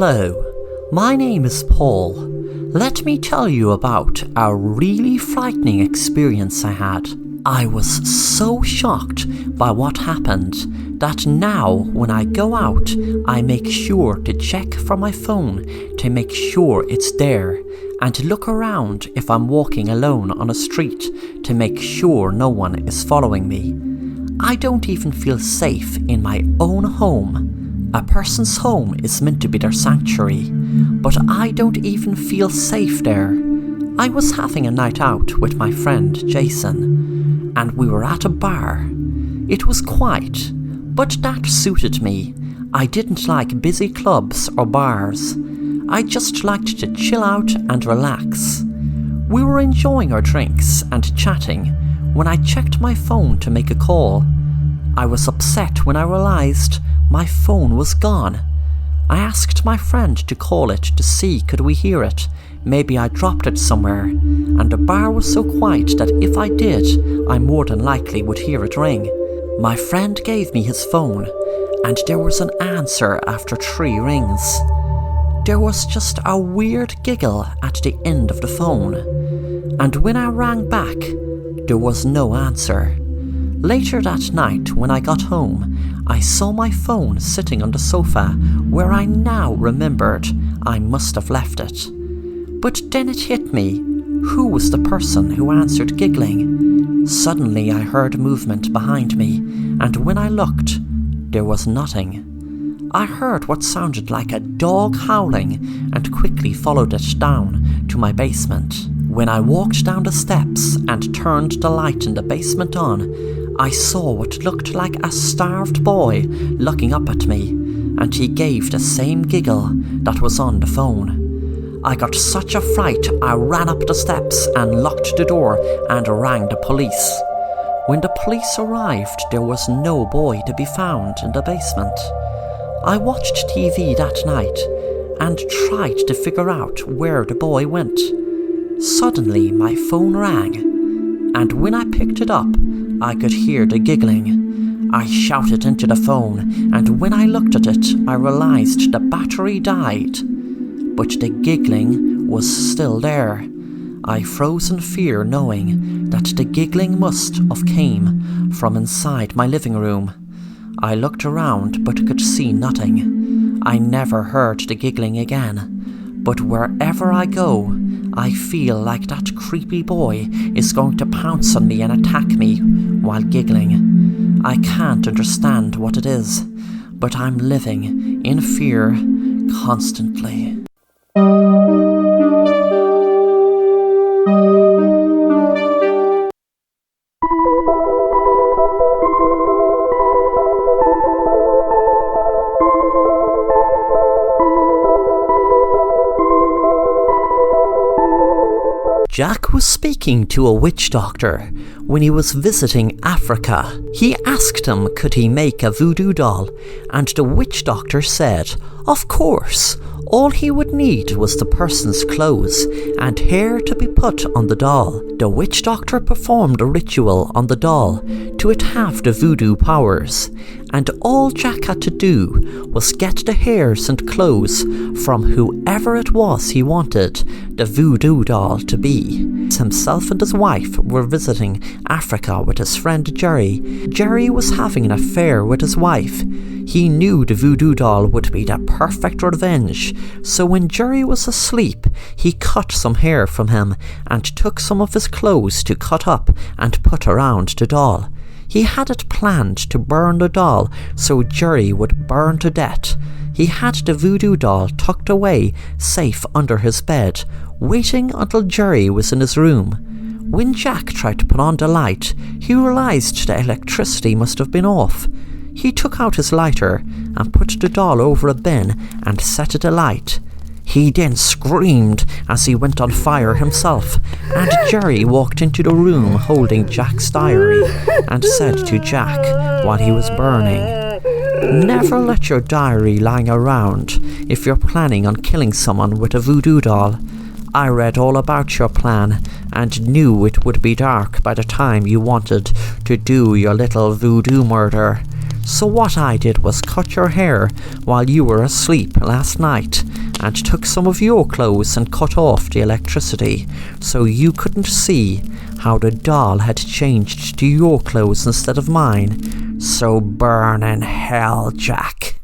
Hello, my name is Paul. Let me tell you about a really frightening experience I had. I was so shocked by what happened that now when I go out, I make sure to check for my phone to make sure it's there and look around if I'm walking alone on a street to make sure no one is following me. I don't even feel safe in my own home. A person's home is meant to be their sanctuary, but I don't even feel safe there. I was having a night out with my friend Jason, and we were at a bar. It was quiet, but that suited me. I didn't like busy clubs or bars. I just liked to chill out and relax. We were enjoying our drinks and chatting when I checked my phone to make a call. I was upset when I realised my phone was gone. I asked my friend to call it to see could we hear it. Maybe I dropped it somewhere, and the bar was so quiet that if I did, I more than likely would hear it ring. My friend gave me his phone, and there was an answer after 3 rings. There was just a weird giggle at the end of the phone, and when I rang back, there was no answer. Later that night, when I got home, I saw my phone sitting on the sofa where I now remembered I must have left it. But then it hit me, who was the person who answered giggling? Suddenly I heard movement behind me, and when I looked, there was nothing. I heard what sounded like a dog howling and quickly followed it down to my basement. When I walked down the steps and turned the light in the basement on, I saw what looked like a starved boy looking up at me, and he gave the same giggle that was on the phone. I got such a fright I ran up the steps and locked the door and rang the police. When the police arrived, there was no boy to be found in the basement. I watched TV that night and tried to figure out where the boy went. Suddenly my phone rang, and when I picked it up, I could hear the giggling. I shouted into the phone, and when I looked at it, I realised the battery died. But the giggling was still there. I froze in fear knowing that the giggling must have came from inside my living room. I looked around but could see nothing. I never heard the giggling again. But wherever I go, I feel like that creepy boy is going to pounce on me and attack me while giggling. I can't understand what it is, but I'm living in fear constantly. Jack was speaking to a witch doctor when he was visiting Africa. He asked him could he make a voodoo doll, and the witch doctor said, of course. All he would need was the person's clothes and hair to be put on the doll. The witch doctor performed a ritual on the doll to it have the voodoo powers, and all Jack had to do was get the hairs and clothes from whoever it was he wanted the voodoo doll to be. Himself and his wife were visiting Africa with his friend Jerry. Jerry was having an affair with his wife. He knew the voodoo doll would be the perfect revenge, so when Jerry was asleep, he cut some hair from him and took some of his clothes to cut up and put around the doll. He had it planned to burn the doll so Jerry would burn to death. He had the voodoo doll tucked away, safe under his bed, waiting until Jerry was in his room. When Jack tried to put on the light, he realised the electricity must have been off. He took out his lighter and put the doll over a bin and set it alight. He then screamed as he went on fire himself, and Jerry walked into the room holding Jack's diary and said to Jack while he was burning, "Never let your diary lying around if you're planning on killing someone with a voodoo doll. I read all about your plan and knew it would be dark by the time you wanted to do your little voodoo murder. So what I did was cut your hair while you were asleep last night and took some of your clothes and cut off the electricity so you couldn't see how the doll had changed to your clothes instead of mine. So burn in hell, Jack.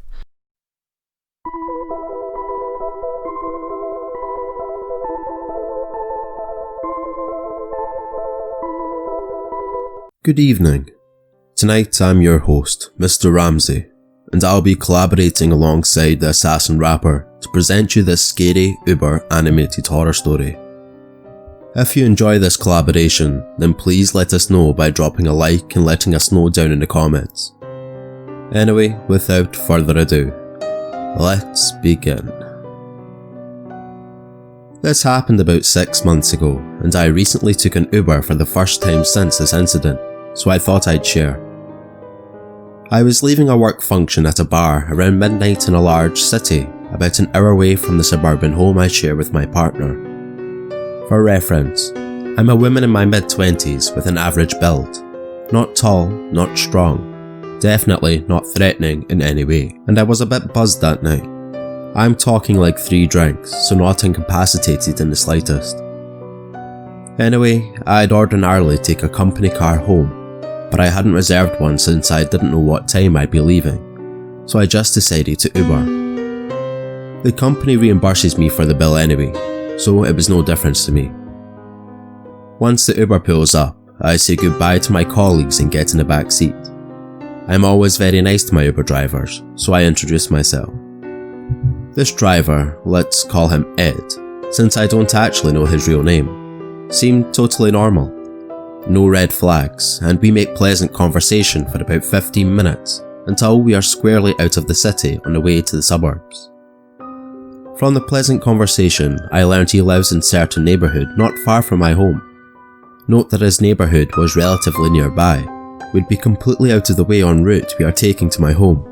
Good evening. Tonight I'm your host, Mr. Ramsey, and I'll be collaborating alongside the Assassin Rapper to present you this scary, uber animated horror story. If you enjoy this collaboration, then please let us know by dropping a like and letting us know down in the comments. Anyway, without further ado, let's begin. This happened about 6 months ago, and I recently took an Uber for the first time since this incident, so I thought I'd share. I was leaving a work function at a bar around midnight in a large city, about an hour away from the suburban home I share with my partner. For reference, I'm a woman in my mid-20s with an average build. Not tall, not strong, definitely not threatening in any way, and I was a bit buzzed that night. I'm talking like 3 drinks, so not incapacitated in the slightest. Anyway, I'd ordinarily take a company car home, but I hadn't reserved one since I didn't know what time I'd be leaving, so I just decided to Uber. The company reimburses me for the bill anyway, so it was no difference to me. Once the Uber pulls up, I say goodbye to my colleagues and get in the back seat. I'm always very nice to my Uber drivers, so I introduce myself. This driver, let's call him Ed, since I don't actually know his real name, seemed totally normal. No red flags, and we make pleasant conversation for about 15 minutes until we are squarely out of the city on the way to the suburbs. From the pleasant conversation, I learned he lives in a certain neighbourhood not far from my home. Note that his neighbourhood was relatively nearby, would be completely out of the way en route we are taking to my home.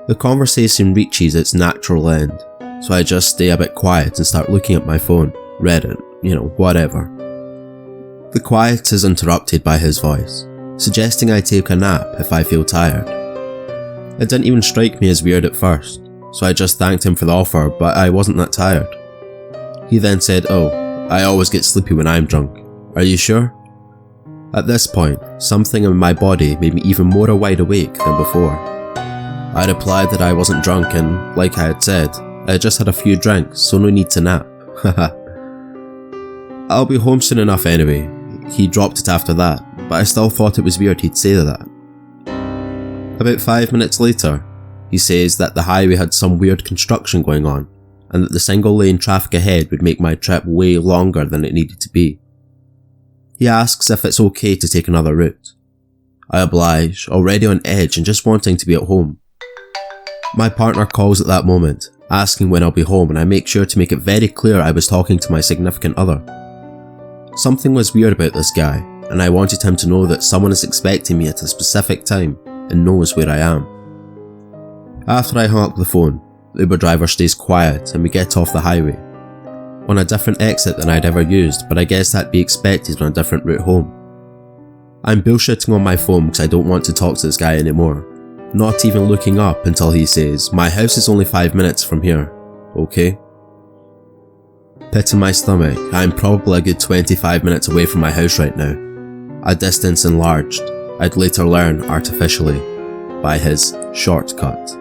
The conversation reaches its natural end, so I just stay a bit quiet and start looking at my phone, Reddit, whatever. The quiet is interrupted by his voice, suggesting I take a nap if I feel tired. It didn't even strike me as weird at first, so I just thanked him for the offer, but I wasn't that tired. He then said, "Oh, I always get sleepy when I'm drunk. Are you sure?" At this point, something in my body made me even more wide awake than before. I replied that I wasn't drunk and, like I had said, I had just had a few drinks, so no need to nap. Haha. "I'll be home soon enough anyway." He dropped it after that, but I still thought it was weird he'd say that. About 5 minutes later, he says that the highway had some weird construction going on, and that the single lane traffic ahead would make my trip way longer than it needed to be. He asks if it's okay to take another route. I oblige, already on edge and just wanting to be at home. My partner calls at that moment, asking when I'll be home, and I make sure to make it very clear I was talking to my significant other. Something was weird about this guy, and I wanted him to know that someone is expecting me at a specific time and knows where I am. After I hang up the phone, the Uber driver stays quiet and we get off the highway. On a different exit than I'd ever used, but I guess that'd be expected on a different route home. I'm bullshitting on my phone because I don't want to talk to this guy anymore, not even looking up until he says, "My house is only 5 minutes from here, okay?" Pit in my stomach, I'm probably a good 25 minutes away from my house right now. A distance enlarged, I'd later learn artificially, by his shortcut.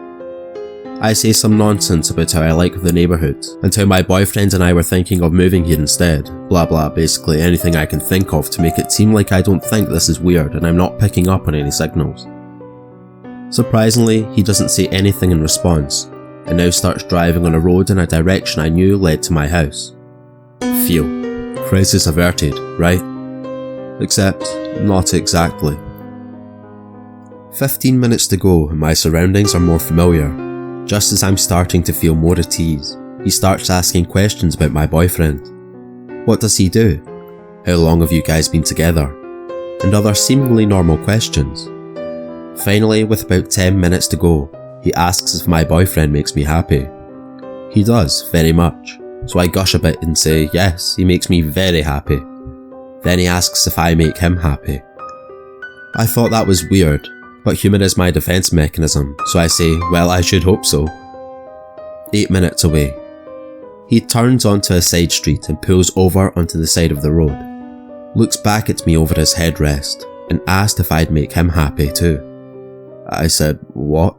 I say some nonsense about how I like the neighbourhood, and how my boyfriend and I were thinking of moving here instead, blah blah, basically anything I can think of to make it seem like I don't think this is weird and I'm not picking up on any signals. Surprisingly, he doesn't say anything in response, and now starts driving on a road in a direction I knew led to my house. Phew, crisis averted, right? Except, not exactly. 15 minutes to go and my surroundings are more familiar. Just as I'm starting to feel more at ease, he starts asking questions about my boyfriend. What does he do? How long have you guys been together? And other seemingly normal questions. Finally, with about 10 minutes to go, he asks if my boyfriend makes me happy. He does, very much, so I gush a bit and say yes, he makes me very happy. Then he asks if I make him happy. I thought that was weird, But humour is my defence mechanism, so I say, well, I should hope so. 8 minutes away. He turns onto a side street and pulls over onto the side of the road, looks back at me over his headrest, and asked if I'd make him happy too. I said, what?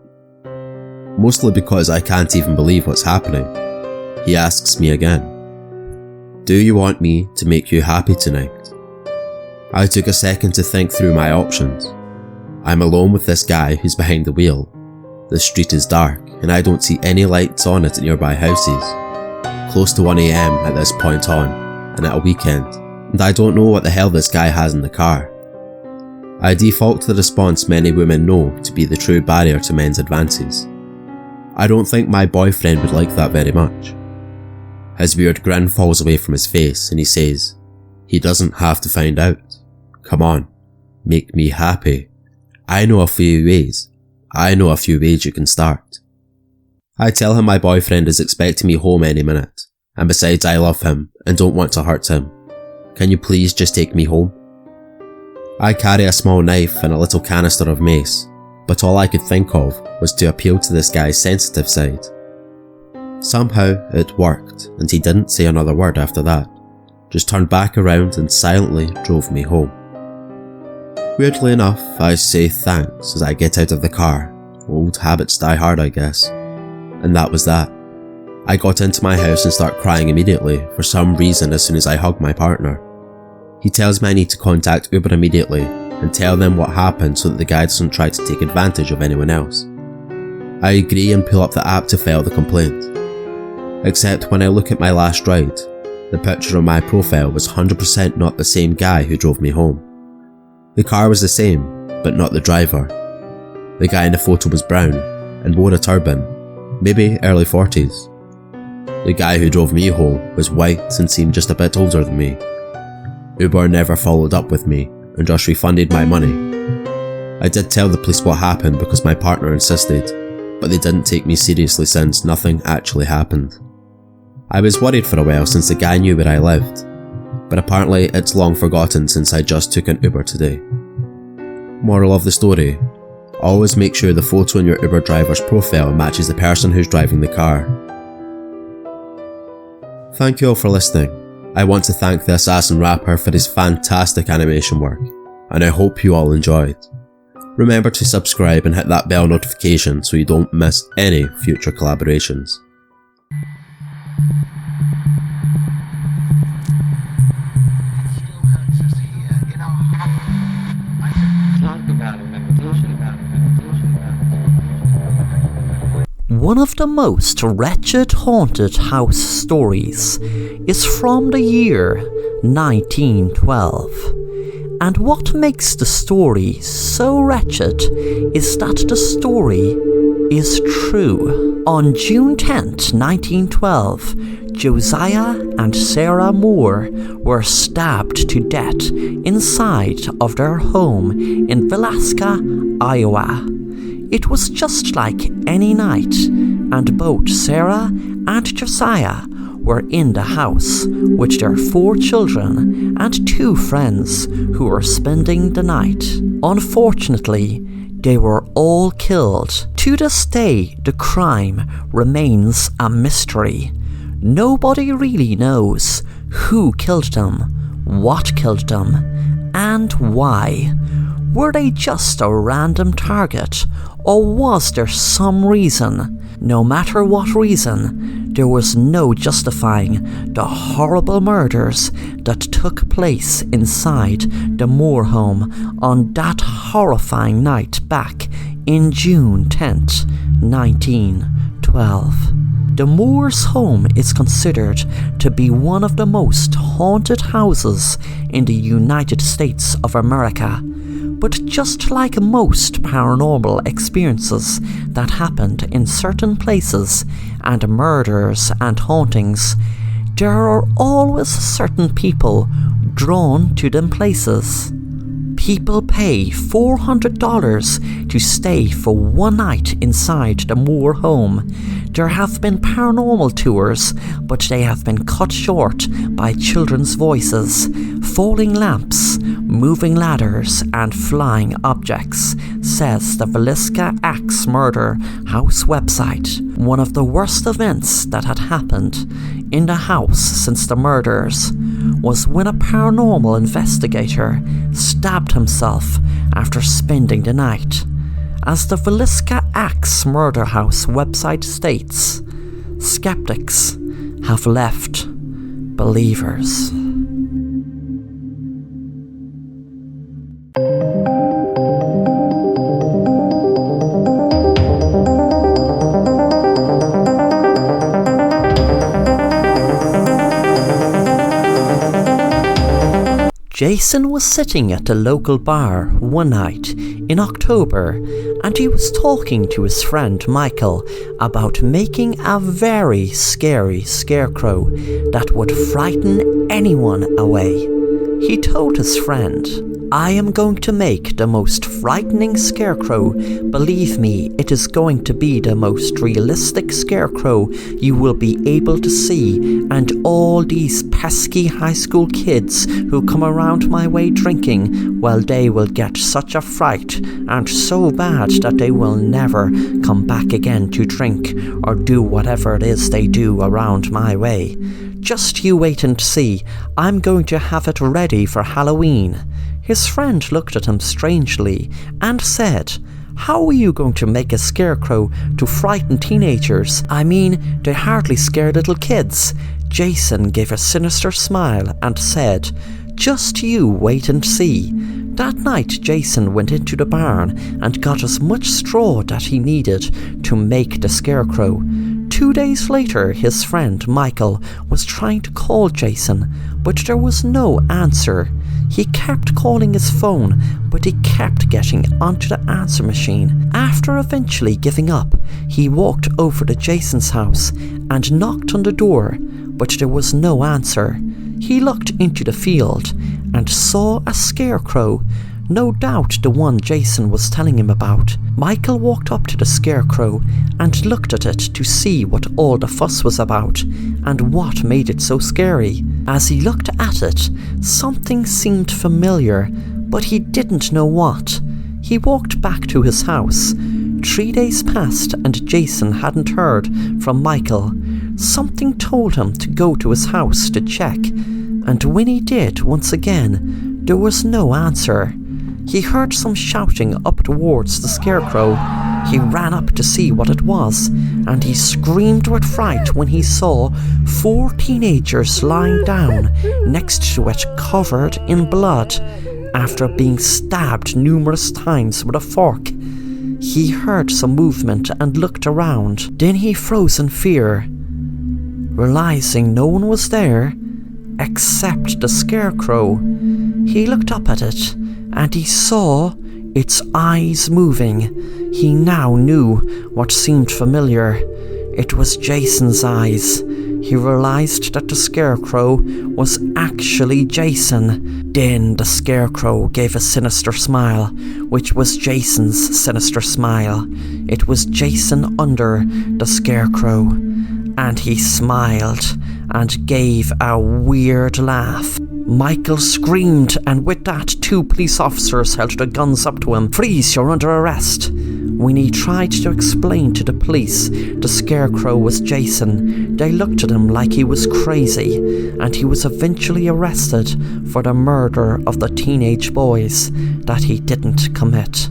Mostly because I can't even believe what's happening. He asks me again, do you want me to make you happy tonight? I took a second to think through my options. I'm alone with this guy who's behind the wheel. The street is dark and I don't see any lights on at nearby houses. Close to 1 AM at this point on, and at a weekend, and I don't know what the hell this guy has in the car. I default to the response many women know to be the true barrier to men's advances. I don't think my boyfriend would like that very much. His weird grin falls away from his face and he says, he doesn't have to find out. Come on, make me happy. I know a few ways you can start. I tell him my boyfriend is expecting me home any minute, and besides I love him and don't want to hurt him. Can you please just take me home? I carry a small knife and a little canister of mace, but all I could think of was to appeal to this guy's sensitive side. Somehow it worked and he didn't say another word after that, just turned back around and silently drove me home. Weirdly enough, I say thanks as I get out of the car. Old habits die hard, I guess. And that was that. I got into my house and start crying immediately for some reason as soon as I hug my partner. He tells me I need to contact Uber immediately and tell them what happened so that the guy doesn't try to take advantage of anyone else. I agree and pull up the app to file the complaint. Except when I look at my last ride, the picture on my profile was 100% not the same guy who drove me home. The car was the same, but not the driver. The guy in the photo was brown and wore a turban, maybe early 40s. The guy who drove me home was white and seemed just a bit older than me. Uber never followed up with me and just refunded my money. I did tell the police what happened because my partner insisted, but they didn't take me seriously since nothing actually happened. I was worried for a while since the guy knew where I lived, but apparently it's long forgotten since I just took an Uber today. Moral of the story: always make sure the photo in your Uber driver's profile matches the person who's driving the car. Thank you all for listening. I want to thank the Assassin Rapper for his fantastic animation work, and I hope you all enjoyed. Remember to subscribe and hit that bell notification so you don't miss any future collaborations. One of the most wretched haunted house stories is from the year 1912. And what makes the story so wretched is that the story is true. On June 10th, 1912, Josiah and Sarah Moore were stabbed to death inside of their home in Villisca, Iowa. It was just like any night, and both Sarah and Josiah were in the house with their 4 children and 2 friends who were spending the night. Unfortunately, they were all killed. To this day, the crime remains a mystery. Nobody really knows who killed them, what killed them, and why. Were they just a random target, or was there some reason? No matter what reason, there was no justifying the horrible murders that took place inside the Moore home on that horrifying night back in June 10th, 1912. The Moore's home is considered to be one of the most haunted houses in the United States of America. But just like most paranormal experiences that happened in certain places and murders and hauntings, there are always certain people drawn to them places. People pay $400 to stay for one night inside the Moore home. There have been paranormal tours, but they have been cut short by children's voices, falling lamps, moving ladders, and flying objects. says the Villisca Axe Murder House website. One of the worst events that had happened in the house since the murders was when a paranormal investigator stabbed himself after spending the night. As the Villisca Axe Murder House website states, skeptics have left believers. Jason was sitting at the local bar one night in October, and he was talking to his friend Michael about making a very scary scarecrow that would frighten anyone away. He told his friend, "I am going to make the most frightening scarecrow. Believe me, it is going to be the most realistic scarecrow you will be able to see, and all these pesky high school kids who come around my way drinking, well, they will get such a fright, and so bad that they will never come back again to drink or do whatever it is they do around my way. Just you wait and see. I'm going to have it ready for Halloween." His friend looked at him strangely and said, "How are you going to make a scarecrow to frighten teenagers? I mean, they hardly scare little kids." Jason gave a sinister smile and said, "Just you wait and see." That night, Jason went into the barn and got as much straw that he needed to make the scarecrow. 2 days later, his friend Michael was trying to call Jason, but there was no answer. He kept calling his phone, but he kept getting onto the answer machine. After eventually giving up, he walked over to Jason's house and knocked on the door, but there was no answer. He looked into the field and saw a scarecrow, no doubt the one Jason was telling him about. Michael walked up to the scarecrow and looked at it to see what all the fuss was about and what made it so scary. As he looked at it, something seemed familiar, but he didn't know what. He walked back to his house. 3 days passed and Jason hadn't heard from Michael. Something told him to go to his house to check, and when he did, once again, there was no answer. He heard some shouting up towards the scarecrow. He ran up to see what it was, and he screamed with fright when he saw 4 teenagers lying down next to it, covered in blood, after being stabbed numerous times with a fork. He heard some movement and looked around. Then he froze in fear, realizing no one was there except the scarecrow. He looked up at it, and he saw its eyes moving. He now knew what seemed familiar. It was Jason's eyes. He realized that the scarecrow was actually Jason. Then the scarecrow gave a sinister smile, which was Jason's sinister smile. It was Jason under the scarecrow, and he smiled and gave a weird laugh. Michael screamed, and with that, 2 police officers held their guns up to him. "Freeze, you're under arrest." When he tried to explain to the police the scarecrow was Jason, they looked at him like he was crazy, and he was eventually arrested for the murder of the teenage boys that he didn't commit.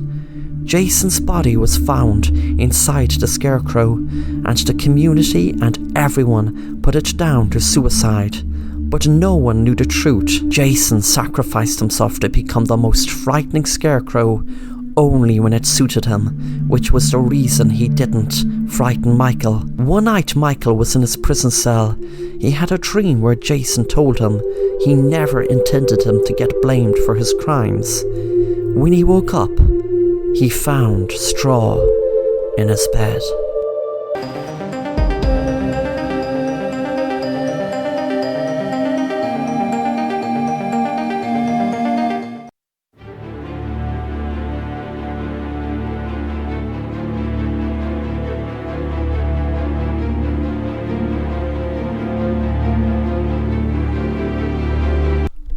Jason's body was found inside the scarecrow, and the community and everyone put it down to suicide. But no one knew the truth. Jason sacrificed himself to become the most frightening scarecrow only when it suited him, which was the reason he didn't frighten Michael. One night Michael was in his prison cell. He had a dream where Jason told him he never intended him to get blamed for his crimes. When he woke up, he found straw in his bed.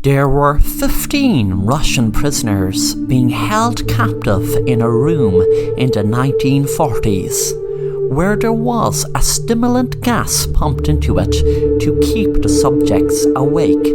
There were 15 Russian prisoners being held captive in a room in the 1940s, where there was a stimulant gas pumped into it to keep the subjects awake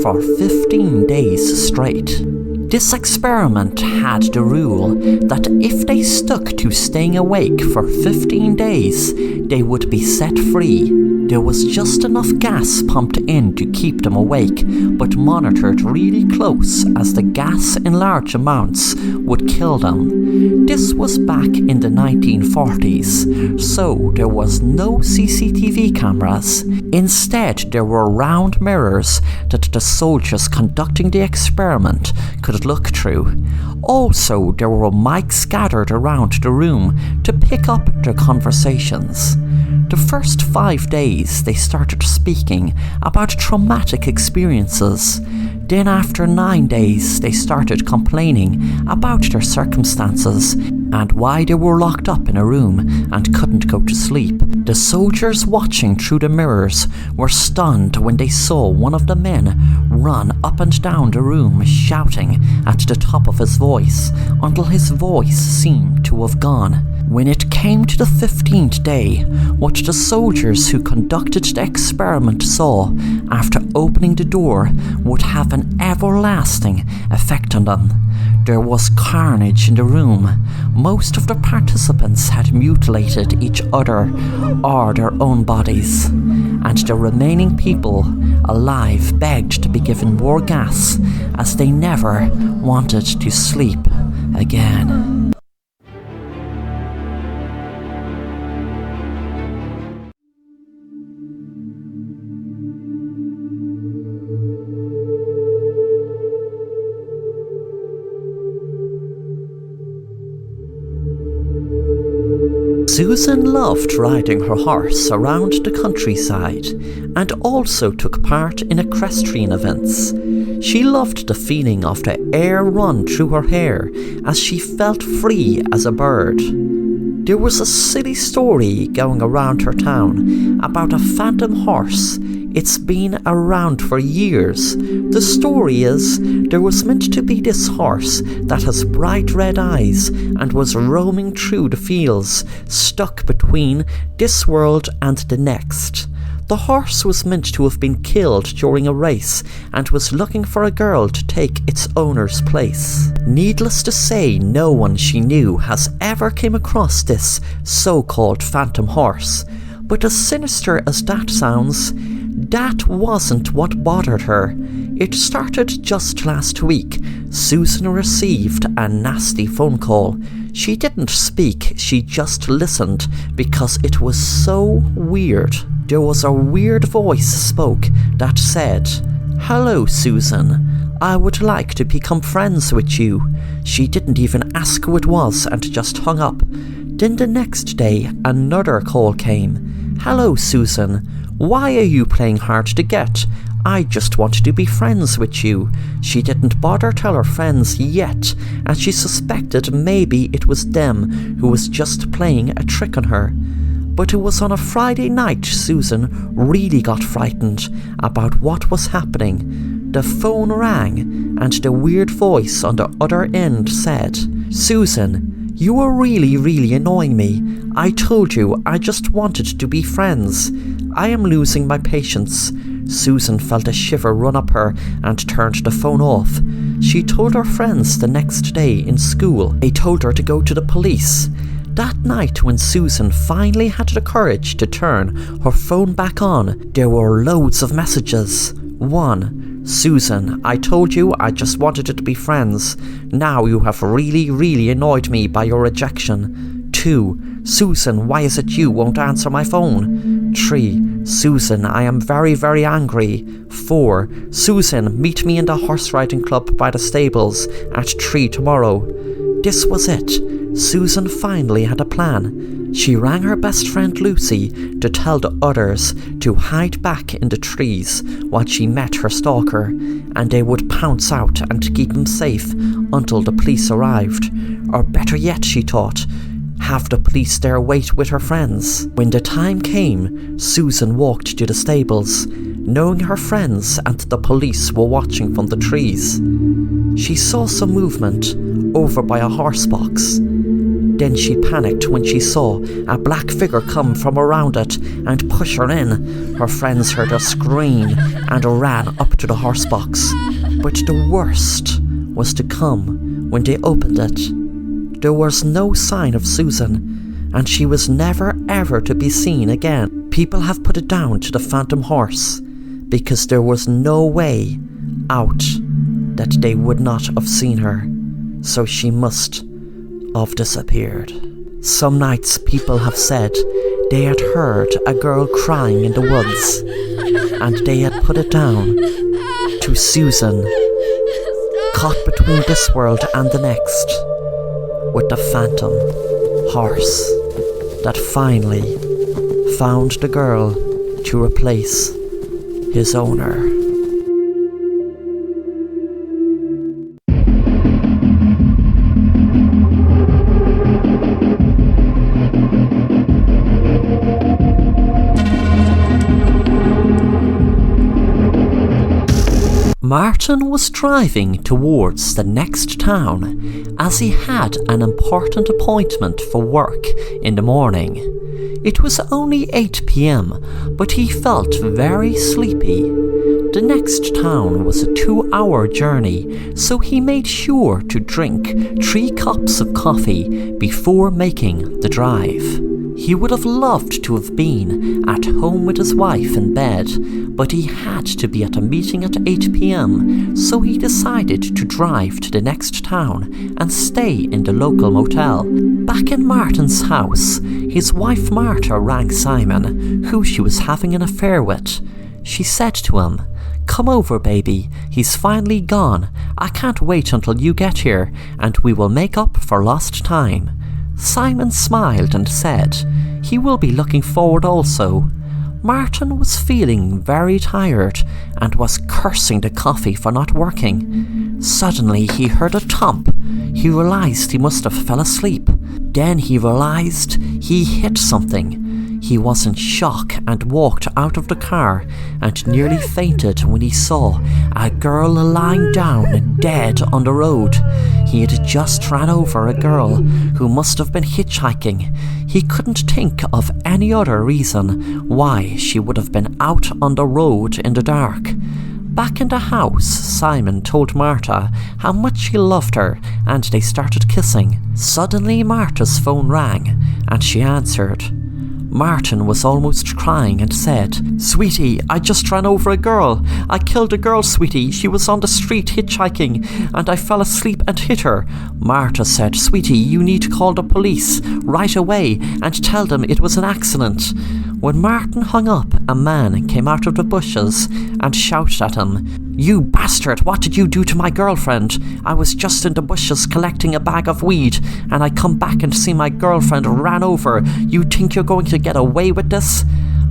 for 15 days straight. This experiment had the rule that if they stuck to staying awake for 15 days, they would be set free. There was just enough gas pumped in to keep them awake, but monitored really close as the gas in large amounts would kill them. This was back in the 1940s, so there was no CCTV cameras. Instead, there were round mirrors that the soldiers conducting the experiment could look through. Also, there were mics scattered around the room to pick up their conversations. The first 5 days they started speaking about traumatic experiences. Then after 9 days they started complaining about their circumstances and why they were locked up in a room and couldn't go to sleep. The soldiers watching through the mirrors were stunned when they saw one of the men run up and down the room shouting at the top of his voice until his voice seemed to have gone. When it came to the 15th day, what the soldiers who conducted the experiment saw after opening the door would have an everlasting effect on them. There was carnage in the room. Most of the participants had mutilated each other or their own bodies, and the remaining people alive begged to be given more gas as they never wanted to sleep again. Susan loved riding her horse around the countryside and also took part in equestrian events. She loved the feeling of the air run through her hair as she felt free as a bird. There was a silly story going around her town about a phantom horse. It's been around for years. The story is there was meant to be this horse that has bright red eyes and was roaming through the fields, stuck between this world and the next. The horse was meant to have been killed during a race and was looking for a girl to take its owner's place. Needless to say, no one she knew has ever came across this so-called phantom horse. But as sinister as that sounds, that wasn't what bothered her. It started just last week. Susan received a nasty phone call. She didn't speak, she just listened because it was so weird. There was a weird voice spoke that said, "Hello, Susan. I would like to become friends with you." She didn't even ask who it was and just hung up. Then the next day, another call came. "Hello, Susan. Why are you playing hard to get? I just want to be friends with you." She didn't bother tell her friends yet, and she suspected maybe it was them who was just playing a trick on her. But it was on a Friday night Susan really got frightened about what was happening. The phone rang, and the weird voice on the other end said, "Susan, you are really annoying me. I told you I just wanted to be friends. I am losing my patience." Susan felt a shiver run up her and turned the phone off. She told her friends the next day in school. They told her to go to the police. That night, when Susan finally had the courage to turn her phone back on, there were loads of messages. 1. "Susan, I told you I just wanted to be friends. Now you have really annoyed me by your rejection." 2. "Susan, why is it you won't answer my phone?" 3. "Susan, I am very angry." 4. "Susan, meet me in the horse riding club by the stables at 3 tomorrow." This was it. Susan finally had a plan. She rang her best friend Lucy to tell the others to hide back in the trees while she met her stalker, and they would pounce out and keep him safe until the police arrived. Or better yet, she thought, have the police there wait with her friends. When the time came, Susan walked to the stables. knowing her friends and the police were watching from the trees. She saw some movement over by a horse box. Then she panicked when she saw a black figure come from around it and push her in. Her friends heard her scream and ran up to the horse box. But the worst was to come when they opened it. There was no sign of Susan, and she was never ever to be seen again. People have put it down to the phantom horse, because there was no way out that they would not have seen her, so she must have disappeared. Some nights people have said they had heard a girl crying in the woods, and they had put it down to Susan, caught between this world and the next, with the phantom horse that finally found the girl to replace his owner. Martin was driving towards the next town as he had an important appointment for work in the morning. It was only 8 p.m, but he felt very sleepy. The next town was a 2-hour journey, so he made sure to drink 3 cups of coffee before making the drive. He would have loved to have been at home with his wife in bed, but he had to be at a meeting at 8 p.m, so he decided to drive to the next town and stay in the local motel. Back in Martin's house, his wife Marta rang Simon, who she was having an affair with. She said to him, "Come over, baby, he's finally gone. I can't wait until you get here, and we will make up for lost time." Simon smiled and said he will be looking forward also. Martin was feeling very tired and was cursing the coffee for not working. Suddenly he heard a thump. He realized he must have fell asleep. Then he realized he hit something. He was in shock and walked out of the car and nearly fainted when he saw a girl lying down dead on the road. He had just ran over a girl who must have been hitchhiking. He couldn't think of any other reason why she would have been out on the road in the dark. Back in the house, Simon told Marta how much he loved her, and they started kissing. Suddenly Marta's phone rang and she answered. Martin was almost crying and said, "Sweetie, I just ran over a girl. I killed a girl, sweetie. She was on the street hitchhiking and I fell asleep and hit her." Marta said, "Sweetie, you need to call the police right away and tell them it was an accident." When Martin hung up, a man came out of the bushes and shouted at him, "You bastard, what did you do to my girlfriend? I was just in the bushes collecting a bag of weed and I come back and see my girlfriend ran over. You think you're going to get away with this?"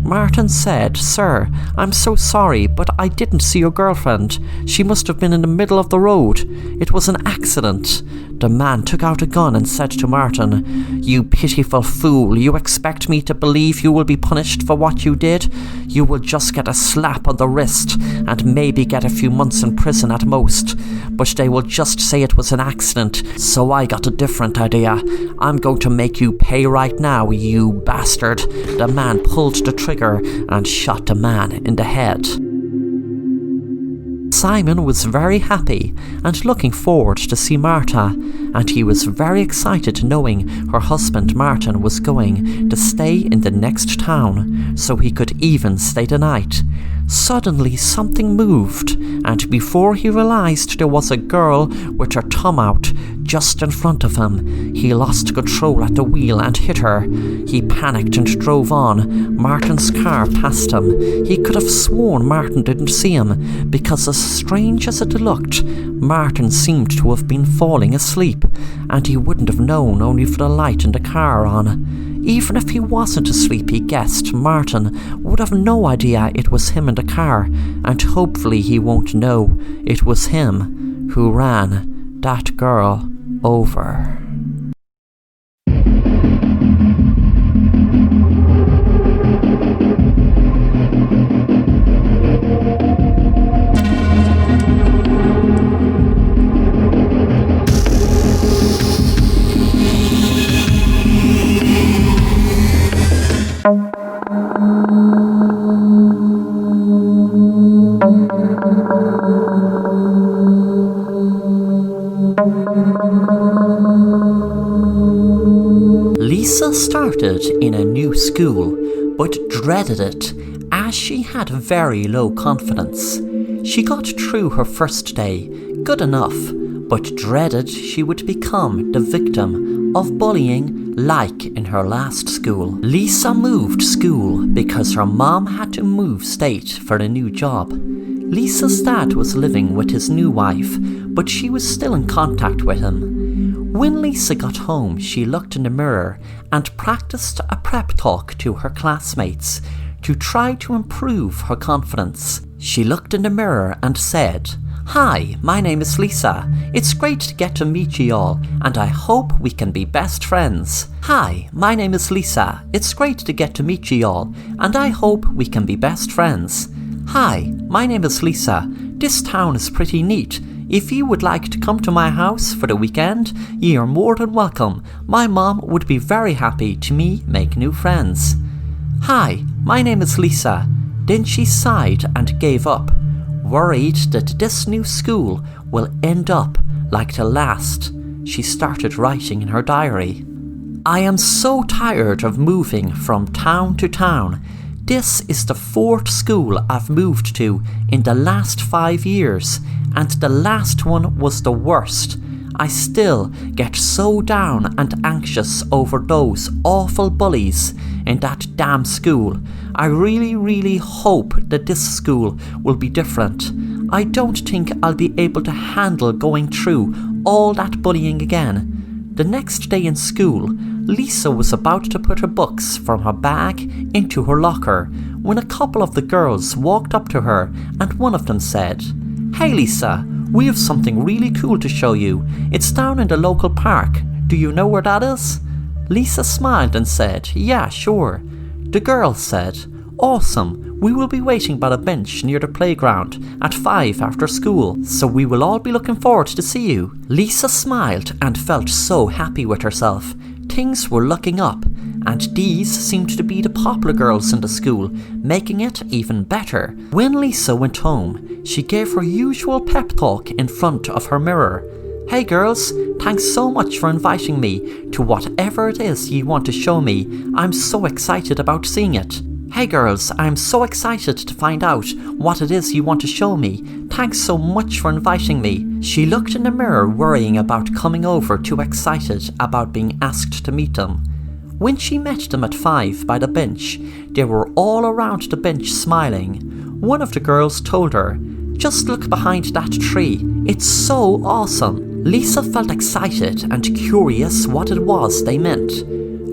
Martin said, "Sir, I'm so sorry, but I didn't see your girlfriend. She must have been in the middle of the road. It was an accident." The man took out a gun and said to Martin, "You pitiful fool, you expect me to believe you will be punished for what you did? You will just get a slap on the wrist and maybe get a few months in prison at most. But they will just say it was an accident, so I got a different idea. I'm going to make you pay right now, you bastard." The man pulled the trigger and shot the man in the head. Simon was very happy and looking forward to see Marta, and he was very excited knowing her husband Martin was going to stay in the next town, so he could even stay the night. Suddenly something moved, and before he realized there was a girl with her thumb out just in front of him, he lost control at the wheel and hit her. He panicked and drove on. Martin's car passed him. He could have sworn Martin didn't see him, because as strange as it looked, Martin seemed to have been falling asleep, and he wouldn't have known only for the light in the car on. Even if he wasn't asleep, he guessed Martin would have no idea it was him in the car, and hopefully he won't know it was him who ran that girl over. Lisa started in a new school, but dreaded it as she had very low confidence. She got through her first day, good enough, but dreaded she would become the victim of bullying like in her last school. Lisa moved school because her mom had to move state for a new job. Lisa's dad was living with his new wife, but she was still in contact with him. When Lisa got home, she looked in the mirror and practiced a prep talk to her classmates to try to improve her confidence. She looked in the mirror and said, "Hi, my name is Lisa. It's great to get to meet you all, and I hope we can be best friends. Hi, my name is Lisa. It's great to get to meet you all, and I hope we can be best friends. Hi, my name is Lisa. This town is pretty neat. If you would like to come to my house for the weekend, you are more than welcome. My mom would be very happy to make new friends. Hi, my name is Lisa." Then she sighed and gave up, worried that this new school will end up like the last. She started writing in her diary. "I am so tired of moving from town to town. This is the 4th school I've moved to in the last 5 years, and the last one was the worst. I still get so down and anxious over those awful bullies in that damn school. I really hope that this school will be different. I don't think I'll be able to handle going through all that bullying again." The next day in school, Lisa was about to put her books from her bag into her locker when a couple of the girls walked up to her and one of them said, "Hey Lisa, we have something really cool to show you. It's down in the local park. Do you know where that is?" Lisa smiled and said, "Yeah, sure." The girl said, "Awesome. We will be waiting by the bench near the playground at 5 after school, so we will all be looking forward to see you." Lisa smiled and felt so happy with herself. Things were looking up, and these seemed to be the popular girls in the school, making it even better. When Lisa went home, she gave her usual pep talk in front of her mirror. "Hey girls, thanks so much for inviting me to whatever it is you want to show me. I'm so excited about seeing it. Hey girls, I'm so excited to find out what it is you want to show me. Thanks so much for inviting me." She looked in the mirror, worrying about coming over too excited about being asked to meet them. When she met them at 5 by the bench, they were all around the bench smiling. One of the girls told her, "Just look behind that tree. It's so awesome." Lisa felt excited and curious what it was they meant.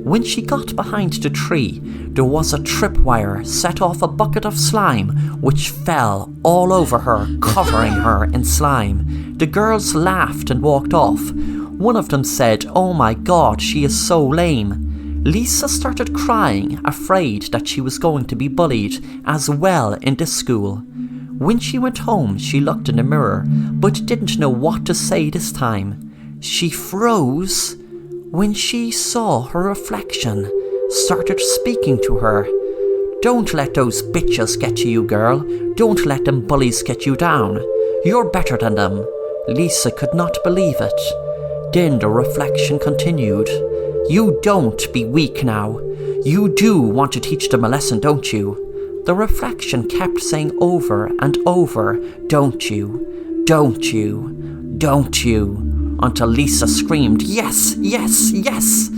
When she got behind the tree, there was a tripwire set off a bucket of slime, which fell all over her, covering her in slime. The girls laughed and walked off. One of them said, "Oh my god, she is so lame." Lisa started crying, afraid that she was going to be bullied as well in this school. When she went home, she looked in the mirror, but didn't know what to say this time. She froze when she saw her reflection started speaking to her. "Don't let those bitches get to you, girl. Don't let them bullies get you down. You're better than them." Lisa could not believe it. Then the reflection continued. "You don't be weak now. You do want to teach them a lesson, don't you?" The reflection kept saying over and over, "Don't you? Don't you? Don't you?" until Lisa screamed, "Yes, yes, yes!"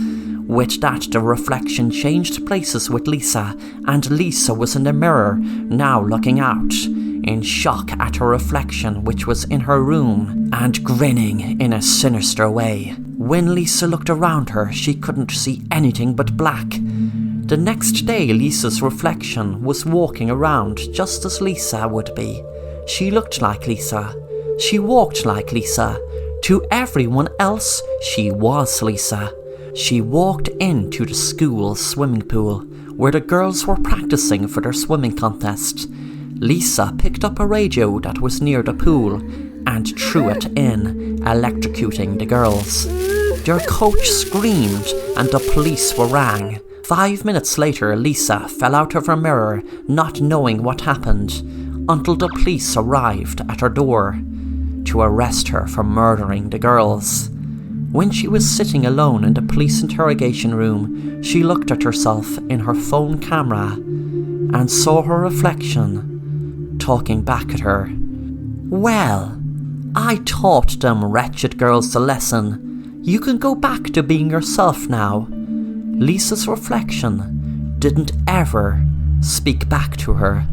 With that, the reflection changed places with Lisa, and Lisa was in the mirror, now looking out, in shock at her reflection, which was in her room, and grinning in a sinister way. When Lisa looked around her, she couldn't see anything but black. The next day, Lisa's reflection was walking around just as Lisa would be. She looked like Lisa. She walked like Lisa. To everyone else, she was Lisa. She walked into the school swimming pool, where the girls were practicing for their swimming contest. Lisa picked up a radio that was near the pool and threw it in, electrocuting the girls. Their coach screamed and the police were rang. 5 minutes later, Lisa fell out of her mirror, not knowing what happened, until the police arrived at her door to arrest her for murdering the girls. When she was sitting alone in the police interrogation room, she looked at herself in her phone camera and saw her reflection talking back at her. "Well, I taught them wretched girls the lesson. You can go back to being yourself now." Lisa's reflection didn't ever speak back to her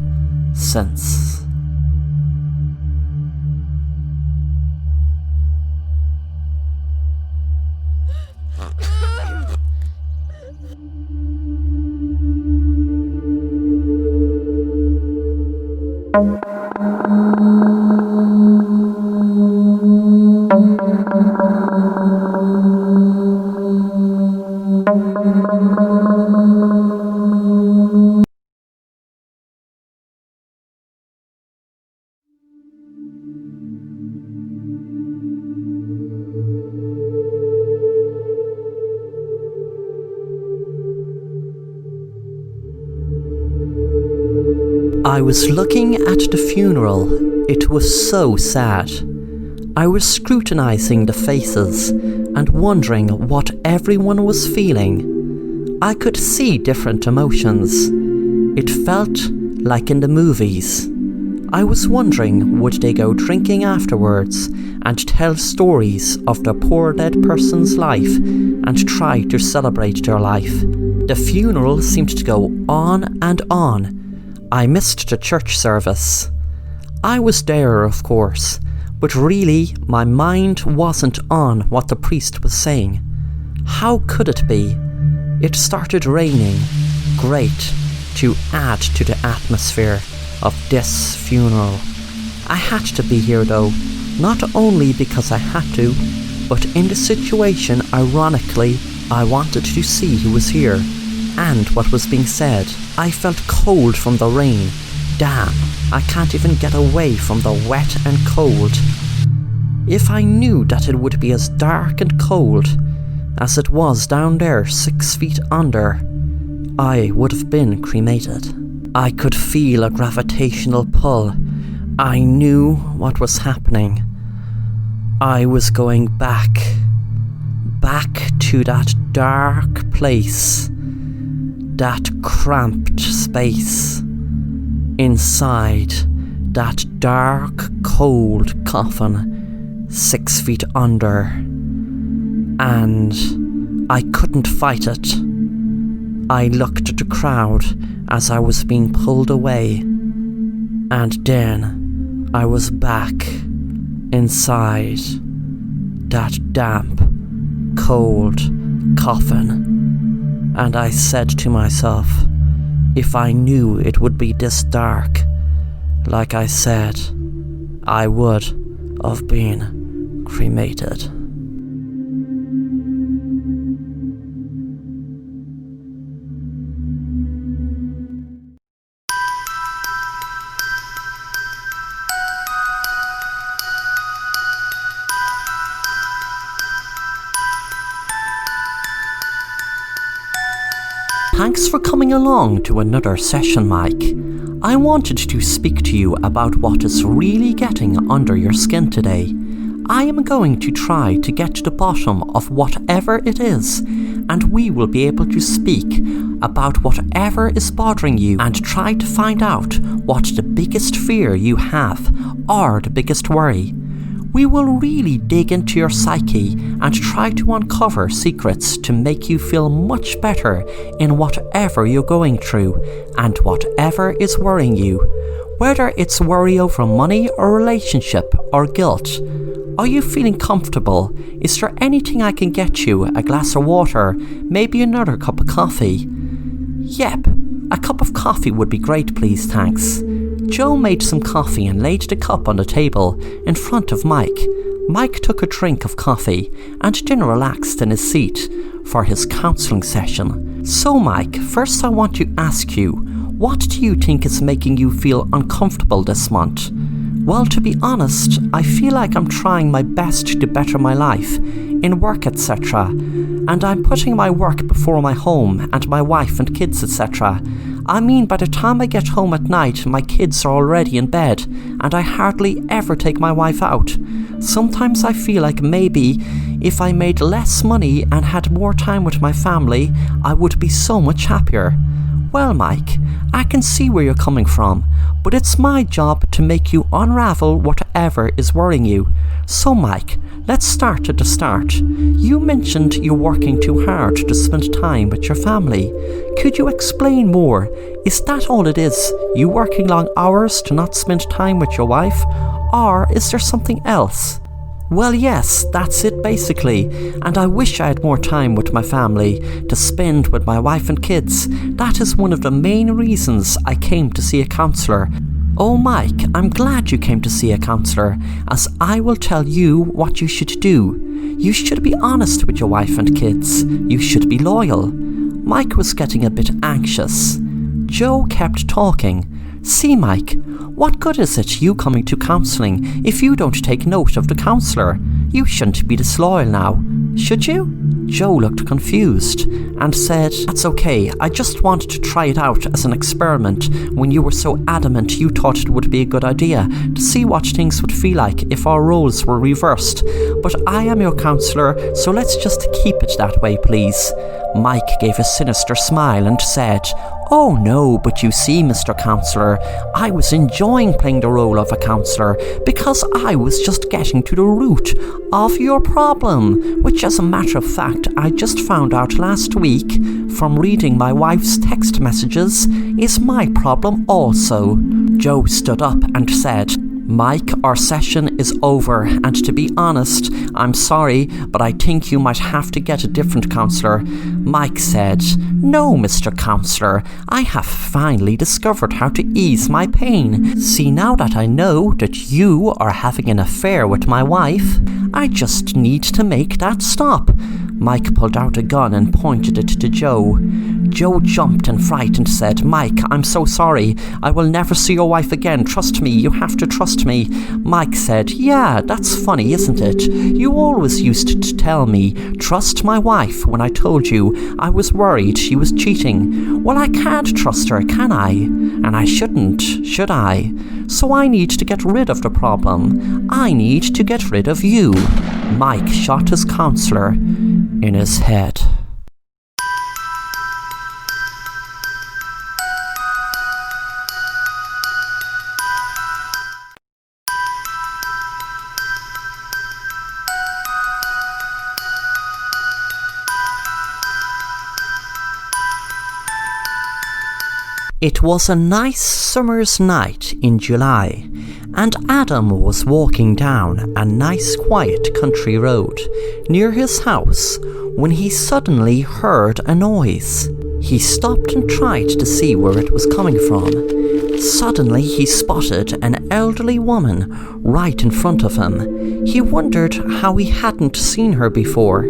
since. I was looking at the funeral. It was so sad. I was scrutinizing the faces and wondering what everyone was feeling. I could see different emotions. It felt like in the movies. I was wondering, would they go drinking afterwards and tell stories of the poor dead person's life and try to celebrate their life? The funeral seemed to go on and on. I missed the church service. I was there, of course, but really my mind wasn't on what the priest was saying. How could it be? It started raining. Great, to add to the atmosphere of this funeral. I had to be here though, not only because I had to, but in the situation, ironically, I wanted to see who was here and what was being said. I felt cold from the rain. Damn, I can't even get away from the wet and cold. If I knew that it would be as dark and cold as it was down there 6 feet under, I would have been cremated. I could feel a gravitational pull. I knew what was happening. I was going back to that dark place. That cramped space inside that dark, cold coffin 6 feet under, and I couldn't fight it. I looked at the crowd as I was being pulled away, and then I was back inside that damp, cold coffin. And I said to myself, if I knew it would be this dark, like I said, I would have been cremated. Thanks for coming along to another session, Mike. I wanted to speak to you about what is really getting under your skin today. I am going to try to get to the bottom of whatever it is, and we will be able to speak about whatever is bothering you and try to find out what the biggest fear you have or the biggest worry. We will really dig into your psyche and try to uncover secrets to make you feel much better in whatever you're going through and whatever is worrying you, whether it's worry over money or relationship or guilt. Are you feeling comfortable? Is there anything I can get you? A glass of water? Maybe another cup of coffee? Yep, a cup of coffee would be great, please, thanks. Joe made some coffee and laid the cup on the table in front of Mike. Mike took a drink of coffee and then relaxed in his seat for his counselling session. So Mike, first I want to ask you, what do you think is making you feel uncomfortable this month? Well, to be honest, I feel like I'm trying my best to better my life, in work etc. And I'm putting my work before my home and my wife and kids etc. I mean, by the time I get home at night, my kids are already in bed, and I hardly ever take my wife out. Sometimes I feel like maybe if I made less money and had more time with my family, I would be so much happier. Well, Mike, I can see where you're coming from, but it's my job to make you unravel whatever is worrying you. So, Mike, let's start at the start. You mentioned you're working too hard to spend time with your family. Could you explain more? Is that all it is? You working long hours to not spend time with your wife? Or is there something else? Well, yes, that's it basically, and I wish I had more time with my family to spend with my wife and kids. That is one of the main reasons I came to see a counsellor. Oh, Mike, I'm glad you came to see a counsellor, as I will tell you what you should do. You should be honest with your wife and kids. You should be loyal. Mike was getting a bit anxious. Joe kept talking. See, Mike, what good is it you coming to counselling if you don't take note of the counsellor? You shouldn't be disloyal now, should you? Joe looked confused and said, That's okay, I just wanted to try it out as an experiment when you were so adamant you thought it would be a good idea to see what things would feel like if our roles were reversed. But I am your counsellor, so let's just keep it that way, please. Mike gave a sinister smile and said, Oh no, but you see, Mr. Counsellor, I was enjoying playing the role of a counsellor because I was just getting to the root of your problem, which as a matter of fact I just found out last week from reading my wife's text messages is my problem also. Joe stood up and said, Mike, our session is over, and to be honest, I'm sorry, but I think you might have to get a different counsellor. Mike said, No, Mr. Counsellor, I have finally discovered how to ease my pain. See, now that I know that you are having an affair with my wife, I just need to make that stop. Mike pulled out a gun and pointed it to Joe. Joe jumped in fright and said, Mike, I'm so sorry. I will never see your wife again. Trust me, you have to trust me. Mike said, Yeah, that's funny, isn't it? You always used to tell me, trust my wife, when I told you I was worried she was cheating. Well, I can't trust her, can I? And I shouldn't, should I? So I need to get rid of the problem. I need to get rid of you. Mike shot his counsellor in his head. It was a nice summer's night in July, and Adam was walking down a nice quiet country road near his house when he suddenly heard a noise. He stopped and tried to see where it was coming from. Suddenly he spotted an elderly woman right in front of him. He wondered how he hadn't seen her before.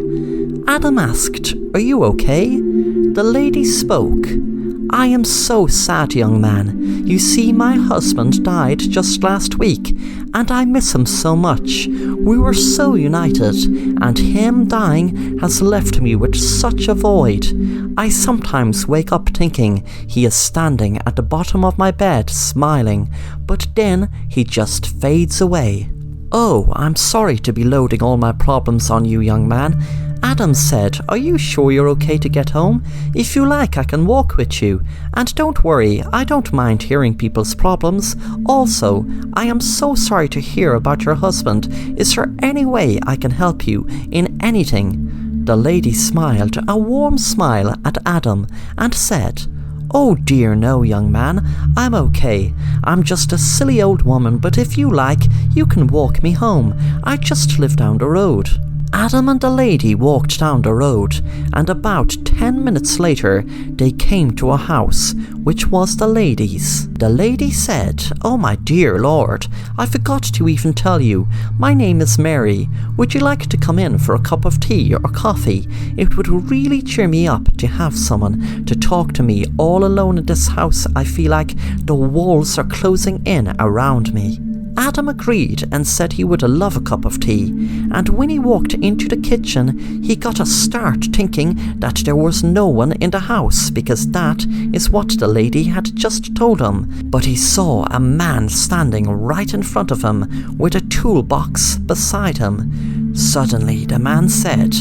Adam asked, Are you okay? The lady spoke. I am so sad, young man. You see, my husband died just last week, and I miss him so much. We were so united, and him dying has left me with such a void. I sometimes wake up thinking he is standing at the bottom of my bed smiling, but then he just fades away. Oh, I'm sorry to be loading all my problems on you, young man. Adam said, Are you sure you're okay to get home? If you like, I can walk with you. And don't worry, I don't mind hearing people's problems. Also, I am so sorry to hear about your husband. Is there any way I can help you in anything? The lady smiled a warm smile at Adam and said, Oh dear no, young man, I'm okay. I'm just a silly old woman, but if you like, you can walk me home. I just live down the road. Adam and the lady walked down the road, and about 10 minutes later they came to a house, which was the lady's. The lady said, Oh my dear Lord, I forgot to even tell you, my name is Mary. Would you like to come in for a cup of tea or coffee? It would really cheer me up to have someone to talk to me. All alone in this house, I feel like the walls are closing in around me. Adam agreed and said he would love a cup of tea, and when he walked into the kitchen, he got a start thinking that there was no one in the house because that is what the lady had just told him. But he saw a man standing right in front of him with a toolbox beside him. Suddenly, the man said,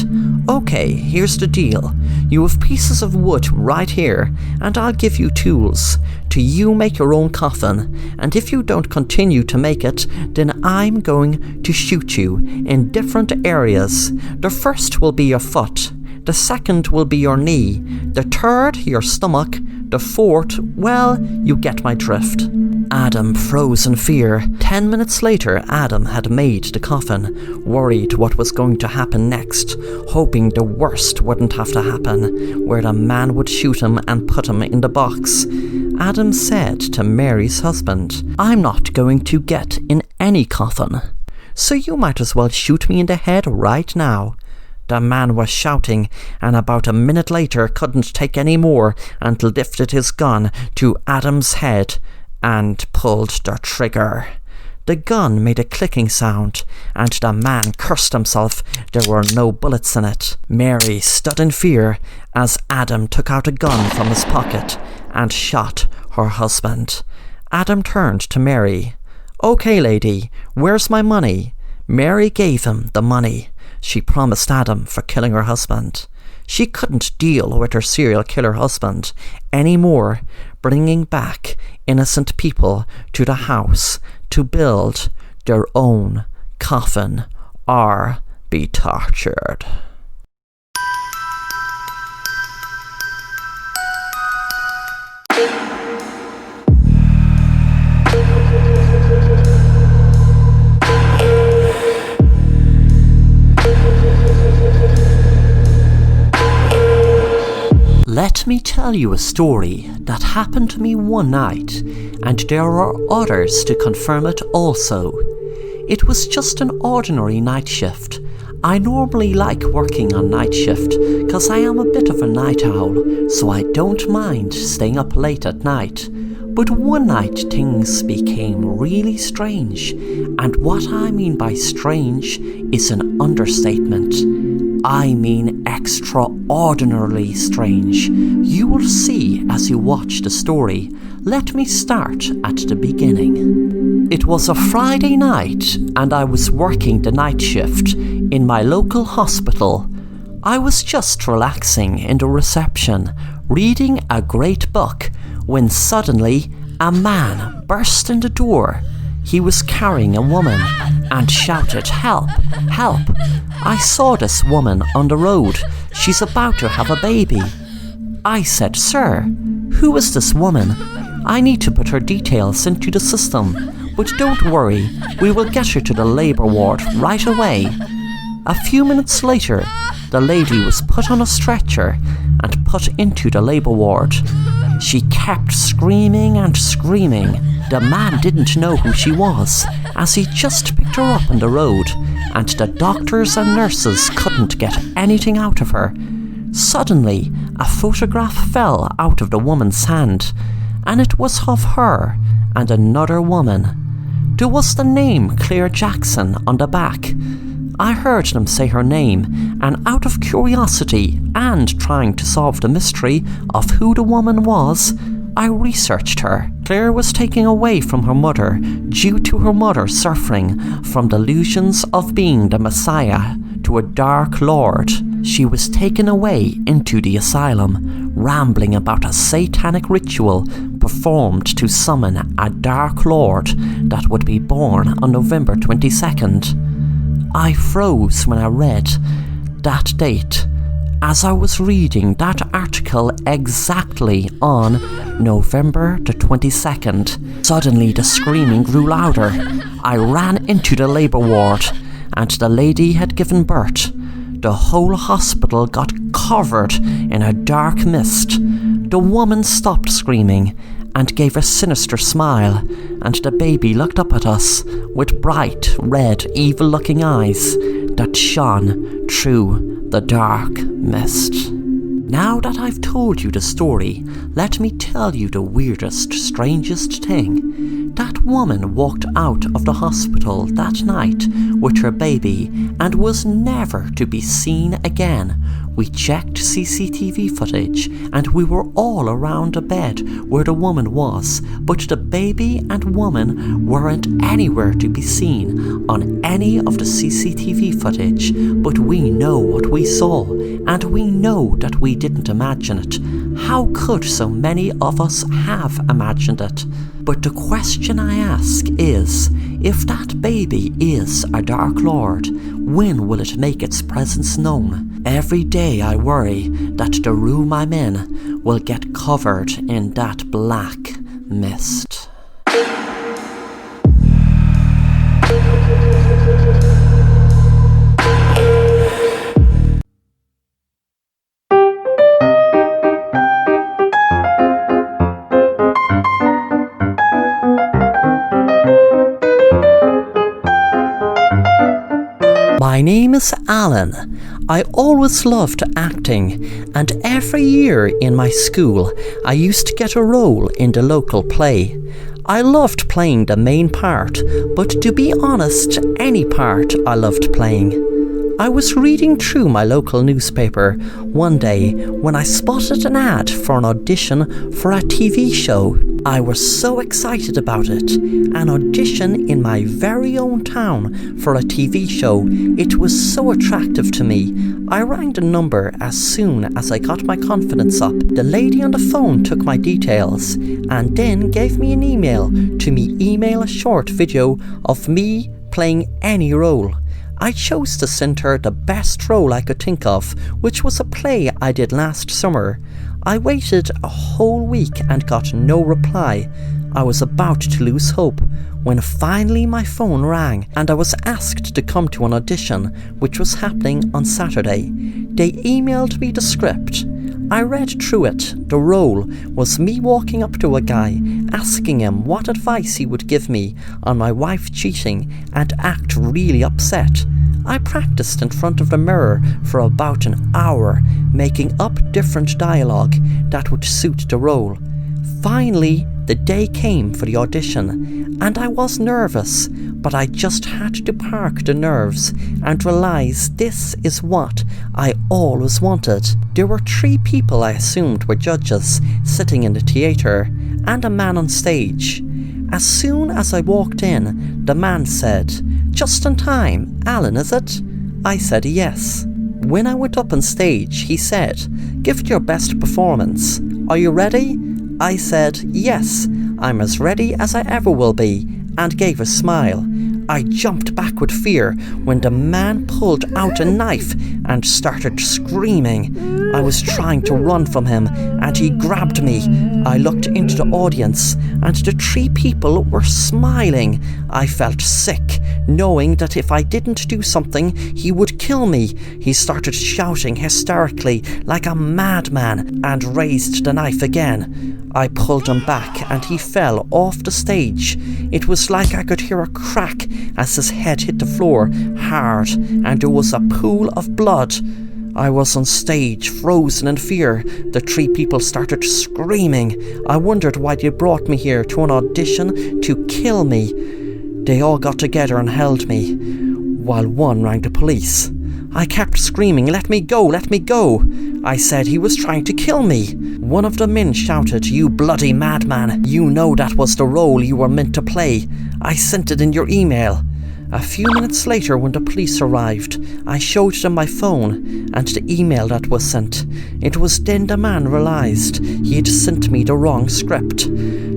"Okay, here's the deal. You have pieces of wood right here, and I'll give you tools. You make your own coffin, and if you don't continue to make it, then I'm going to shoot you in different areas. The first will be your foot, the second will be your knee, the third your stomach, the fourth, well, you get my drift." Adam froze in fear. 10 minutes later, Adam had made the coffin, worried what was going to happen next, hoping the worst wouldn't have to happen, where the man would shoot him and put him in the box. Adam said to Mary's husband, "I'm not going to get in any coffin, so you might as well shoot me in the head right now." The man was shouting, and about a minute later couldn't take any more and lifted his gun to Adam's head and pulled the trigger. The gun made a clicking sound, and the man cursed himself there were no bullets in it. Mary stood in fear as Adam took out a gun from his pocket and shot her husband. Adam turned to Mary. "Okay, lady, where's my money?" Mary gave him the money she promised Adam for killing her husband. She couldn't deal with her serial killer husband anymore, bringing back innocent people to the house to build their own coffin or be tortured. Let me tell you a story that happened to me one night, and there are others to confirm it also. It was just an ordinary night shift. I normally like working on night shift because I am a bit of a night owl, so I don't mind staying up late at night. But one night things became really strange, and what I mean by strange is an understatement. I mean extraordinarily strange. You will see as you watch the story. Let me start at the beginning. It was a Friday night, and I was working the night shift in my local hospital. I was just relaxing in the reception, reading a great book, when suddenly a man burst in the door. He was carrying a woman and shouted, "Help! Help! I saw this woman on the road. She's about to have a baby." I said, "Sir, who is this woman? I need to put her details into the system, but don't worry, we will get her to the labour ward right away." A few minutes later, the lady was put on a stretcher and put into the labour ward. She kept screaming and screaming. The man didn't know who she was, as he just picked her up on the road, and the doctors and nurses couldn't get anything out of her. Suddenly, a photograph fell out of the woman's hand, and it was of her and another woman. There was the name Claire Jackson on the back. I heard them say her name, and out of curiosity and trying to solve the mystery of who the woman was, I researched her. Claire was taken away from her mother due to her mother suffering from delusions of being the Messiah to a Dark Lord. She was taken away into the asylum, rambling about a satanic ritual performed to summon a Dark Lord that would be born on November 22nd. I froze when I read that date, as I was reading that article exactly on November the 22nd. Suddenly the screaming grew louder. I ran into the labour ward, and the lady had given birth. The whole hospital got covered in a dark mist. The woman stopped screaming and gave a sinister smile, and the baby looked up at us with bright, red, evil-looking eyes that shone through the dark mist. Now that I've told you the story, let me tell you the weirdest, strangest thing. That woman walked out of the hospital that night with her baby and was never to be seen again. We checked CCTV footage and we were all around the bed where the woman was, but the baby and woman weren't anywhere to be seen on any of the CCTV footage. But we know what we saw, and we know that we didn't imagine it. How could so many of us have imagined it? But the question I ask is, if that baby is a Dark Lord, when will it make its presence known? Every day I worry that the room I'm in will get covered in that black mist. My name is Alan. I always loved acting, and every year in my school I used to get a role in the local play. I loved playing the main part, but to be honest, any part I loved playing. I was reading through my local newspaper one day when I spotted an ad for an audition for a TV show. I was so excited about it. An audition in my very own town for a TV show. It was so attractive to me. I rang the number as soon as I got my confidence up. The lady on the phone took my details and then gave me an email to email a short video of me playing any role. I chose to send her the best role I could think of, which was a play I did last summer. I waited a whole week and got no reply. I was about to lose hope when finally my phone rang and I was asked to come to an audition, which was happening on Saturday. They emailed me the script. I read through it. The role was me walking up to a guy, asking him what advice he would give me on my wife cheating and act really upset. I practiced in front of the mirror for about an hour, making up different dialogue that would suit the role. Finally, the day came for the audition, and I was nervous, but I just had to park the nerves and realise this is what I always wanted. There were 3 people I assumed were judges sitting in the theatre, and a man on stage. As soon as I walked in, the man said, "Just in time, Alan, is it?" I said yes. When I went up on stage, he said, "Give it your best performance. Are you ready?" I said, "Yes, I'm as ready as I ever will be," and gave a smile. I jumped back with fear when the man pulled out a knife and started screaming. I was trying to run from him and he grabbed me. I looked into the audience and the 3 people were smiling. I felt sick, knowing that if I didn't do something, he would kill me. He started shouting hysterically like a madman and raised the knife again. I pulled him back and he fell off the stage. It was like I could hear a crack as his head hit the floor hard and there was a pool of blood. I was on stage, frozen in fear. The 3 people started screaming. I wondered why they brought me here to an audition to kill me. They all got together and held me, while one rang the police. I kept screaming, "Let me go, let me go." I said he was trying to kill me. One of the men shouted, "You bloody madman, you know that was the role you were meant to play. I sent it in your email." A few minutes later, when the police arrived, I showed them my phone and the email that was sent. It was then the man realised he had sent me the wrong script.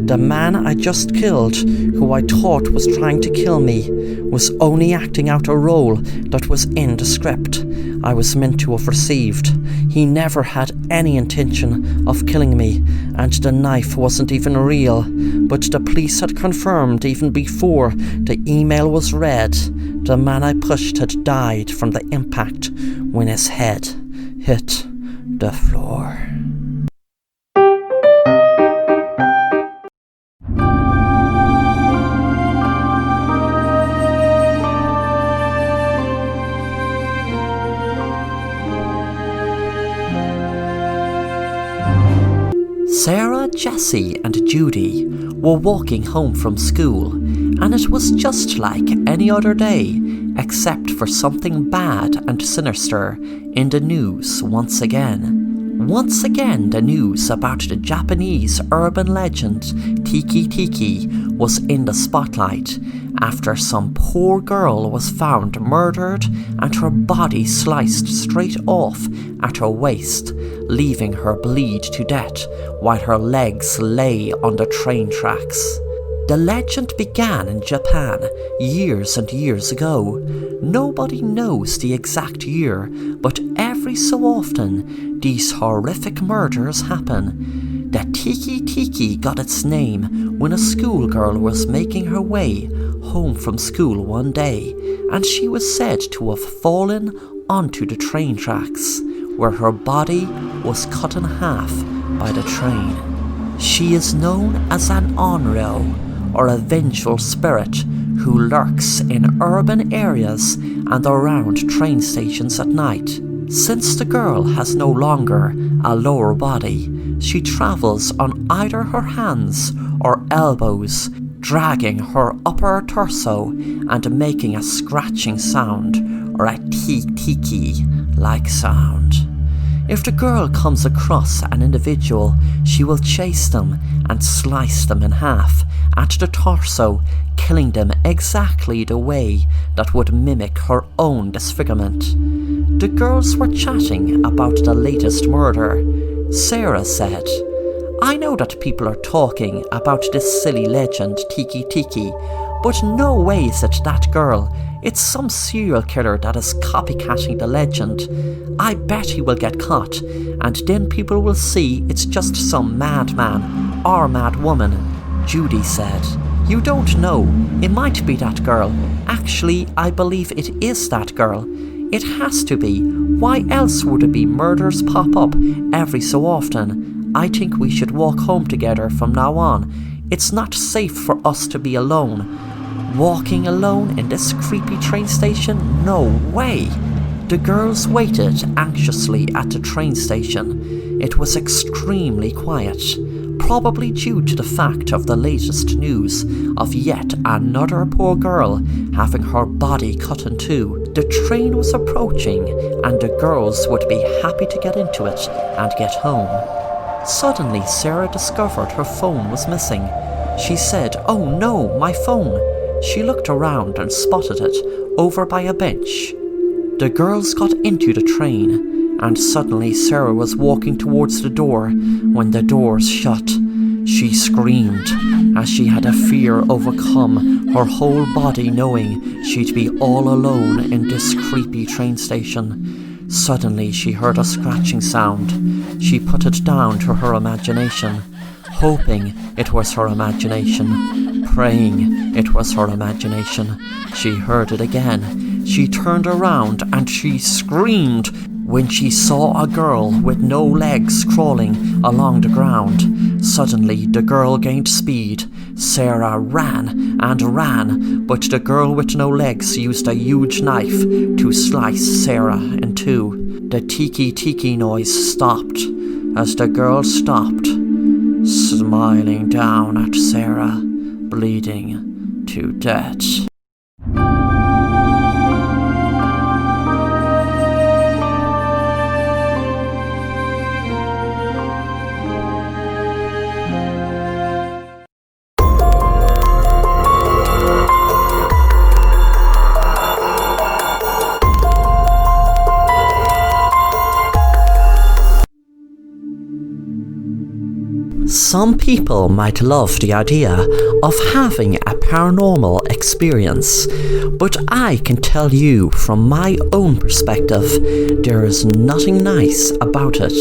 The man I just killed, who I thought was trying to kill me, was only acting out a role that was in the script I was meant to have received. He never had any intention of killing me, and the knife wasn't even real. But the police had confirmed even before the email was read, the man I pushed had died from the impact when his head hit the floor. Sarah Jessie and Judy were walking home from school, and it was just like any other day, except for something bad and sinister in the news once again. Once again, the news about the Japanese urban legend Tiki Tiki was in the spotlight after some poor girl was found murdered and her body sliced straight off at her waist, leaving her bleed to death while her legs lay on the train tracks. The legend began in Japan years and years ago. Nobody knows the exact year, but every so often these horrific murders happen. The Tiki Tiki got its name when a schoolgirl was making her way home from school one day, and she was said to have fallen onto the train tracks, where her body was cut in half by the train. She is known as an onryo, or a vengeful spirit who lurks in urban areas and around train stations at night. Since the girl has no longer a lower body, she travels on either her hands or elbows, dragging her upper torso and making a scratching sound or a tiki-tiki-like sound. If the girl comes across an individual, she will chase them and slice them in half at the torso, killing them exactly the way that would mimic her own disfigurement. The girls were chatting about the latest murder. Sarah said, "I know that people are talking about this silly legend Tiki Tiki, but no way is it that girl. It's some serial killer that is copycatting the legend. I bet he will get caught, and then people will see it's just some madman or mad woman," Judy said. "You don't know. It might be that girl. Actually, I believe it is that girl. It has to be. Why else would it be murders pop up every so often? I think we should walk home together from now on. It's not safe for us to be alone." Walking alone in this creepy train station? No way! The girls waited anxiously at the train station. It was extremely quiet, probably due to the fact of the latest news of yet another poor girl having her body cut in two. The train was approaching, and the girls would be happy to get into it and get home. Suddenly, Sarah discovered her phone was missing. She said, "Oh no, my phone!" She looked around and spotted it over by a bench. The girls got into the train, and suddenly Sarah was walking towards the door when the doors shut. She screamed as she had a fear overcome her whole body, knowing she'd be all alone in this creepy train station. Suddenly she heard a scratching sound. She put it down to her imagination, hoping it was her imagination, praying it was her imagination. She heard it again. She turned around and she screamed when she saw a girl with no legs crawling along the ground. Suddenly the girl gained speed. Sarah ran and ran, but the girl with no legs used a huge knife to slice Sarah in two. The tiki tiki noise stopped as the girl stopped, smiling down at Sarah, bleeding to death. Some people might love the idea of having a paranormal experience, but I can tell you from my own perspective, there is nothing nice about it.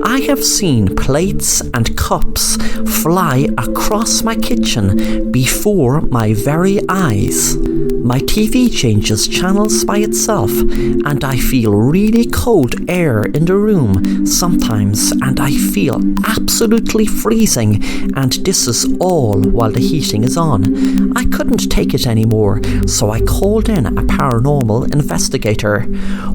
I have seen plates and cups fly across my kitchen before my very eyes. My TV changes channels by itself, and I feel really cold air in the room sometimes, and I feel absolutely freezing, and this is all while the heating is on. I couldn't take it anymore, so I called in a paranormal investigator.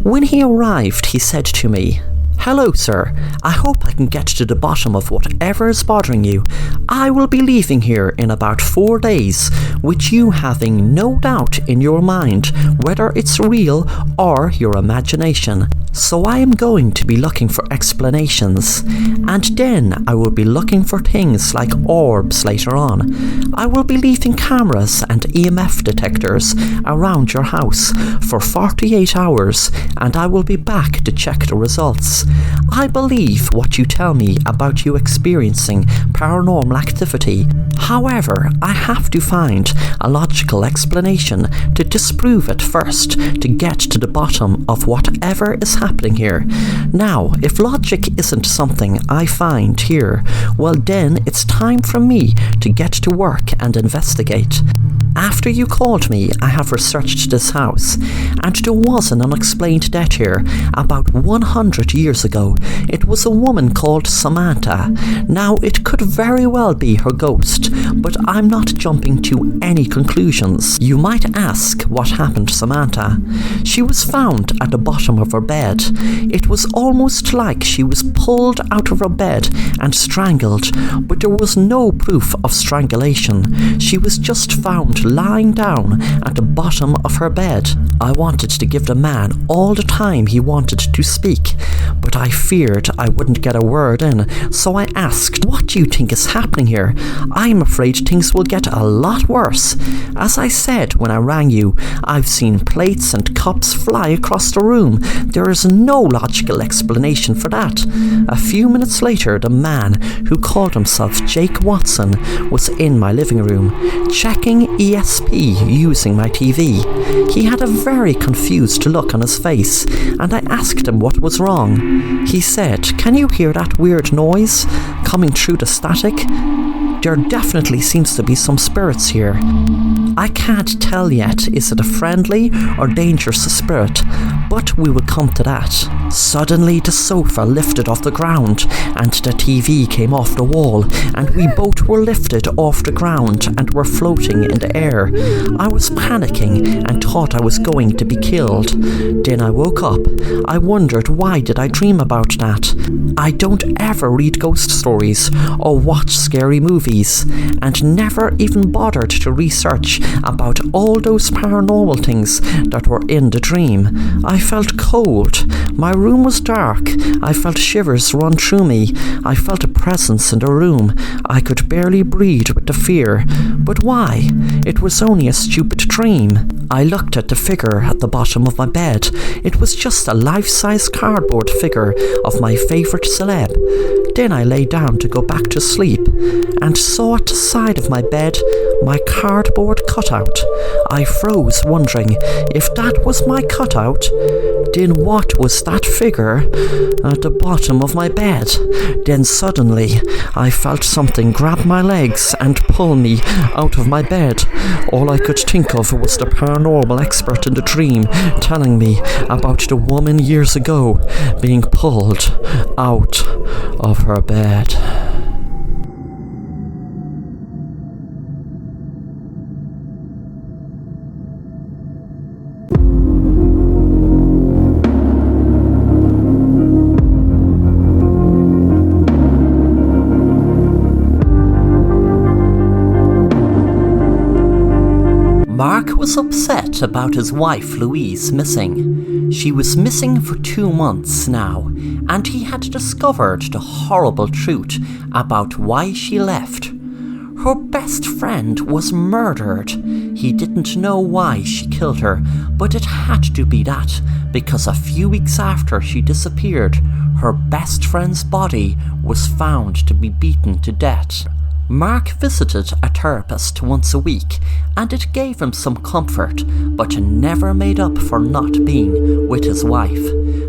When he arrived, he said to me, Hello, sir. I hope I can get to the bottom of whatever is bothering you. I will be leaving here in about 4 days, with you having no doubt in your mind whether it's real or your imagination. So I am going to be looking for explanations, and then I will be looking for things like orbs later on. I will be leaving cameras and EMF detectors around your house for 48 hours, and I will be back to check the results. I believe what you tell me about you experiencing paranormal activity. However, I have to find a logical explanation to disprove it first to get to the bottom of whatever is happening here. Now, if logic isn't something I find here, well then it's time for me to get to work and investigate. After you called me, I have researched this house, and there was an unexplained death here about 100 years ago. It was a woman called Samantha. Now, it could very well be her ghost, but I'm not jumping to any conclusions. You might ask what happened to Samantha. She was found at the bottom of her bed. It was almost like she was pulled out of her bed and strangled, but there was no proof of strangulation. She was just found lying down at the bottom of her bed. I wanted to give the man all the time he wanted to speak, but I feared I wouldn't get a word in, so I asked, "What do you think is happening here? I'm afraid things will get a lot worse." As I said when I rang you, I've seen plates and cups fly across the room. There is no logical explanation for that. A few minutes later, the man who called himself Jake Watson was in my living room, checking ESP using my TV. He had a very confused look on his face, and I asked him what was wrong. He said, "Can you hear that weird noise coming through the static? There definitely seems to be some spirits here. I can't tell yet, is it a friendly or dangerous spirit, but we will come to that." Suddenly the sofa lifted off the ground and the TV came off the wall, and we both were lifted off the ground and were floating in the air. I was panicking and thought I was going to be killed. Then I woke up. I wondered, why did I dream about that? I don't ever read ghost stories or watch scary movies, and never even bothered to research about all those paranormal things that were in the dream. I felt cold. My room was dark. I felt shivers run through me. I felt a presence in the room. I could barely breathe with the fear. But why? It was only a stupid dream. I looked at the figure at the bottom of my bed. It was just a life-size cardboard figure of my favourite celeb. Then I lay down to go back to sleep, and saw at the side of my bed my cardboard cutout. I froze, wondering if that was my cutout. Then what was that figure at the bottom of my bed? Then suddenly I felt something grab my legs and pull me out of my bed. All I could think of was the paranormal expert in the dream telling me about the woman years ago being pulled out of her bed. Mark was upset about his wife Louise missing. She was missing for 2 months now, and he had discovered the horrible truth about why she left. Her best friend was murdered. He didn't know why she killed her, but it had to be that, because a few weeks after she disappeared, her best friend's body was found to be beaten to death. Mark visited a therapist once a week, and it gave him some comfort, but never made up for not being with his wife.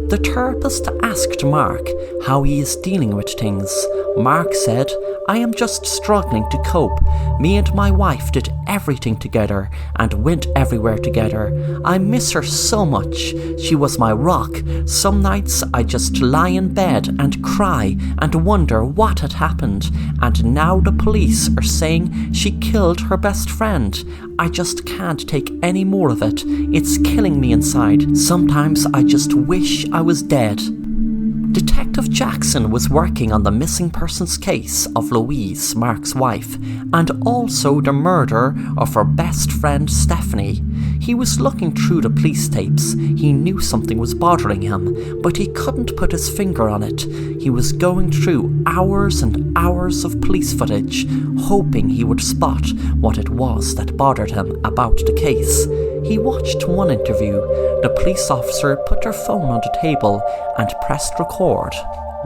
The therapist asked Mark how he is dealing with things. Mark said, "I am just struggling to cope. Me and my wife did everything together and went everywhere together. I miss her so much. She was my rock. Some nights I just lie in bed and cry and wonder what had happened. And now the police are saying she killed her best friend. I just can't take any more of it. It's killing me inside. Sometimes I just wish I was dead." Detective Jackson was working on the missing persons case of Louise, Mark's wife, and also the murder of her best friend Stephanie. He was looking through the police tapes. He knew something was bothering him, but he couldn't put his finger on it. He was going through hours and hours of police footage, hoping he would spot what it was that bothered him about the case. He watched one interview. The police officer put her phone on the table and pressed record.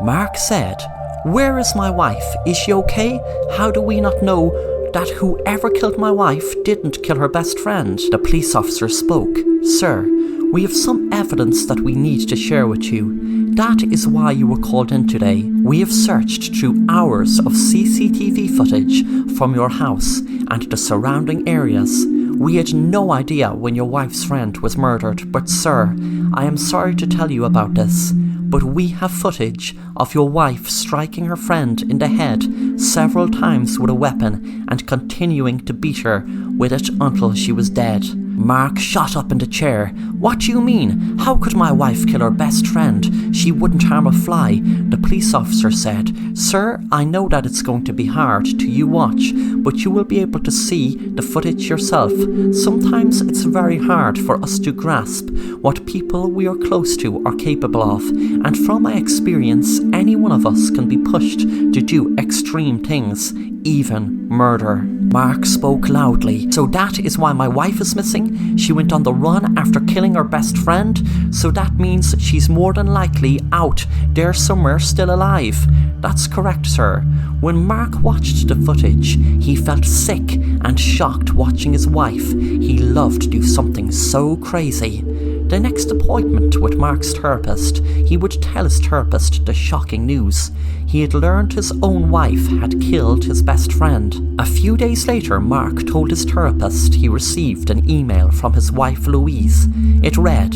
Mark said, "Where is my wife? Is she okay? How do we not know that whoever killed my wife didn't kill her best friend?" The police officer spoke. "Sir, we have some evidence that we need to share with you. That is why you were called in today. We have searched through hours of CCTV footage from your house and the surrounding areas. We had no idea when your wife's friend was murdered, but sir, I am sorry to tell you about this, but we have footage of your wife striking her friend in the head several times with a weapon and continuing to beat her with it until she was dead." Mark shot up in the chair. "What do you mean? How could my wife kill her best friend? She wouldn't harm a fly." The police officer said, "Sir, I know that it's going to be hard to you watch, but you will be able to see the footage yourself. Sometimes it's very hard for us to grasp what people we are close to are capable of, and from my experience, any one of us can be pushed to do extreme things, even murder." Mark spoke loudly. "So that is why my wife is missing? She went on the run after killing her best friend? So that means she's more than likely out there somewhere still alive?" "That's correct, sir." When Mark watched the footage, he felt sick and shocked watching his wife. He loved to do something so crazy. The next appointment with Mark's therapist, he would tell his therapist the shocking news. He had learned his own wife had killed his best friend. A few days later, Mark told his therapist he received an email from his wife Louise. It read,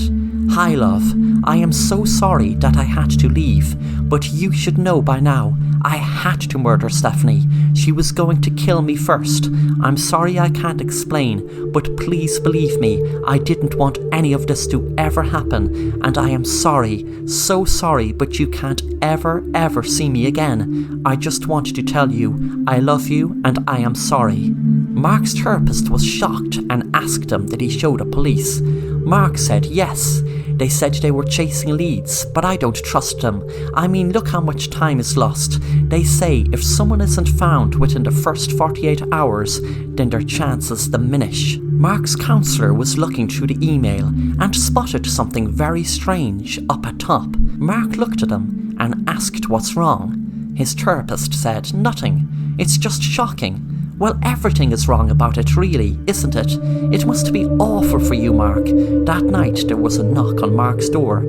"Hi love, I am so sorry that I had to leave, but you should know by now, I had to murder Stephanie. She was going to kill me first. I'm sorry I can't explain, but please believe me, I didn't want any of this to ever happen, and I am sorry, so sorry, but you can't ever see me again. I just want to tell you, I love you and I am sorry." Mark's therapist was shocked and asked him did he show the police. Mark said yes. They said they were chasing leads, but I don't trust them. I mean, look how much time is lost. They say if someone isn't found within the first 48 hours, then their chances diminish. Mark's counsellor was looking through the email and spotted something very strange up at top. Mark looked at him and asked what's wrong. His therapist said nothing. It's just shocking. Well, everything is wrong about it really, isn't it? It must be awful for you, Mark. That night there was a knock on Mark's door.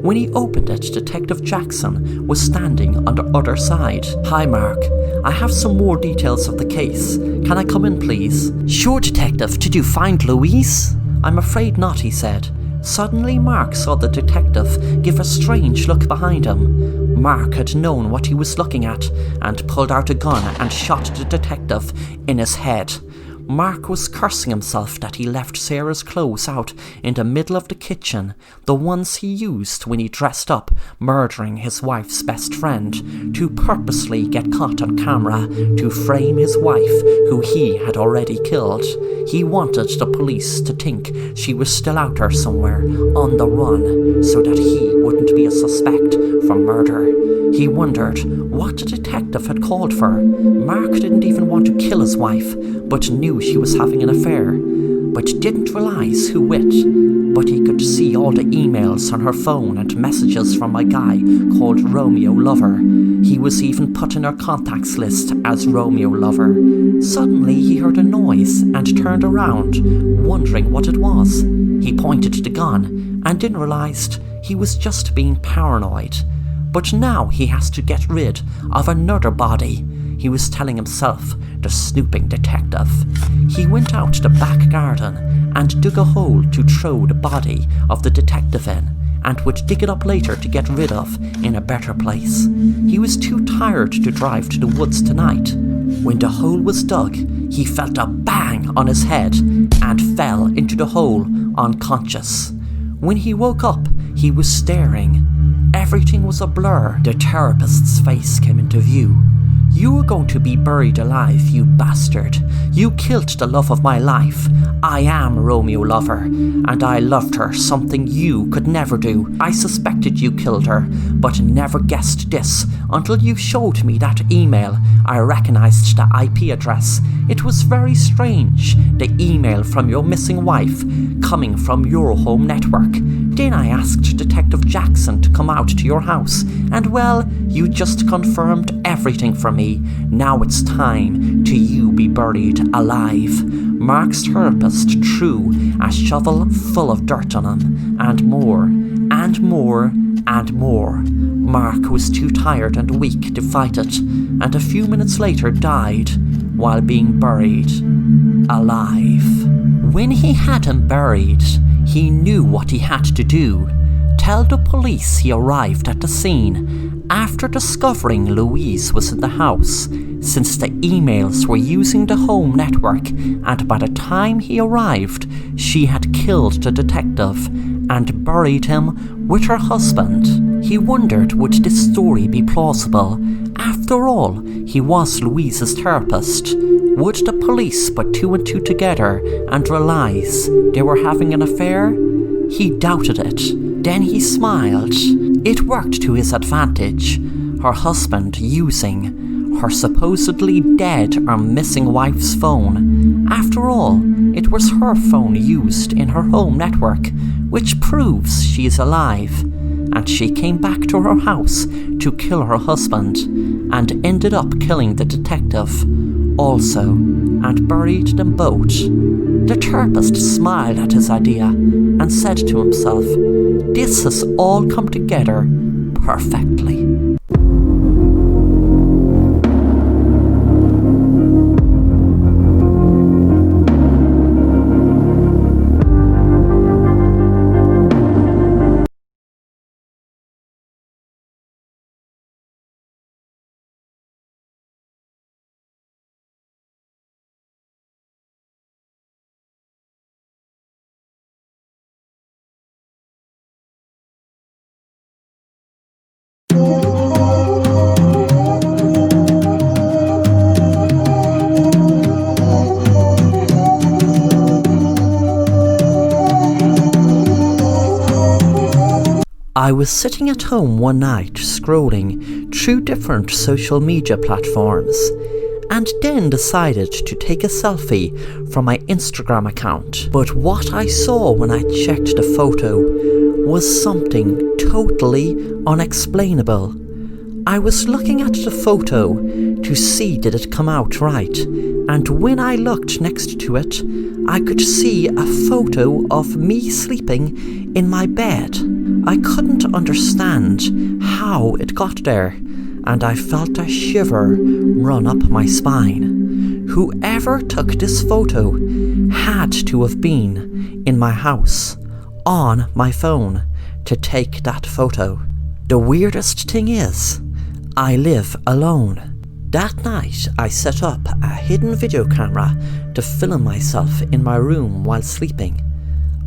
When he opened it, Detective Jackson was standing on the other side. "Hi, Mark. I have some more details of the case. Can I come in, please?" "Sure, Detective. Did you find Louise?" "I'm afraid not," he said. Suddenly, Mark saw the detective give a strange look behind him. Mark had known what he was looking at and pulled out a gun and shot the detective in his head. Mark was cursing himself that he left Sarah's clothes out in the middle of the kitchen, the ones he used when he dressed up, murdering his wife's best friend, to purposely get caught on camera, to frame his wife, who he had already killed. He wanted the police to think she was still out there somewhere, on the run, so that he wouldn't be a suspect for murder. He wondered what the detective had called for. Mark didn't even want to kill his wife, but knew she was having an affair, but didn't realise who with. But he could see all the emails on her phone and messages from a guy called Romeo Lover. He was even put in her contacts list as Romeo Lover. Suddenly he heard a noise and turned around, wondering what it was. He pointed the gun and then realised he was just being paranoid. But now he has to get rid of another body, he was telling himself, the snooping detective. He went out to the back garden and dug a hole to throw the body of the detective in, and would dig it up later to get rid of in a better place. He was too tired to drive to the woods tonight. When the hole was dug, he felt a bang on his head and fell into the hole unconscious. When he woke up, he was staring. everything was a blur, the therapist's face came into view. "You are going to be buried alive, you bastard. You killed the love of my life. I am Romeo Lover, and I loved her, something you could never do. I suspected you killed her, but never guessed this until you showed me that email. I recognized the IP address. It was very strange, the email from your missing wife, coming from your home network. Then I asked Detective Jackson to come out to your house, and well, you just confirmed everything for me. Now it's time to you be buried alive." Mark's therapist threw a shovel full of dirt on him, and more, and more, and more. Mark was too tired and weak to fight it, and a few minutes later died while being buried alive. When he had him buried, he knew what he had to do. Tell the police he arrived at the scene after discovering Louise was in the house, since the emails were using the home network, and by the time he arrived, she had killed the detective and buried him with her husband. He wondered, would this story be plausible? After all, he was Louise's therapist. Would the police put two and two together and realize they were having an affair? He doubted it. Then he smiled. It worked to his advantage. Her husband using her supposedly dead or missing wife's phone. After all, it was her phone used in her home network, which proves she is alive. And she came back to her house to kill her husband, and ended up killing the detective also, and buried them both. The therapist smiled at his idea and said to himself, "This has all come together perfectly." I was sitting at home one night scrolling through different social media platforms, and then decided to take a selfie from my Instagram account. But what I saw when I checked the photo was something totally unexplainable. I was looking at the photo to see did it come out right, and when I looked next to it, I could see a photo of me sleeping in my bed. I couldn't understand how it got there, and I felt a shiver run up my spine. Whoever took this photo had to have been in my house, on my phone, to take that photo. The weirdest thing is, I live alone. That night, I set up a hidden video camera to film myself in my room while sleeping.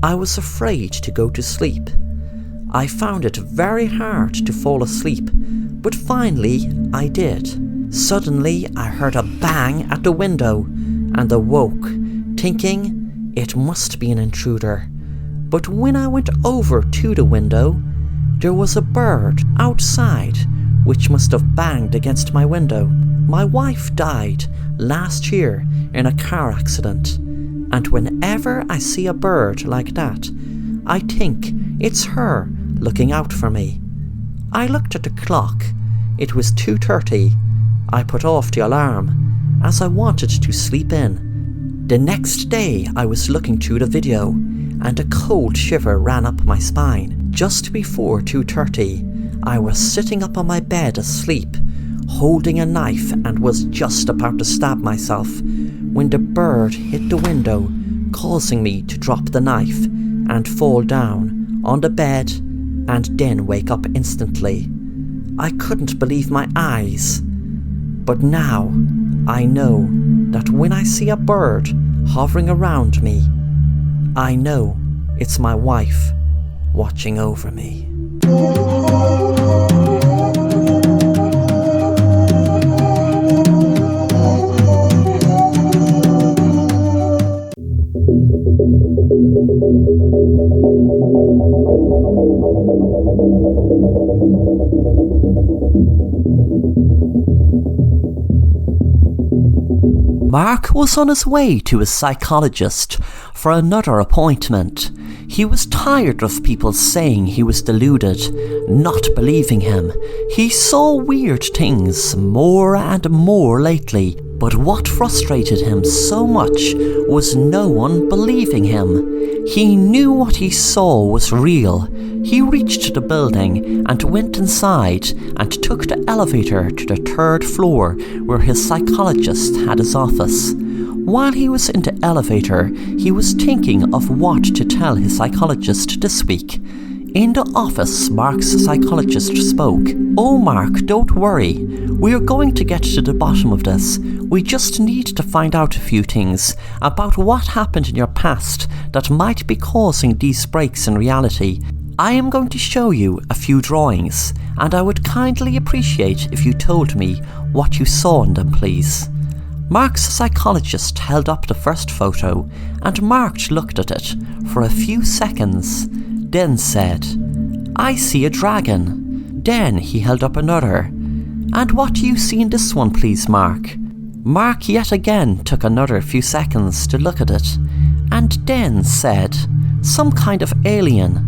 I was afraid to go to sleep. I found it very hard to fall asleep, but finally I did. Suddenly I heard a bang at the window and awoke, thinking it must be an intruder. But when I went over to the window, there was a bird outside which must have banged against my window. My wife died last year in a car accident, and whenever I see a bird like that, I think it's her looking out for me. I looked at the clock. It was 2:30. I put off the alarm as I wanted to sleep in. The next day I was looking through the video and a cold shiver ran up my spine. Just before 2:30, I was sitting up on my bed asleep, holding a knife, and was just about to stab myself when the bird hit the window, causing me to drop the knife and fall down on the bed and then wake up instantly. I couldn't believe my eyes. But now I know that when I see a bird hovering around me, I know it's my wife watching over me. Mark was on his way to his psychologist for another appointment. He was tired of people saying he was deluded, not believing him. He saw weird things more and more lately, but what frustrated him so much was no one believing him. He knew what he saw was real. He reached the building and went inside and took the elevator to the 3rd floor where his psychologist had his office. While he was in the elevator, he was thinking of what to tell his psychologist this week. In the office, Mark's psychologist spoke. "Oh, Mark, don't worry. We are going to get to the bottom of this. We just need to find out a few things about what happened in your past that might be causing these breaks in reality. I am going to show you a few drawings, and I would kindly appreciate if you told me what you saw in them, please." Mark's psychologist held up the first photo, and Mark looked at it for a few seconds, then said, "I see a dragon." Then he held up another. "And what do you see in this one, please, Mark?" Mark yet again took another few seconds to look at it, and then said, "Some kind of alien."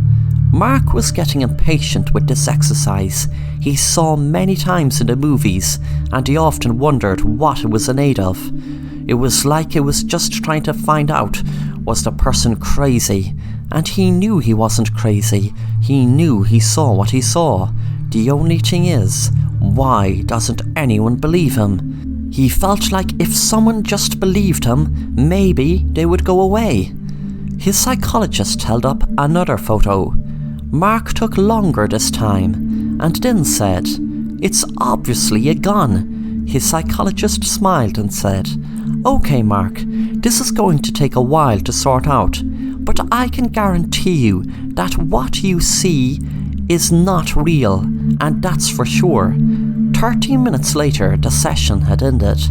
Mark was getting impatient with this exercise. He saw many times in the movies, and he often wondered what it was in aid of. It was like it was just trying to find out, was the person crazy? And he knew he wasn't crazy. He knew he saw what he saw. The only thing is, why doesn't anyone believe him? He felt like if someone just believed him, maybe they would go away. His psychologist held up another photo. Mark took longer this time, and then said, "It's obviously a gun." His psychologist smiled and said, "Okay, Mark, this is going to take a while to sort out, but I can guarantee you that what you see is not real, and that's for sure." 30 minutes later, the session had ended,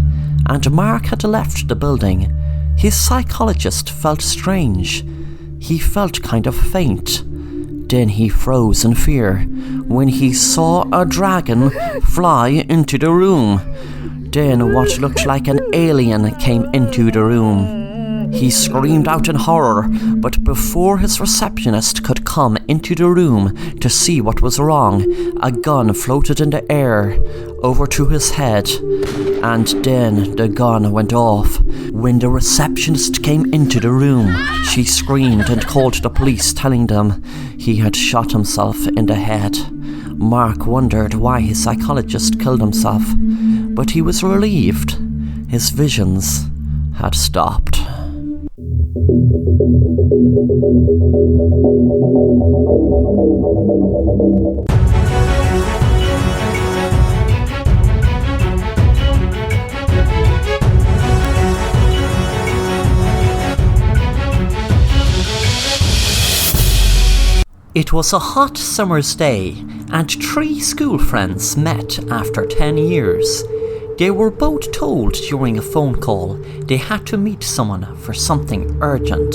and Mark had left the building. His psychologist felt strange. He felt kind of faint. Then he froze in fear when he saw a dragon fly into the room. Then what looked like an alien came into the room. He screamed out in horror, but before his receptionist could come into the room to see what was wrong, a gun floated in the air over to his head, and then the gun went off. When the receptionist came into the room, she screamed and called the police, telling them he had shot himself in the head. Mark wondered why his psychologist killed himself, but he was relieved. His visions had stopped. It was a hot summer's day, and 3 school friends met after 10 years. They were both told during a phone call they had to meet someone for something urgent.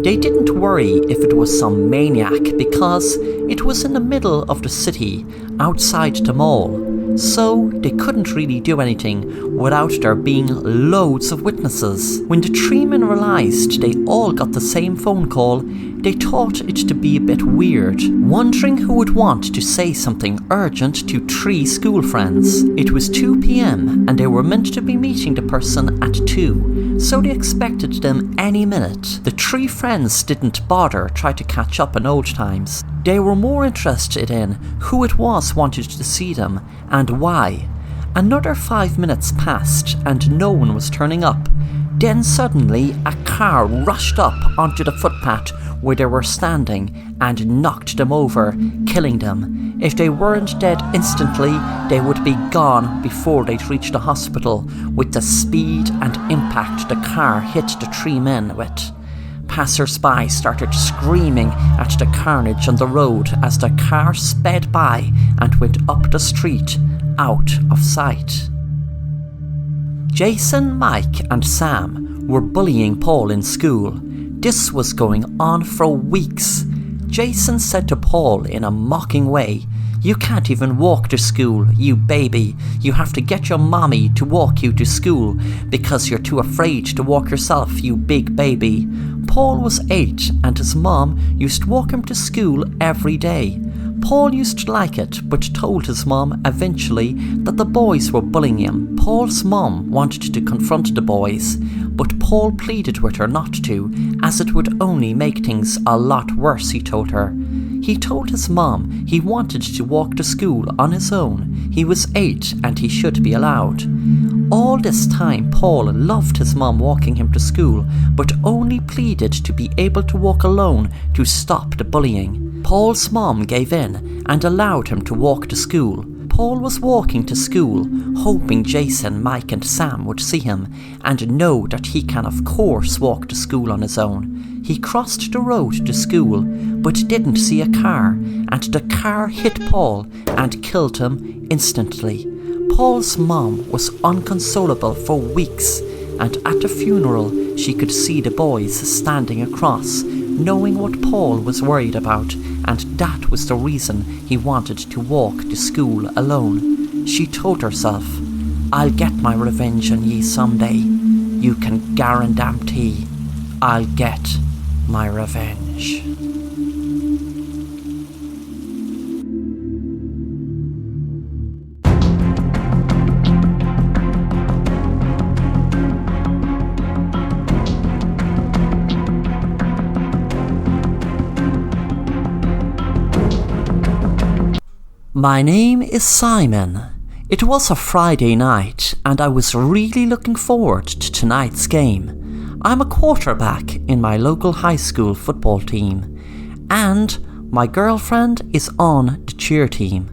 They didn't worry if it was some maniac because it was in the middle of the city, outside the mall, so they couldn't really do anything without there being loads of witnesses. When the 3 men realised they all got the same phone call, they thought it to be a bit weird, wondering who would want to say something urgent to 3 school friends. It was 2 p.m. and they were meant to be meeting the person at 2, so they expected them any minute. The 3 friends didn't bother try to catch up on old times. They were more interested in who it was wanted to see them and why. Another 5 minutes passed and no one was turning up. Then suddenly a car rushed up onto the footpath where they were standing and knocked them over, killing them. If they weren't dead instantly, they would be gone before they'd reach the hospital with the speed and impact the car hit the 3 men with. Passers-by started screaming at the carnage on the road as the car sped by and went up the street, out of sight. Jason, Mike and Sam were bullying Paul in school. This was going on for weeks. Jason said to Paul in a mocking way, "You can't even walk to school, you baby. You have to get your mommy to walk you to school because you're too afraid to walk yourself, you big baby." Paul was 8 and his mom used to walk him to school every day. Paul used to like it, but told his mom eventually that the boys were bullying him. Paul's mom wanted to confront the boys, but Paul pleaded with her not to, as it would only make things a lot worse, he told her. He told his mom he wanted to walk to school on his own. He was 8 and he should be allowed. All this time Paul loved his mom walking him to school, but only pleaded to be able to walk alone to stop the bullying. Paul's mom gave in and allowed him to walk to school. Paul was walking to school, hoping Jason, Mike and Sam would see him and know that he can of course walk to school on his own. He crossed the road to school, but didn't see a car, and the car hit Paul and killed him instantly. Paul's mom was inconsolable for weeks, and at the funeral she could see the boys standing across, knowing what Paul was worried about, and that was the reason he wanted to walk to school alone. She told herself, "I'll get my revenge on ye someday. You can guarantee I'll get my revenge." My name is Simon. It was a Friday night and I was really looking forward to tonight's game. I'm a quarterback in my local high school football team, and my girlfriend is on the cheer team.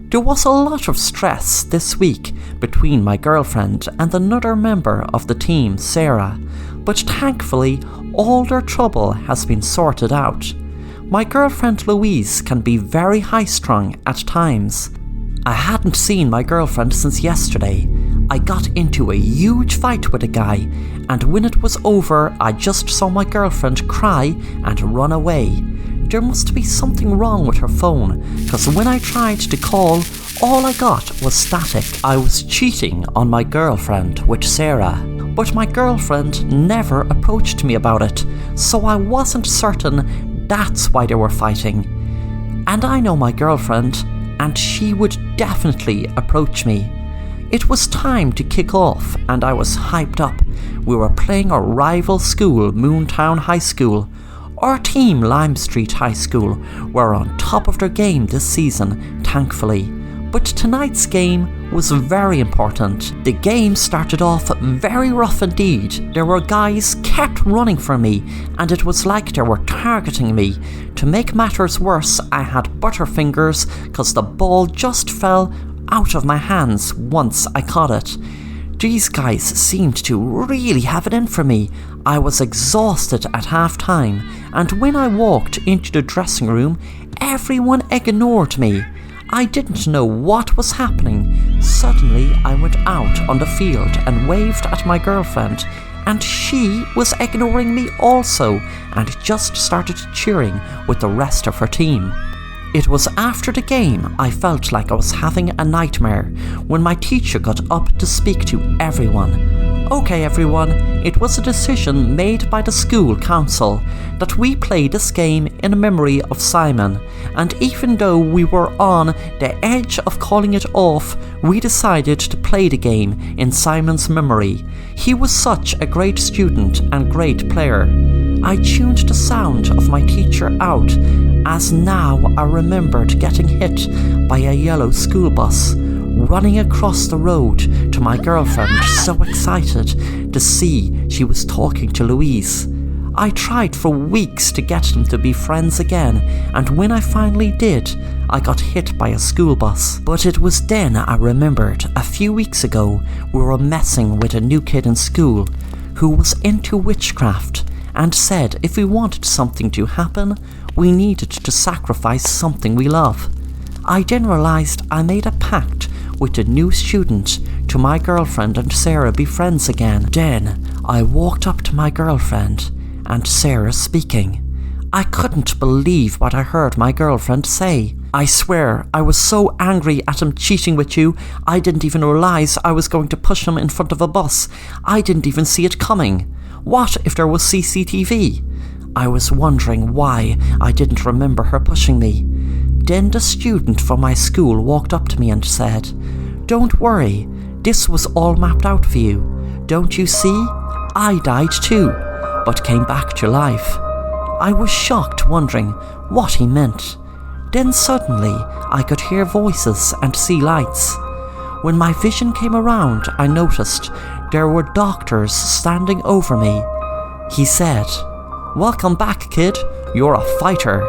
There was a lot of stress this week between my girlfriend and another member of the team, Sarah, but thankfully all their trouble has been sorted out. My girlfriend Louise can be very high-strung at times. I hadn't seen my girlfriend since yesterday. I got into a huge fight with a guy, and when it was over, I just saw my girlfriend cry and run away. There must be something wrong with her phone, because when I tried to call, all I got was static. I was cheating on my girlfriend with Sarah, but my girlfriend never approached me about it, so I wasn't certain that's why they were fighting. And I know my girlfriend, and she would definitely approach me. It was time to kick off, and I was hyped up. We were playing our rival school, Moontown High School. Our team, Lime Street High School, were on top of their game this season, thankfully. But tonight's game was very important. The game started off very rough indeed. There were guys kept running for me, and it was like they were targeting me. To make matters worse, I had butterfingers because the ball just fell out of my hands once I caught it. These guys seemed to really have it in for me. I was exhausted at half time, and when I walked into the dressing room, everyone ignored me. I didn't know what was happening. Suddenly, I went out on the field and waved at my girlfriend, and she was ignoring me also and just started cheering with the rest of her team. It was after the game I felt like I was having a nightmare when my teacher got up to speak to everyone. Okay everyone, it was a decision made by the school council that we play this game in memory of Simon, and even though we were on the edge of calling it off, we decided to play the game in Simon's memory. He was such a great student and great player. I tuned the sound of my teacher out, as now I remembered getting hit by a yellow school bus, running across the road to my girlfriend, so excited to see she was talking to Louise. I tried for weeks to get them to be friends again, and when I finally did, I got hit by a school bus. But it was then I remembered a few weeks ago we were messing with a new kid in school who was into witchcraft and said if we wanted something to happen, we needed to sacrifice something we love. I then realised I made a pact with the new student to my girlfriend and Sarah be friends again. Then I walked up to my girlfriend and Sarah speaking. I couldn't believe what I heard my girlfriend say. I swear, I was so angry at him cheating with you, I didn't even realise I was going to push him in front of a bus. I didn't even see it coming. What if there was CCTV? I was wondering why I didn't remember her pushing me. Then the student from my school walked up to me and said, "Don't worry, this was all mapped out for you. Don't you see? I died too, but came back to life." I was shocked, wondering what he meant. Then suddenly, I could hear voices and see lights. When my vision came around, I noticed there were doctors standing over me. He said, "Welcome back, kid. You're a fighter."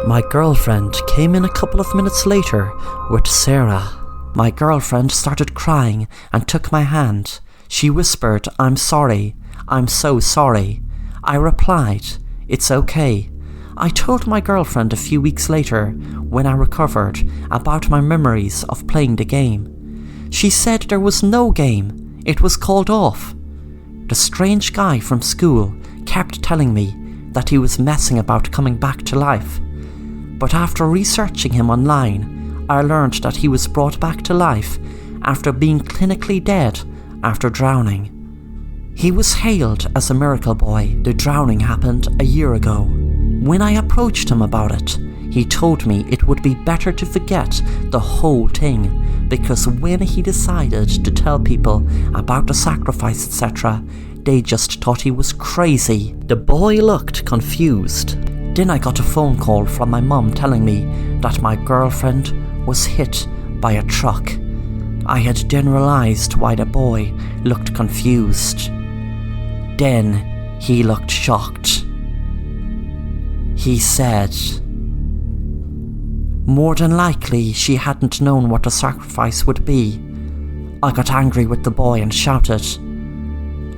My girlfriend came in a couple of minutes later with Sarah. My girlfriend started crying and took my hand. She whispered, "I'm sorry. I'm so sorry." I replied, "It's okay." I told my girlfriend a few weeks later, when I recovered, about my memories of playing the game. She said there was no game, it was called off. The strange guy from school kept telling me that he was messing about coming back to life. But after researching him online, I learned that he was brought back to life after being clinically dead after drowning. He was hailed as a miracle boy. The drowning happened a year ago. When I approached him about it, he told me it would be better to forget the whole thing, because when he decided to tell people about the sacrifice, etc., they just thought he was crazy. The boy looked confused. Then I got a phone call from my mum telling me that my girlfriend was hit by a truck. I had then realised why the boy looked confused. Then he looked shocked. He said, more than likely she hadn't known what the sacrifice would be. I got angry with the boy and shouted,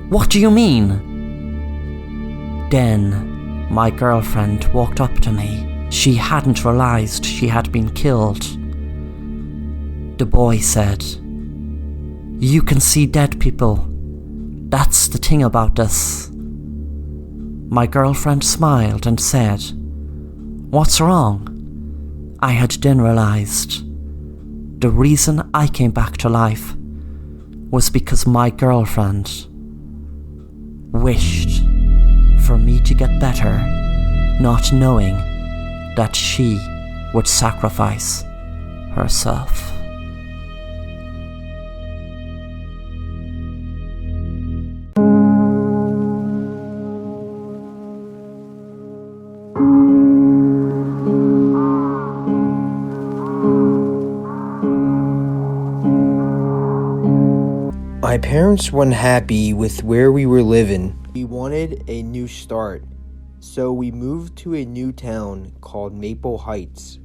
"What do you mean?" Then my girlfriend walked up to me. She hadn't realised she had been killed. The boy said, "You can see dead people. That's the thing about this." My girlfriend smiled and said, "What's wrong?" I had then realised the reason I came back to life was because my girlfriend wished for me to get better, not knowing that she would sacrifice herself. My parents weren't happy with where we were living. We wanted a new start, so we moved to a new town called Maple Heights.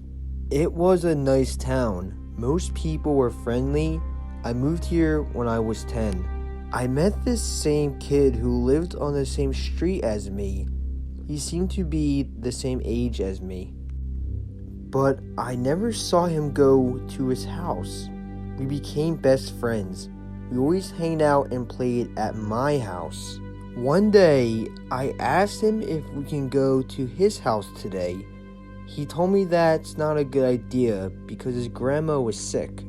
It was a nice town. Most people were friendly. I moved here when I was 10. I met this same kid who lived on the same street as me. He seemed to be the same age as me, but I never saw him go to his house. We became best friends. We always hanged out and played at my house. One day, I asked him if we can go to his house today. He told me that's not a good idea because his grandma was sick.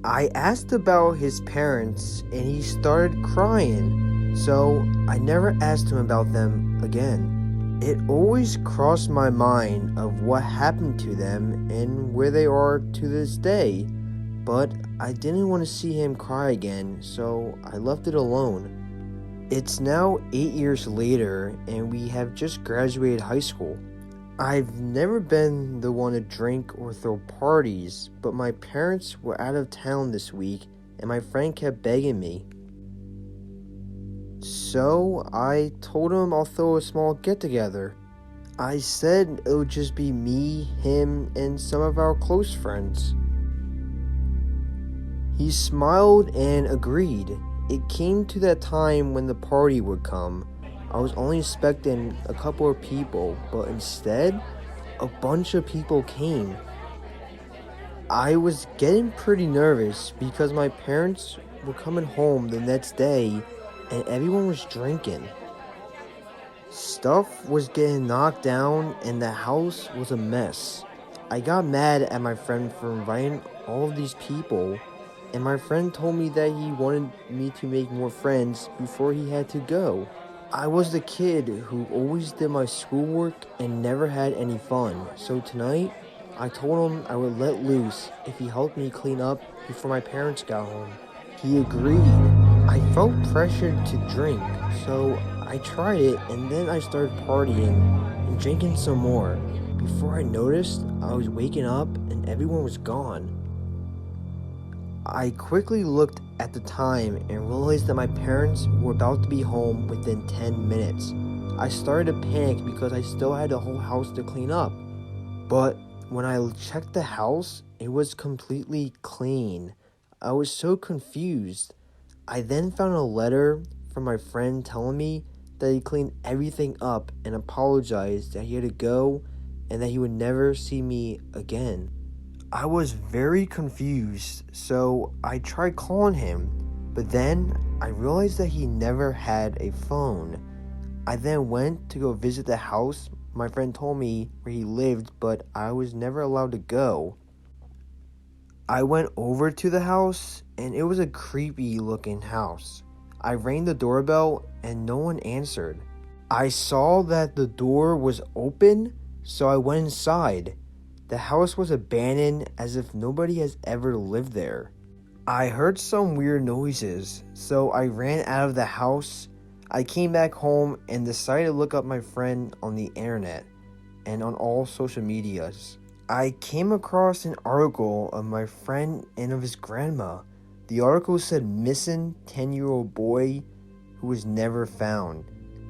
I asked about his parents and he started crying, so I never asked him about them again. It always crossed my mind of what happened to them and where they are to this day, but I didn't want to see him cry again, so I left it alone. It's now 8 years later and we have just graduated high school. I've never been the one to drink or throw parties, but my parents were out of town this week and my friend kept begging me. So I told him I'll throw a small get-together. I said it would just be me, him, and some of our close friends. He smiled and agreed. It came to that time when the party would come. I was only expecting a couple of people, but instead, a bunch of people came. I was getting pretty nervous because my parents were coming home the next day and everyone was drinking. Stuff was getting knocked down and the house was a mess. I got mad at my friend for inviting all of these people, and my friend told me that he wanted me to make more friends before he had to go. I was the kid who always did my schoolwork and never had any fun, so tonight I told him I would let loose if he helped me clean up before my parents got home. He agreed. I felt pressured to drink, so I tried it and then I started partying and drinking some more. Before I noticed, I was waking up and everyone was gone. I quickly looked at the time and realized that my parents were about to be home within 10 minutes. I started to panic because I still had the whole house to clean up. But when I checked the house, it was completely clean. I was so confused. I then found a letter from my friend telling me that he cleaned everything up and apologized that he had to go and that he would never see me again. I was very confused, so I tried calling him, but then I realized that he never had a phone. I then went to go visit the house my friend told me where he lived, but I was never allowed to go. I went over to the house, and it was a creepy looking house. I rang the doorbell, and no one answered. I saw that the door was open, so I went inside. The house was abandoned as if nobody has ever lived there. I heard some weird noises, so I ran out of the house. I came back home and decided to look up my friend on the internet and on all social medias. I came across an article of my friend and of his grandma. The article said missing 10-year-old boy who was never found.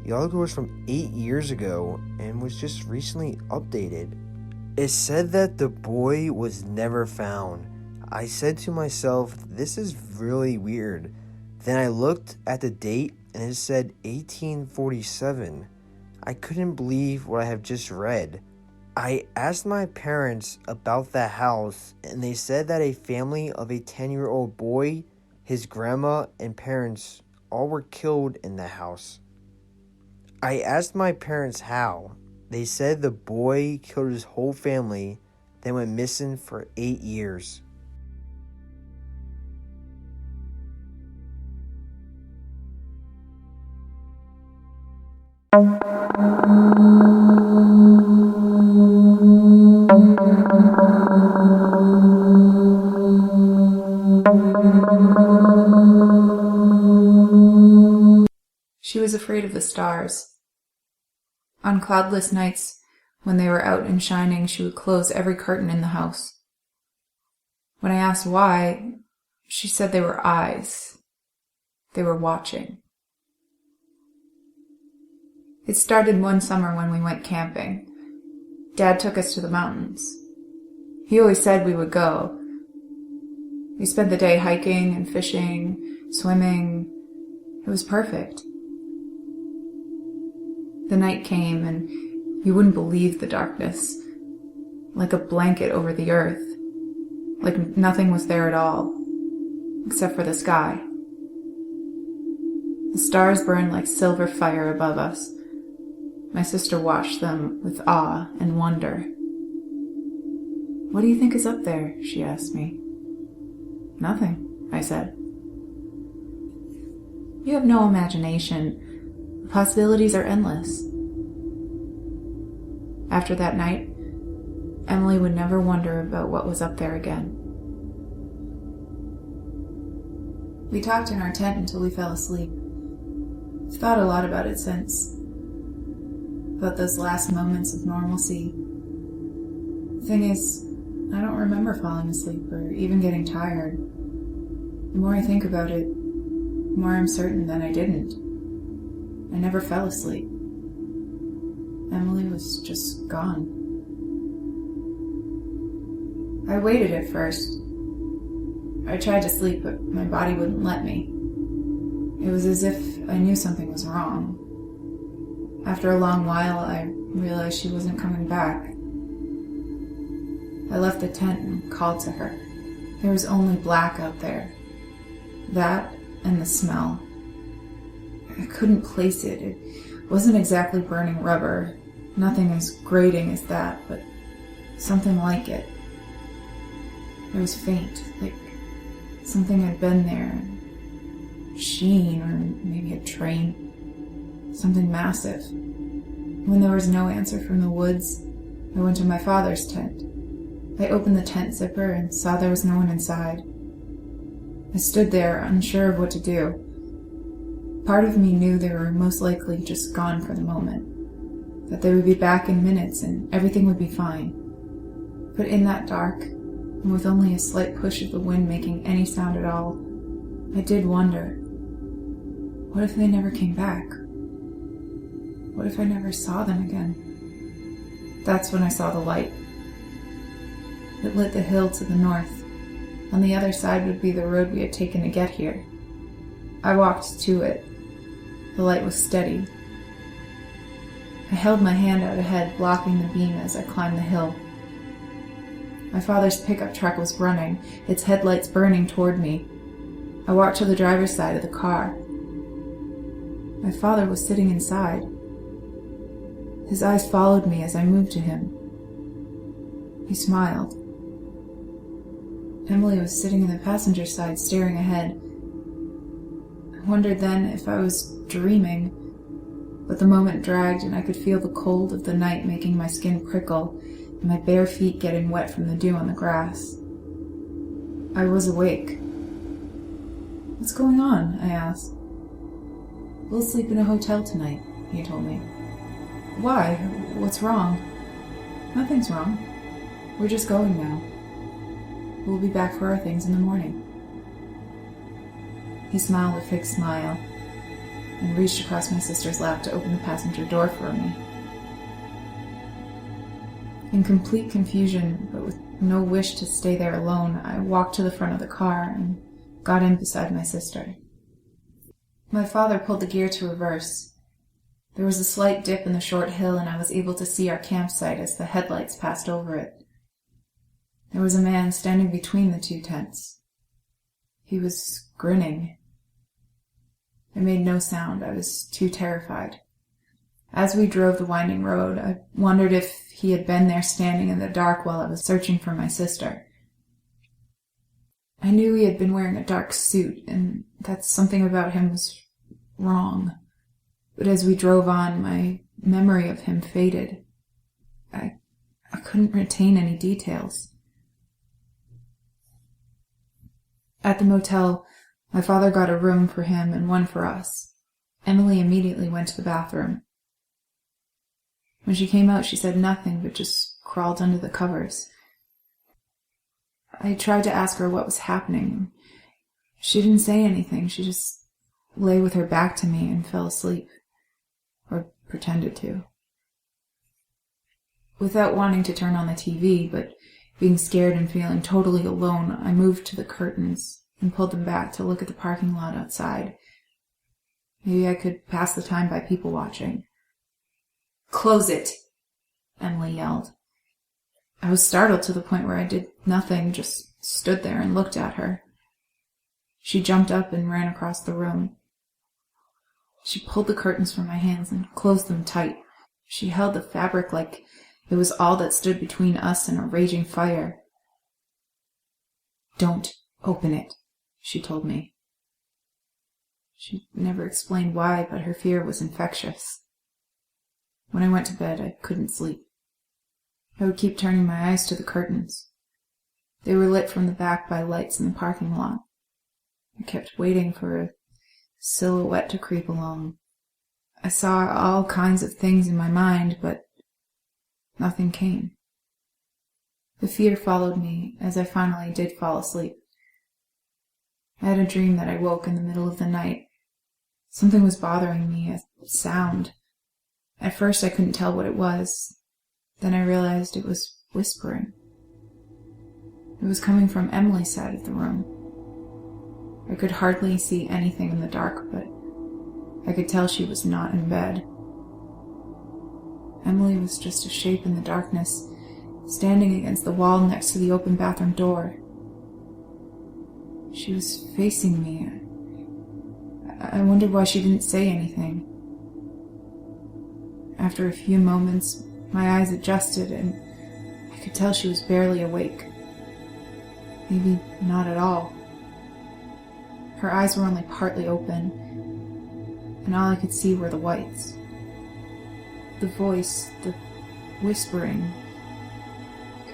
The article was from 8 years ago and was just recently updated. It said that the boy was never found. I said to myself, this is really weird. Then I looked at the date and it said 1847. I couldn't believe what I have just read. I asked my parents about that house and they said that a family of a 10-year-old boy, his grandma, and parents all were killed in the house. I asked my parents how. They said the boy killed his whole family, then went missing for 8 years. She was afraid of the stars. On cloudless nights, when they were out and shining, she would close every curtain in the house. When I asked why, she said they were eyes. They were watching. It started one summer when we went camping. Dad took us to the mountains. He always said we would go. We spent the day hiking and fishing, swimming. It was perfect. The night came and you wouldn't believe the darkness, like a blanket over the earth, like nothing was there at all, except for the sky. The stars burned like silver fire above us. My sister watched them with awe and wonder. "What do you think is up there?" she asked me. "Nothing," I said. "You have no imagination. The possibilities are endless." After that night, Emily would never wonder about what was up there again. We talked in our tent until we fell asleep. I've thought a lot about it since. About those last moments of normalcy. The thing is, I don't remember falling asleep or even getting tired. The more I think about it, the more I'm certain that I didn't. I never fell asleep. Emily was just gone. I waited at first. I tried to sleep, but my body wouldn't let me. It was as if I knew something was wrong. After a long while, I realized she wasn't coming back. I left the tent and called to her. There was only black out there. That and the smell. I couldn't place it. It It wasn't exactly burning rubber, nothing as grating as that, but something like it. It was faint, like something had been there. A sheen, or maybe a train. Something massive. When there was no answer from the woods, I went to my father's tent. I opened the tent zipper and saw there was no one inside. I stood there, unsure of what to do. Part of me knew they were most likely just gone for the moment, that they would be back in minutes and everything would be fine. But in that dark, and with only a slight push of the wind making any sound at all, I did wonder, what if they never came back? What if I never saw them again? That's when I saw the light. It lit the hill to the north. On the other side would be the road we had taken to get here. I walked to it. The light was steady. I held my hand out ahead, blocking the beam as I climbed the hill. My father's pickup truck was running, its headlights burning toward me. I walked to the driver's side of the car. My father was sitting inside. His eyes followed me as I moved to him. He smiled. Emily was sitting in the passenger side, staring ahead. I wondered then if I was dreaming, but the moment dragged and I could feel the cold of the night making my skin prickle and my bare feet getting wet from the dew on the grass. I was awake. "What's going on?" I asked. "We'll sleep in a hotel tonight," he told me. "Why? What's wrong?" "Nothing's wrong. We're just going now. We'll be back for our things in the morning." He smiled a fake smile and reached across my sister's lap to open the passenger door for me. In complete confusion, but with no wish to stay there alone, I walked to the front of the car and got in beside my sister. My father pulled the gear to reverse. There was a slight dip in the short hill, and I was able to see our campsite as the headlights passed over it. There was a man standing between the two tents. He was grinning. I made no sound. I was too terrified. As we drove the winding road, I wondered if he had been there standing in the dark while I was searching for my sister. I knew he had been wearing a dark suit, and that something about him was wrong. But as we drove on, my memory of him faded. I couldn't retain any details. At the motel, my father got a room for him and one for us. Emily immediately went to the bathroom. When she came out, she said nothing, but just crawled under the covers. I tried to ask her what was happening. She didn't say anything. She just lay with her back to me and fell asleep. Or pretended to. Without wanting to turn on the TV, but being scared and feeling totally alone, I moved to the curtains and pulled them back to look at the parking lot outside. Maybe I could pass the time by people watching. "Close it!" Emily yelled. I was startled to the point where I did nothing, just stood there and looked at her. She jumped up and ran across the room. She pulled the curtains from my hands and closed them tight. She held the fabric like it was all that stood between us and a raging fire. "Don't open it," she told me. She never explained why, but her fear was infectious. When I went to bed, I couldn't sleep. I would keep turning my eyes to the curtains. They were lit from the back by lights in the parking lot. I kept waiting for a silhouette to creep along. I saw all kinds of things in my mind, but nothing came. The fear followed me as I finally did fall asleep. I had a dream that I woke in the middle of the night. Something was bothering me, a sound. At first I couldn't tell what it was. Then I realized it was whispering. It was coming from Emily's side of the room. I could hardly see anything in the dark, but I could tell she was not in bed. Emily was just a shape in the darkness, standing against the wall next to the open bathroom door. She was facing me. I wondered why she didn't say anything. After a few moments, my eyes adjusted and I could tell she was barely awake. Maybe not at all. Her eyes were only partly open, and all I could see were the whites. The voice, the whispering,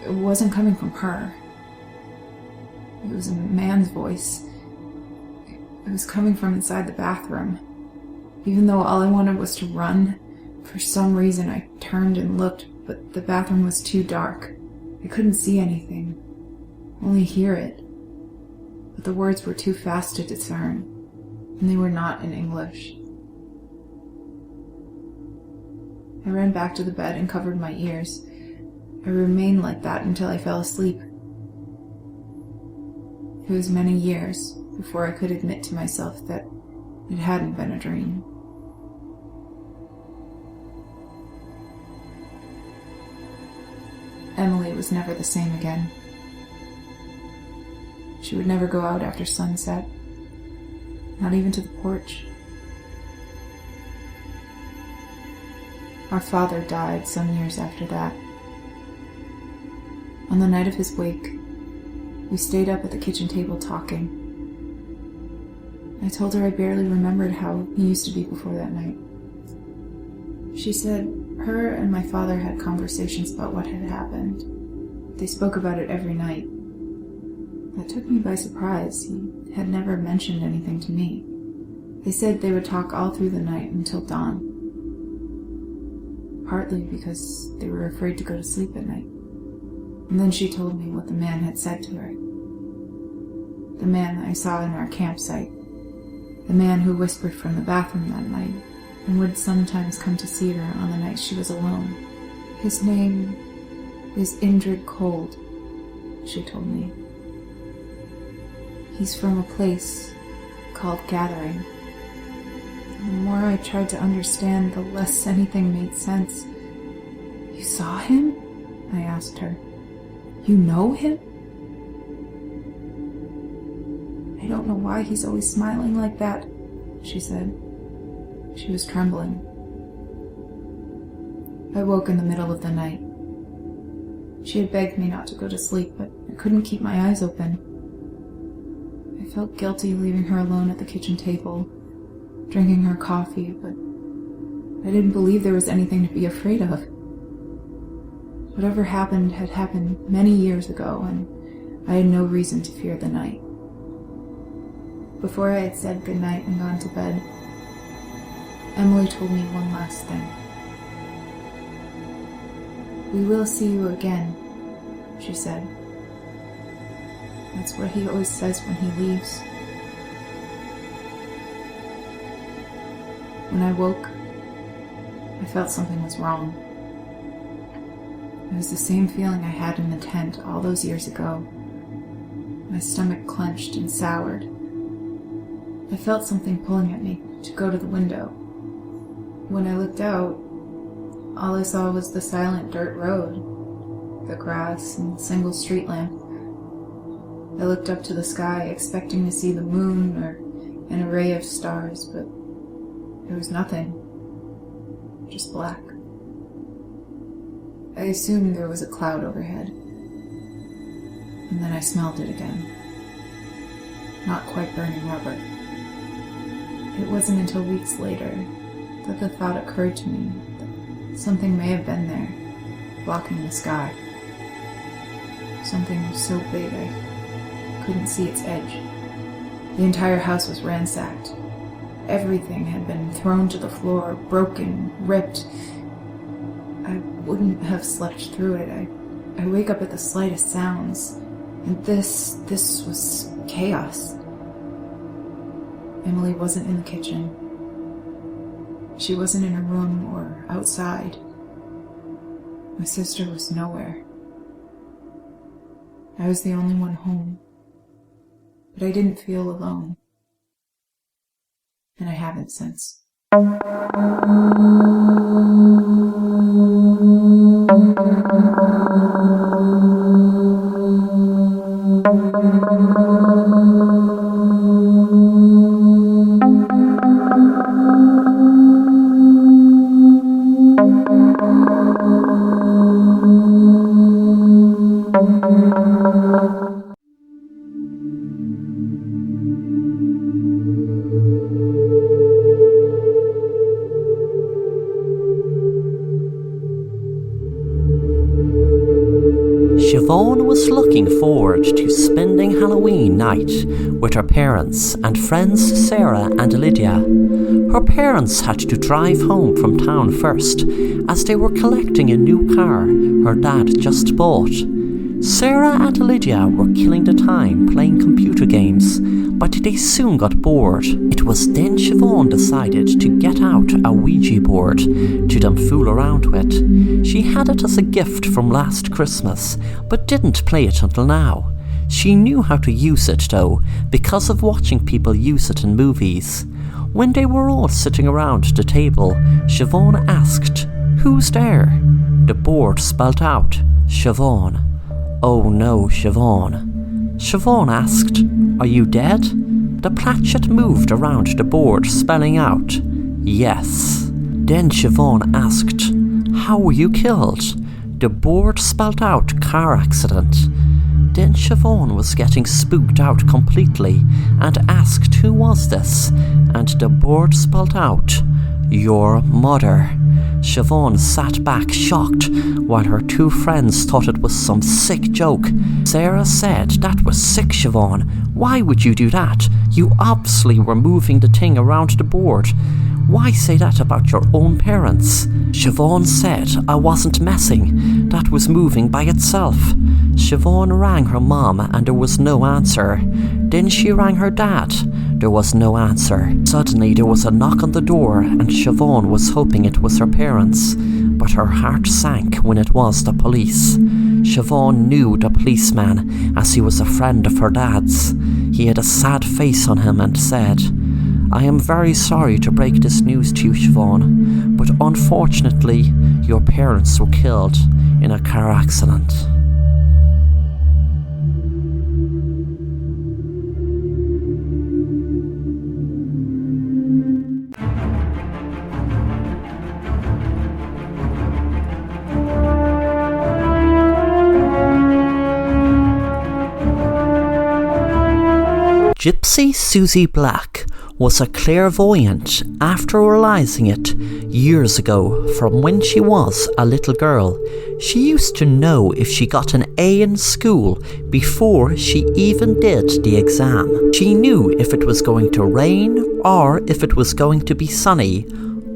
it wasn't coming from her. It was a man's voice. It was coming from inside the bathroom. Even though all I wanted was to run, for some reason I turned and looked, but the bathroom was too dark. I couldn't see anything, only hear it. But the words were too fast to discern, and they were not in English. I ran back to the bed and covered my ears. I remained like that until I fell asleep. It was many years before I could admit to myself that it hadn't been a dream. Emily was never the same again. She would never go out after sunset, not even to the porch. Our father died some years after that. On the night of his wake, we stayed up at the kitchen table talking. I told her I barely remembered how he used to be before that night. She said her and my father had conversations about what had happened. They spoke about it every night. That took me by surprise. He had never mentioned anything to me. They said they would talk all through the night until dawn. Partly because they were afraid to go to sleep at night. And then she told me what the man had said to her. The man I saw in our campsite. The man who whispered from the bathroom that night and would sometimes come to see her on the nights she was alone. His name is Indrid Cold, she told me. He's from a place called Gathering. And the more I tried to understand, the less anything made sense. You saw him? I asked her. You know him? I don't know why he's always smiling like that, she said. She was trembling. I woke in the middle of the night. She had begged me not to go to sleep, but I couldn't keep my eyes open. I felt guilty leaving her alone at the kitchen table, drinking her coffee, but I didn't believe there was anything to be afraid of. Whatever happened had happened many years ago, and I had no reason to fear the night. Before I had said goodnight and gone to bed, Emily told me one last thing. We will see you again, she said. That's what he always says when he leaves. When I woke, I felt something was wrong. It was the same feeling I had in the tent all those years ago. My stomach clenched and soured. I felt something pulling at me to go to the window. When I looked out, all I saw was the silent dirt road, the grass and single street lamp. I looked up to the sky, expecting to see the moon or an array of stars, but there was nothing, just black. I assumed there was a cloud overhead, and then I smelled it again. Not quite burning rubber. It wasn't until weeks later that the thought occurred to me that something may have been there, blocking the sky. Something so big I couldn't see its edge. The entire house was ransacked. Everything had been thrown to the floor, broken, ripped. I wouldn't have slept through it. I wake up at the slightest sounds, and this was chaos. Emily wasn't in the kitchen. She wasn't in her room or outside. My sister was nowhere. I was the only one home. But I didn't feel alone. And I haven't since. looking forward to spending Halloween night with her parents and friends Sarah and Lydia. Her parents had to drive home from town first, as they were collecting a new car her dad just bought. Sarah and Lydia were killing the time playing computer games, but they soon got bored. It was then Siobhan decided to get out a Ouija board to them fool around with. She had it as a gift from last Christmas, but didn't play it until now. She knew how to use it though, because of watching people use it in movies. When they were all sitting around the table, Siobhan asked, "Who's there?" The board spelled out, "Siobhan." "Oh no, Siobhan." Siobhan asked, "Are you dead?" The planchet moved around the board spelling out, "Yes." Then Siobhan asked, "How were you killed?" The board spelled out, "Car accident." Then Siobhan was getting spooked out completely and asked who was this, and the board spelled out, "Your mother." Siobhan sat back shocked while her two friends thought it was some sick joke. Sarah said, "That was sick, Siobhan. Why would you do that? You obviously were moving the thing around the board. Why say that about your own parents?" Siobhan said, "I wasn't messing. That was moving by itself." Siobhan rang her mom and there was no answer. Then she rang her dad. There was no answer. Suddenly there was a knock on the door and Siobhan was hoping it was her parents, but her heart sank when it was the police. Siobhan knew the policeman as he was a friend of her dad's. He had a sad face on him and said, "I am very sorry to break this news to you, Siobhan, but unfortunately your parents were killed in a car accident." Gypsy Susie Black was a clairvoyant after realising it years ago from when she was a little girl. She used to know if she got an A in school before she even did the exam. She knew if it was going to rain, or if it was going to be sunny,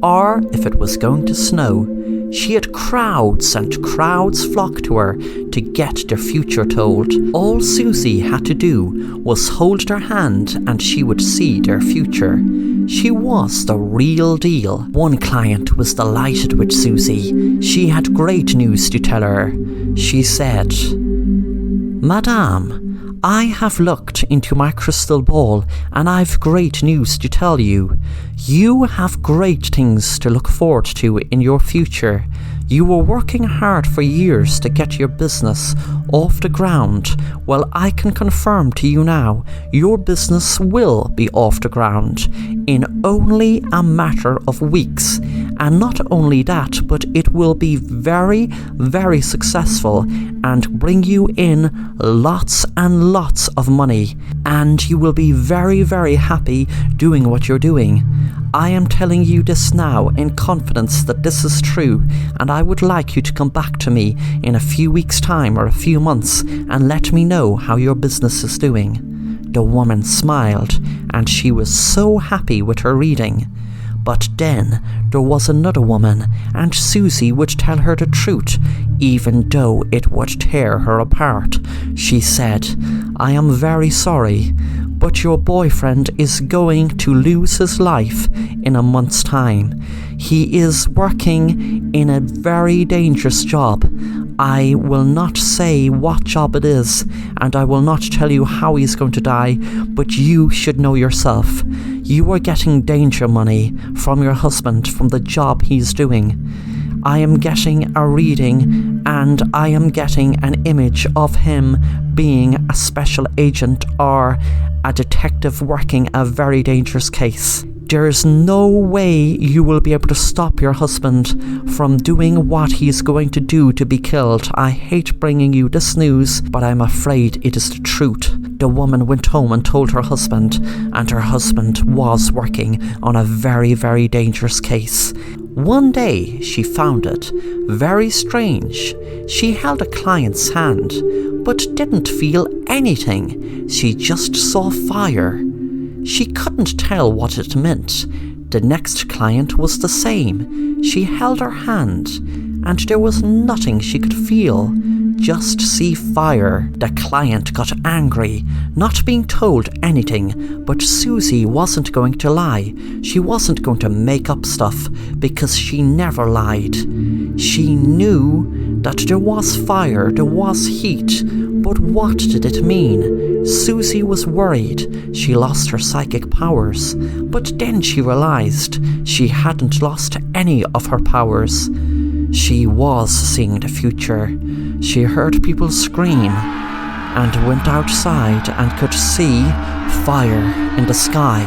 or if it was going to snow. She had crowds and crowds flock to her to get their future told. All Susie had to do was hold their hand and she would see their future. She was the real deal. One client was delighted with Susie. She had great news to tell her. She said, "Madame, I have looked into my crystal ball and I've great news to tell you. You have great things to look forward to in your future. You were working hard for years to get your business off the ground. Well, I can confirm to you now, your business will be off the ground in only a matter of weeks. And not only that, but it will be very, very successful and bring you in lots and lots of money. And you will be very, very happy doing what you're doing. I am telling you this now in confidence that this is true, and I would like you to come back to me in a few weeks' time or a few months and let me know how your business is doing." The woman smiled, and she was so happy with her reading. But then there was another woman, and Susie would tell her the truth, even though it would tear her apart. She said, "I am very sorry, but your boyfriend is going to lose his life in a month's time. He is working in a very dangerous job. I will not say what job it is, and I will not tell you how he's going to die, but you should know yourself. You are getting danger money from your husband from the job he's doing. I am getting a reading and I am getting an image of him being a special agent or a detective working a very dangerous case. There's no way you will be able to stop your husband from doing what he's going to do to be killed. I hate bringing you this news, but I'm afraid it is the truth." The woman went home and told her husband, and her husband was working on a very, very dangerous case. One day she found it very strange. She held a client's hand, but didn't feel anything. She just saw fire. She couldn't tell what it meant. The next client was the same. She held her hand, and there was nothing she could feel. Just see fire. The client got angry, not being told anything, but Susie wasn't going to lie. She wasn't going to make up stuff, because she never lied. She knew that there was fire, there was heat, but what did it mean? Susie was worried. She lost her psychic powers, but then she realized she hadn't lost any of her powers. She was seeing the future. She heard people scream and went outside and could see fire in the sky.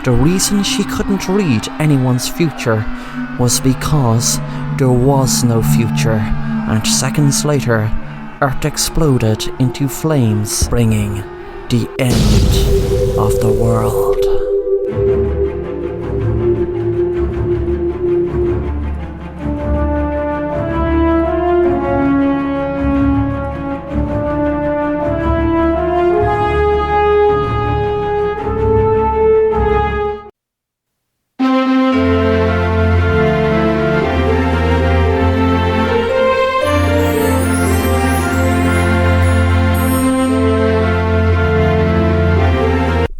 The reason she couldn't read anyone's future was because there was no future, and seconds later, Earth exploded into flames, bringing the end of the world.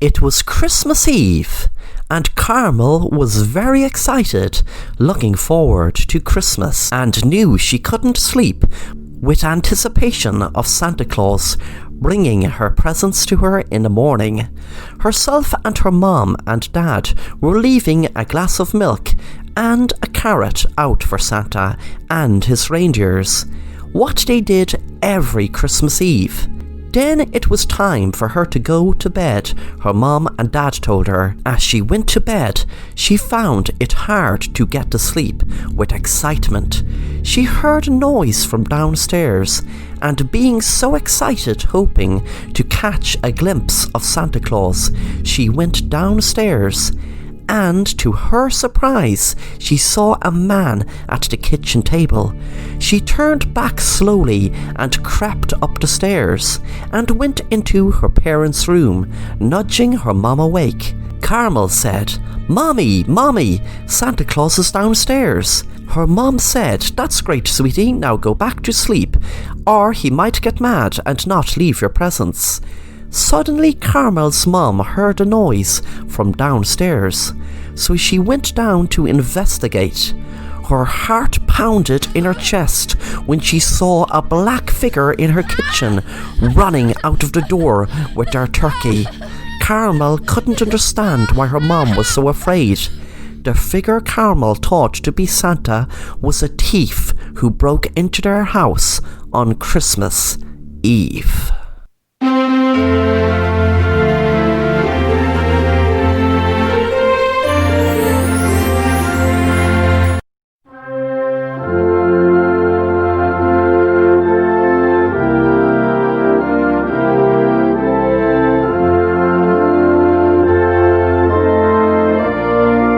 It was Christmas Eve, and Carmel was very excited, looking forward to Christmas, and knew she couldn't sleep with anticipation of Santa Claus bringing her presents to her in the morning. Herself and her mom and dad were leaving a glass of milk and a carrot out for Santa and his reindeers, what they did every Christmas Eve. Then it was time for her to go to bed, her mom and dad told her. As she went to bed, she found it hard to get to sleep with excitement. She heard a noise from downstairs, and being so excited, hoping to catch a glimpse of Santa Claus, she went downstairs. And to her surprise, she saw a man at the kitchen table. She turned back slowly and crept up the stairs and went into her parents' room, nudging her mom awake. Carmel said, "Mommy, Mommy, Santa Claus is downstairs." Her mom said, "That's great, sweetie, now go back to sleep, or he might get mad and not leave your presents." Suddenly, Carmel's mom heard a noise from downstairs, so she went down to investigate. Her heart pounded in her chest when she saw a black figure in her kitchen running out of the door with their turkey. Carmel couldn't understand why her mom was so afraid. The figure Carmel thought to be Santa was a thief who broke into their house on Christmas Eve.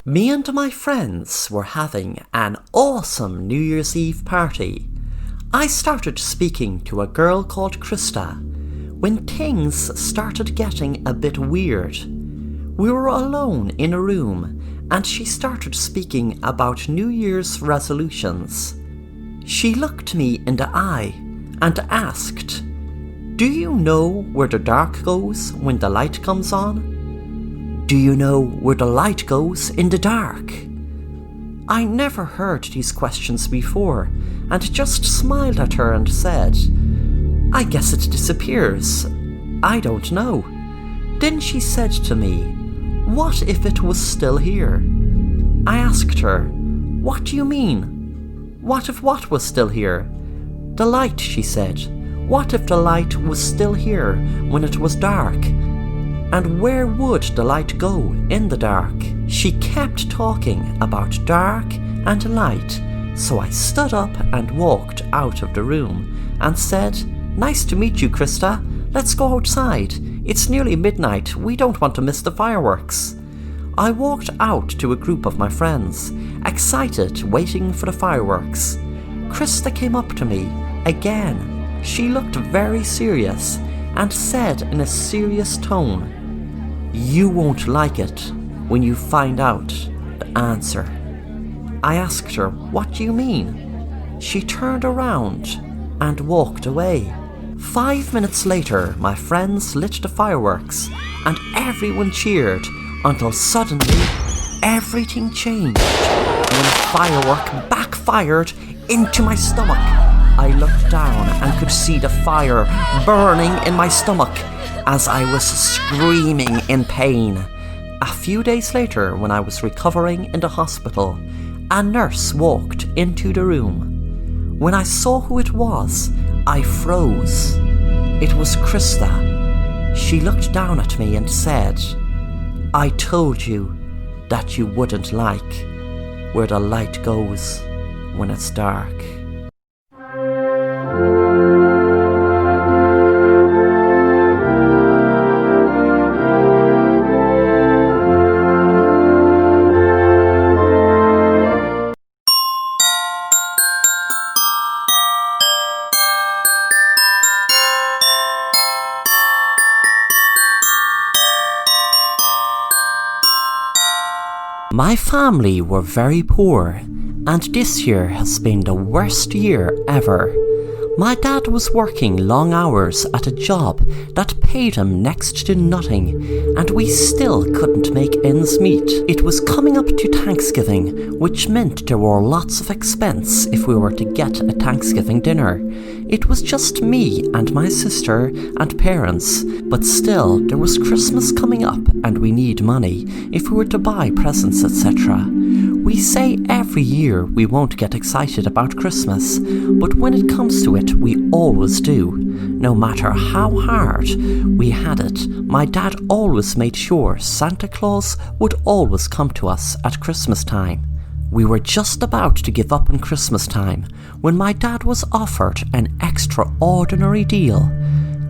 Me and my friends were having an awesome New Year's Eve party. I started speaking to a girl called Krista when things started getting a bit weird. We were alone in a room and she started speaking about New Year's resolutions. She looked me in the eye and asked, "Do you know where the dark goes when the light comes on? Do you know where the light goes in the dark?" I never heard these questions before and just smiled at her and said, "I guess it disappears. I don't know." Then she said to me, "What if it was still here?" I asked her, "What do you mean? What if what was still here?" "The light," she said. "What if the light was still here when it was dark? And where would the light go in the dark?" She kept talking about dark and light, so I stood up and walked out of the room and said, "Nice to meet you, Krista. Let's go outside. It's nearly midnight. We don't want to miss the fireworks." I walked out to a group of my friends, excited, waiting for the fireworks. Krista came up to me again. She looked very serious and said in a serious tone, "You won't like it when you find out the answer." I asked her, "What do you mean?" She turned around and walked away. 5 minutes later, my friends lit the fireworks and everyone cheered until suddenly everything changed when a firework backfired into my stomach. I looked down and could see the fire burning in my stomach as I was screaming in pain. A few days later, when I was recovering in the hospital, a nurse walked into the room. When I saw who it was, I froze. It was Krista. She looked down at me and said, "I told you that you wouldn't like where the light goes when it's dark." My family were very poor, and this year has been the worst year ever. My dad was working long hours at a job that paid him next to nothing, and we still couldn't make ends meet. It was coming up to Thanksgiving, which meant there were lots of expense if we were to get a Thanksgiving dinner. It was just me and my sister and parents, but still there was Christmas coming up and we need money if we were to buy presents, etc. We say every year we won't get excited about Christmas, but when it comes to it, we always do. No matter how hard we had it, my dad always made sure Santa Claus would always come to us at Christmas time. We were just about to give up on Christmas time when my dad was offered an extraordinary deal.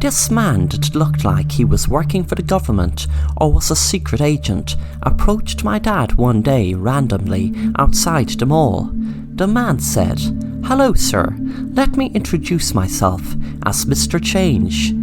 This man that looked like he was working for the government or was a secret agent approached my dad one day randomly outside the mall. The man said, "Hello sir, let me introduce myself as Mr. Change.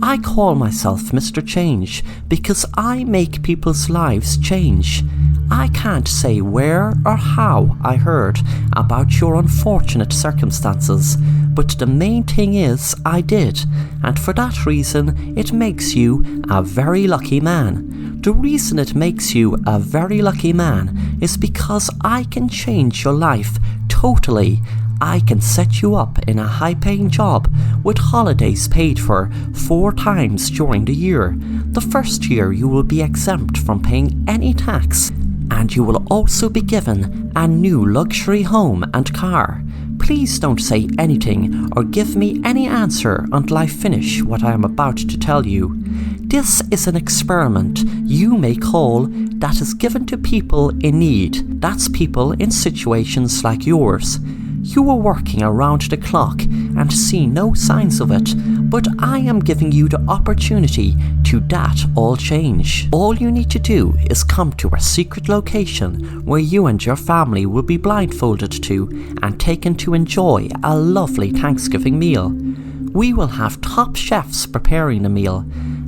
I call myself Mr. Change because I make people's lives change. I can't say where or how I heard about your unfortunate circumstances, but the main thing is I did, and for that reason it makes you a very lucky man. The reason it makes you a very lucky man is because I can change your life totally. I can set you up in a high-paying job with holidays paid for 4 times during the year. The first year you will be exempt from paying any tax, and you will also be given a new luxury home and car. Please don't say anything or give me any answer until I finish what I am about to tell you. This is an experiment you may call that is given to people in need. That's people in situations like yours. You are working around the clock and see no signs of it, but I am giving you the opportunity to that all change. All you need to do is come to a secret location where you and your family will be blindfolded to and taken to enjoy a lovely Thanksgiving meal. We will have top chefs preparing the meal.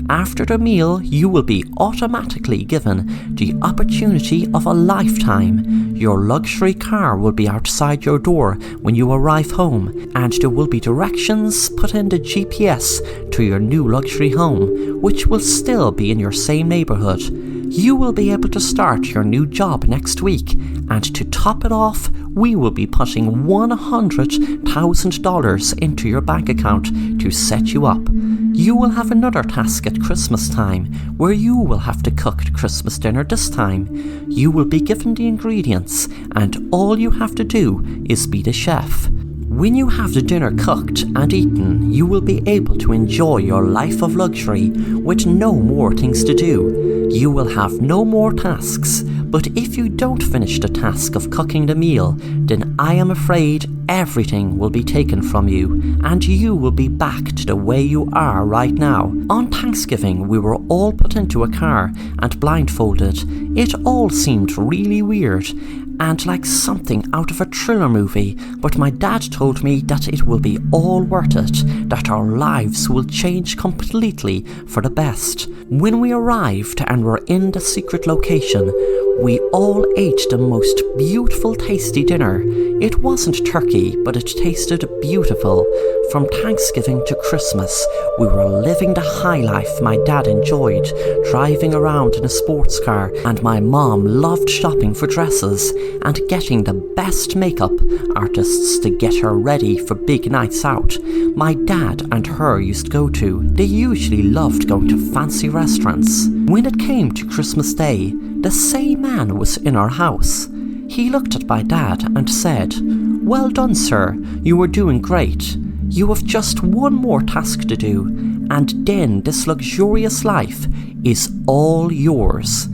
After the meal, you will be automatically given the opportunity of a lifetime. Your luxury car will be outside your door when you arrive home, and there will be directions put in the GPS to your new luxury home, which will still be in your same neighborhood. You will be able to start your new job next week, and to top it off, we will be putting $100,000 into your bank account to set you up. You will have another task at Christmas time, where you will have to cook the Christmas dinner this time. You will be given the ingredients, and all you have to do is be the chef. When you have the dinner cooked and eaten, you will be able to enjoy your life of luxury with no more things to do. You will have no more tasks, but if you don't finish the task of cooking the meal, then I am afraid everything will be taken from you, and you will be back to the way you are right now. On Thanksgiving, we were all put into a car and blindfolded. It all seemed really weird and like something out of a thriller movie, but my dad told me that it will be all worth it, that our lives will change completely for the best. When we arrived and were in the secret location, we all ate the most beautiful tasty dinner. It wasn't turkey, but it tasted beautiful. From Thanksgiving to Christmas, we were living the high life my dad enjoyed, driving around in a sports car, and my mom loved shopping for dresses and getting the best makeup artists to get her ready for big nights out. My dad and her used to go to. They usually loved going to fancy restaurants. When it came to Christmas Day, the same man was in our house. He looked at my dad and said, "Well done, sir, you are doing great. You have just one more task to do, and then this luxurious life is all yours.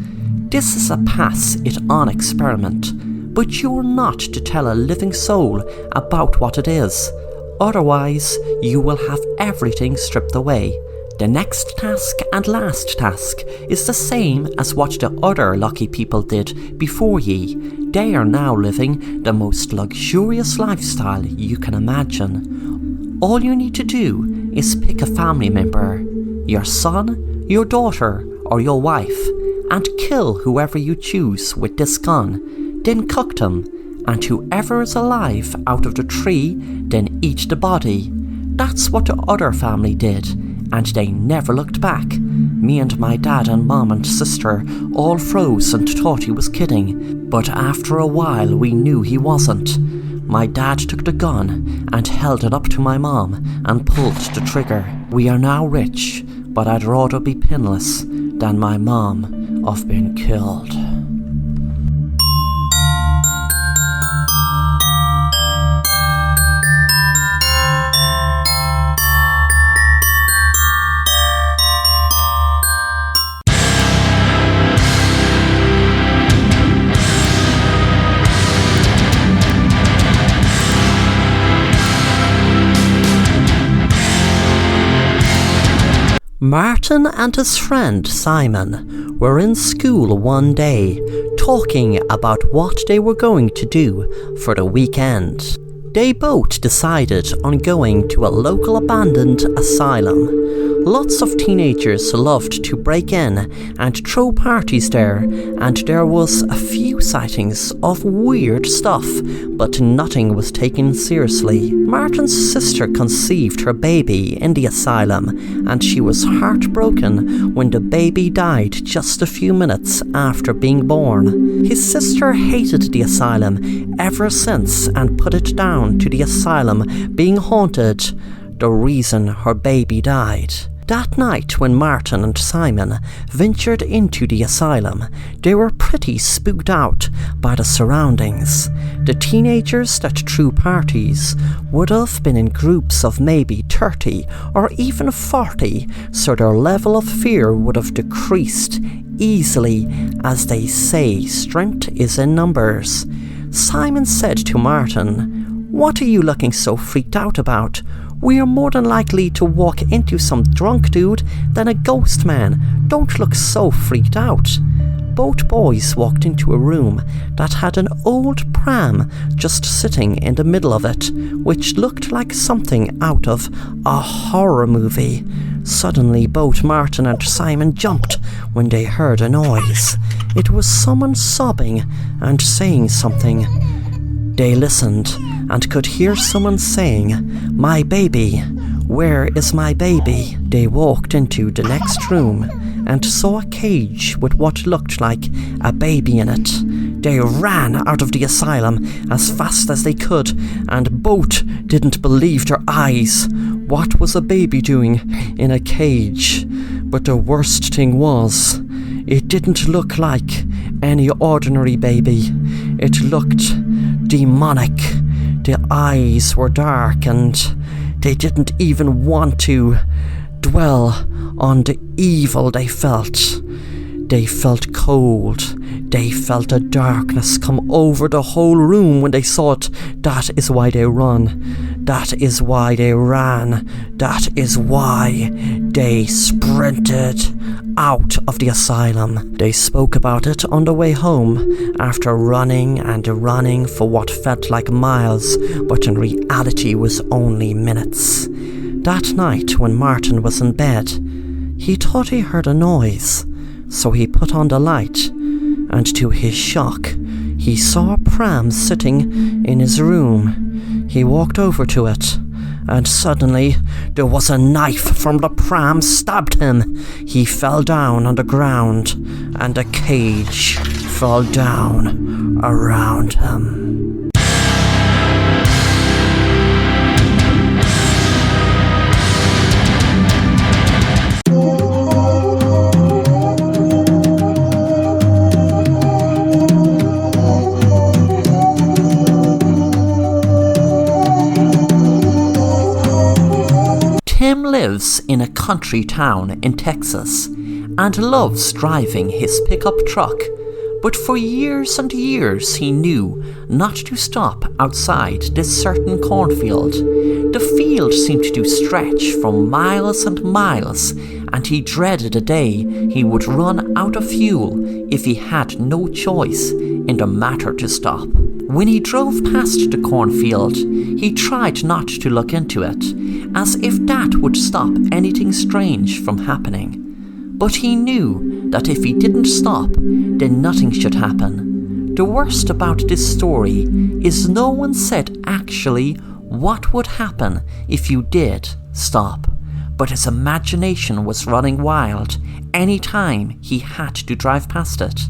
This is a pass-it-on experiment, but you're not to tell a living soul about what it is. Otherwise, you will have everything stripped away. The next task and last task is the same as what the other lucky people did before ye. They are now living the most luxurious lifestyle you can imagine. All you need to do is pick a family member, your son, your daughter, or your wife, and kill whoever you choose with this gun. Then cook them, and whoever is alive out of the tree, then eat the body." That's what the other family did, and they never looked back. Me and my dad and mom and sister all froze and thought he was kidding, but after a while we knew he wasn't. My dad took the gun and held it up to my mom and pulled the trigger. We are now rich, but I'd rather be pinless than my mom of being killed. Martin and his friend Simon were in school one day, talking about what they were going to do for the weekend. They both decided on going to a local abandoned asylum. Lots of teenagers loved to break in and throw parties there, and there was a few sightings of weird stuff, but nothing was taken seriously. Martin's sister conceived her baby in the asylum, and she was heartbroken when the baby died just a few minutes after being born. His sister hated the asylum ever since and put it down to the asylum being haunted, the reason her baby died. That night when Martin and Simon ventured into the asylum, they were pretty spooked out by the surroundings. The teenagers that threw parties would have been in groups of maybe 30 or even 40, so their level of fear would have decreased easily. As they say, strength is in numbers. Simon said to Martin, "What are you looking so freaked out about? We are more than likely to walk into some drunk dude than a ghost man. Don't look so freaked out." Both boys walked into a room that had an old pram just sitting in the middle of it, which looked like something out of a horror movie. Suddenly, both Martin and Simon jumped when they heard a noise. It was someone sobbing and saying something. They listened and could hear someone saying, "My baby, where is my baby?" They walked into the next room and saw a cage with what looked like a baby in it. They ran out of the asylum as fast as they could, and both didn't believe their eyes. What was a baby doing in a cage? But the worst thing was, it didn't look like any ordinary baby. It looked demonic. The eyes were dark and they didn't even want to dwell on the evil they felt. They felt cold. They felt a darkness come over the whole room when they saw it. That is why they run. That is why they ran. That is why they sprinted out of the asylum. They spoke about it on the way home, after running and running for what felt like miles, but in reality was only minutes. That night, when Martin was in bed, he thought he heard a noise, so he put on the light, and to his shock, he saw a pram sitting in his room. He walked over to it, and suddenly there was a knife from the pram stabbed him. He fell down on the ground, and a cage fell down around him. Tim lives in a country town in Texas and loves driving his pickup truck, but for years and years he knew not to stop outside this certain cornfield. The field seemed to stretch for miles and miles, and he dreaded the day he would run out of fuel if he had no choice in the matter to stop. When he drove past the cornfield, he tried not to look into it, as if that would stop anything strange from happening. But he knew that if he didn't stop, then nothing should happen. The worst about this story is no one said actually what would happen if you did stop, but his imagination was running wild any time he had to drive past it.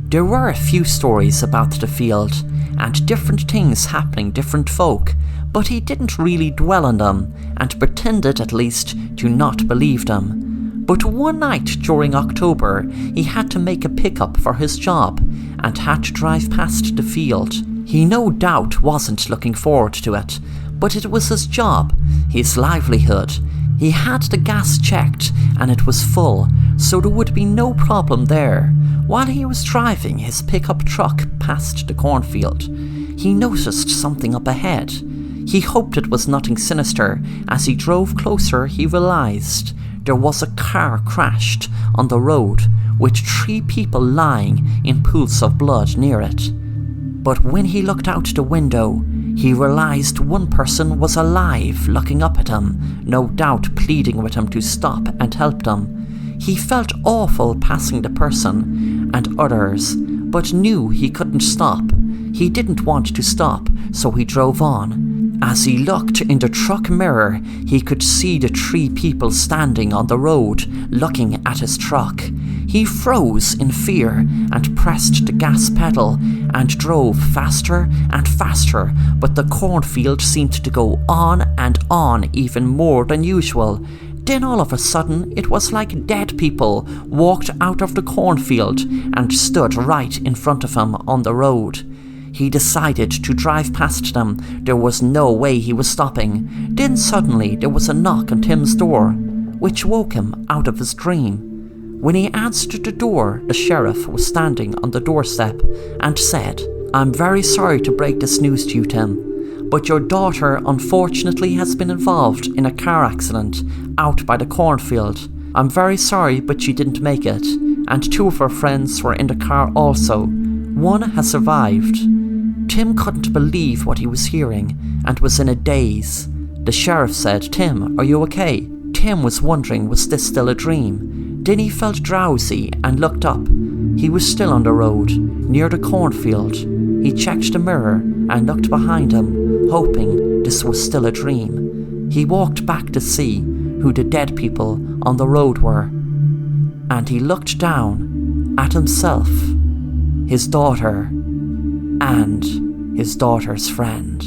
There were a few stories about the field, and different things happening different folk, but he didn't really dwell on them, and pretended at least to not believe them. But one night during October, he had to make a pickup for his job, and had to drive past the field. He no doubt wasn't looking forward to it, but it was his job, his livelihood. He had the gas checked, and it was full, so there would be no problem there. While he was driving his pickup truck past the cornfield, he noticed something up ahead. He hoped it was nothing sinister. As he drove closer, he realized there was a car crashed on the road, with 3 people lying in pools of blood near it. But when he looked out the window, he realized one person was alive, looking up at him, no doubt pleading with him to stop and help them. He felt awful passing the person and others, but knew he couldn't stop. He didn't want to stop, so he drove on. As he looked in the truck mirror, he could see the 3 people standing on the road, looking at his truck. He froze in fear and pressed the gas pedal and drove faster and faster, but the cornfield seemed to go on and on even more than usual. Then all of a sudden, it was like dead people walked out of the cornfield and stood right in front of him on the road. He decided to drive past them. There was no way he was stopping. Then suddenly there was a knock on Tim's door, which woke him out of his dream. When he answered the door, the sheriff was standing on the doorstep and said, "I'm very sorry to break this news to you, Tim, but your daughter unfortunately has been involved in a car accident out by the cornfield. I'm very sorry, but she didn't make it, and 2 of her friends were in the car also. One has survived." Tim couldn't believe what he was hearing and was in a daze. The sheriff said, "Tim, are you okay?" Tim was wondering, was this still a dream? Then he felt drowsy and looked up. He was still on the road, near the cornfield. He checked the mirror and looked behind him, hoping this was still a dream. He walked back to see who the dead people on the road were, and he looked down at himself, his daughter, and his daughter's friend.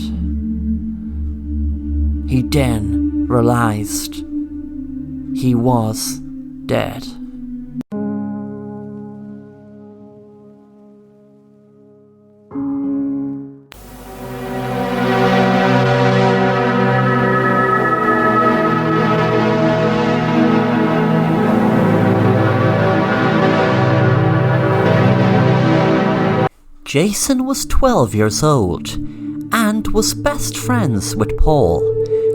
He then realized he was dead. Jason was 12 years old and was best friends with Paul.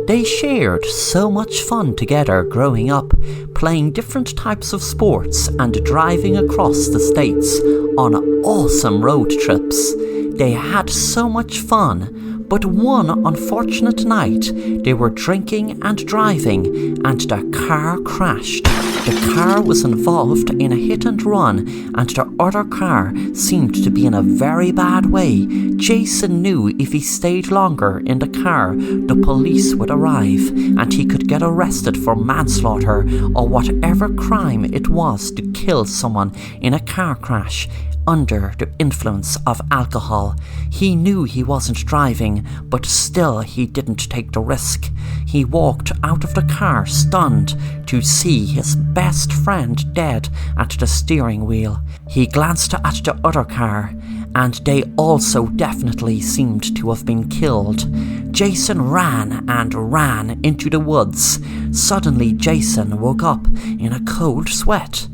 They shared so much fun together growing up, playing different types of sports and driving across the states on awesome road trips. They had so much fun, but one unfortunate night they were drinking and driving and their car crashed. The car was involved in a hit and run and the other car seemed to be in a very bad way. Jason knew if he stayed longer in the car, the police would arrive and he could get arrested for manslaughter or whatever crime it was to kill someone in a car crash under the influence of alcohol. He knew he wasn't driving, but still he didn't take the risk. He walked out of the car stunned to see his best friend dead at the steering wheel. He glanced at the other car, and they also definitely seemed to have been killed. Jason ran and ran into the woods. Suddenly Jason woke up in a cold sweat.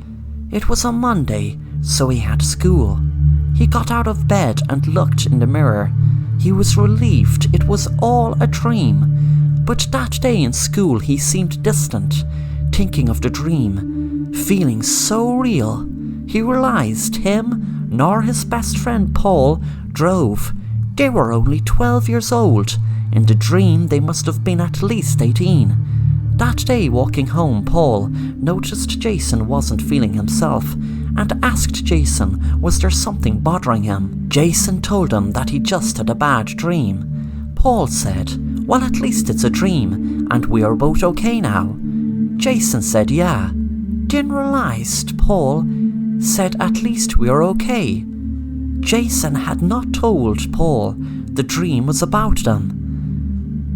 It was a Monday, so he had school. He got out of bed and looked in the mirror. He was relieved it was all a dream. But that day in school he seemed distant, thinking of the dream, feeling so real. He realized him nor his best friend Paul drove. They were only 12 years old. In the dream they must have been at least 18. That day walking home, Paul noticed Jason wasn't feeling himself and asked Jason was there something bothering him. Jason told him that he just had a bad dream. Paul said, well, at least it's a dream and we are both okay now. Jason said yeah. Then realized Paul said at least we are okay. Jason had not told Paul the dream was about them.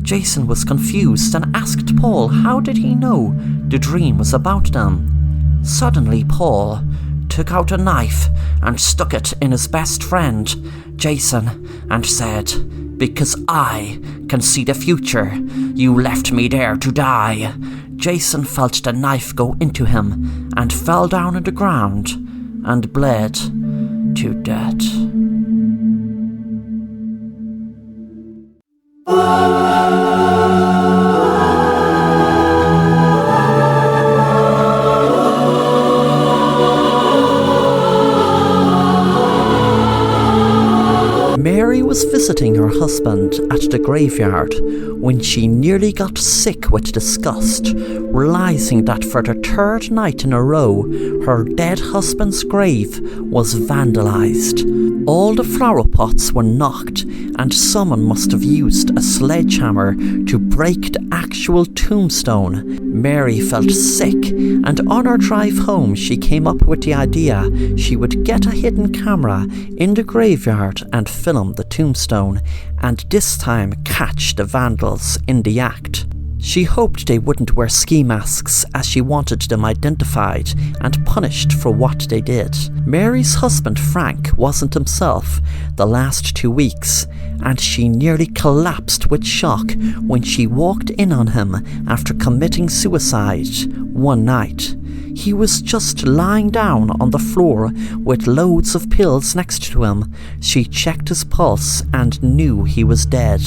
Jason was confused and asked Paul how did he know the dream was about them. Suddenly Paul took out a knife and stuck it in his best friend, Jason, and said, because I can see the future. You left me there to die. Jason felt the knife go into him and fell down on the ground and bled to death. Mary was visiting her husband at the graveyard when she nearly got sick with disgust, realizing that for the third night in a row, her dead husband's grave was vandalized. All the flower pots were knocked, and someone must have used a sledgehammer to break the actual tombstone. Mary felt sick, and on her drive home she came up with the idea she would get a hidden camera in the graveyard and film the tombstone, and this time catch the vandals in the act. She hoped they wouldn't wear ski masks as she wanted them identified and punished for what they did. Mary's husband Frank wasn't himself the last 2 weeks, and she nearly collapsed with shock when she walked in on him after committing suicide one night. He was just lying down on the floor with loads of pills next to him. She checked his pulse and knew he was dead.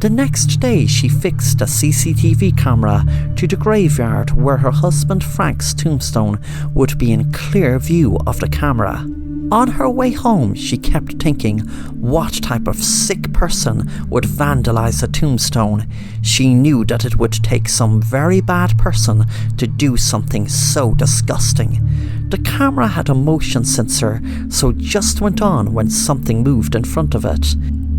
The next day she fixed a CCTV camera to the graveyard where her husband Frank's tombstone would be in clear view of the camera. On her way home she kept thinking, what type of sick person would vandalize a tombstone? She knew that it would take some very bad person to do something so disgusting. The camera had a motion sensor, so it just went on when something moved in front of it.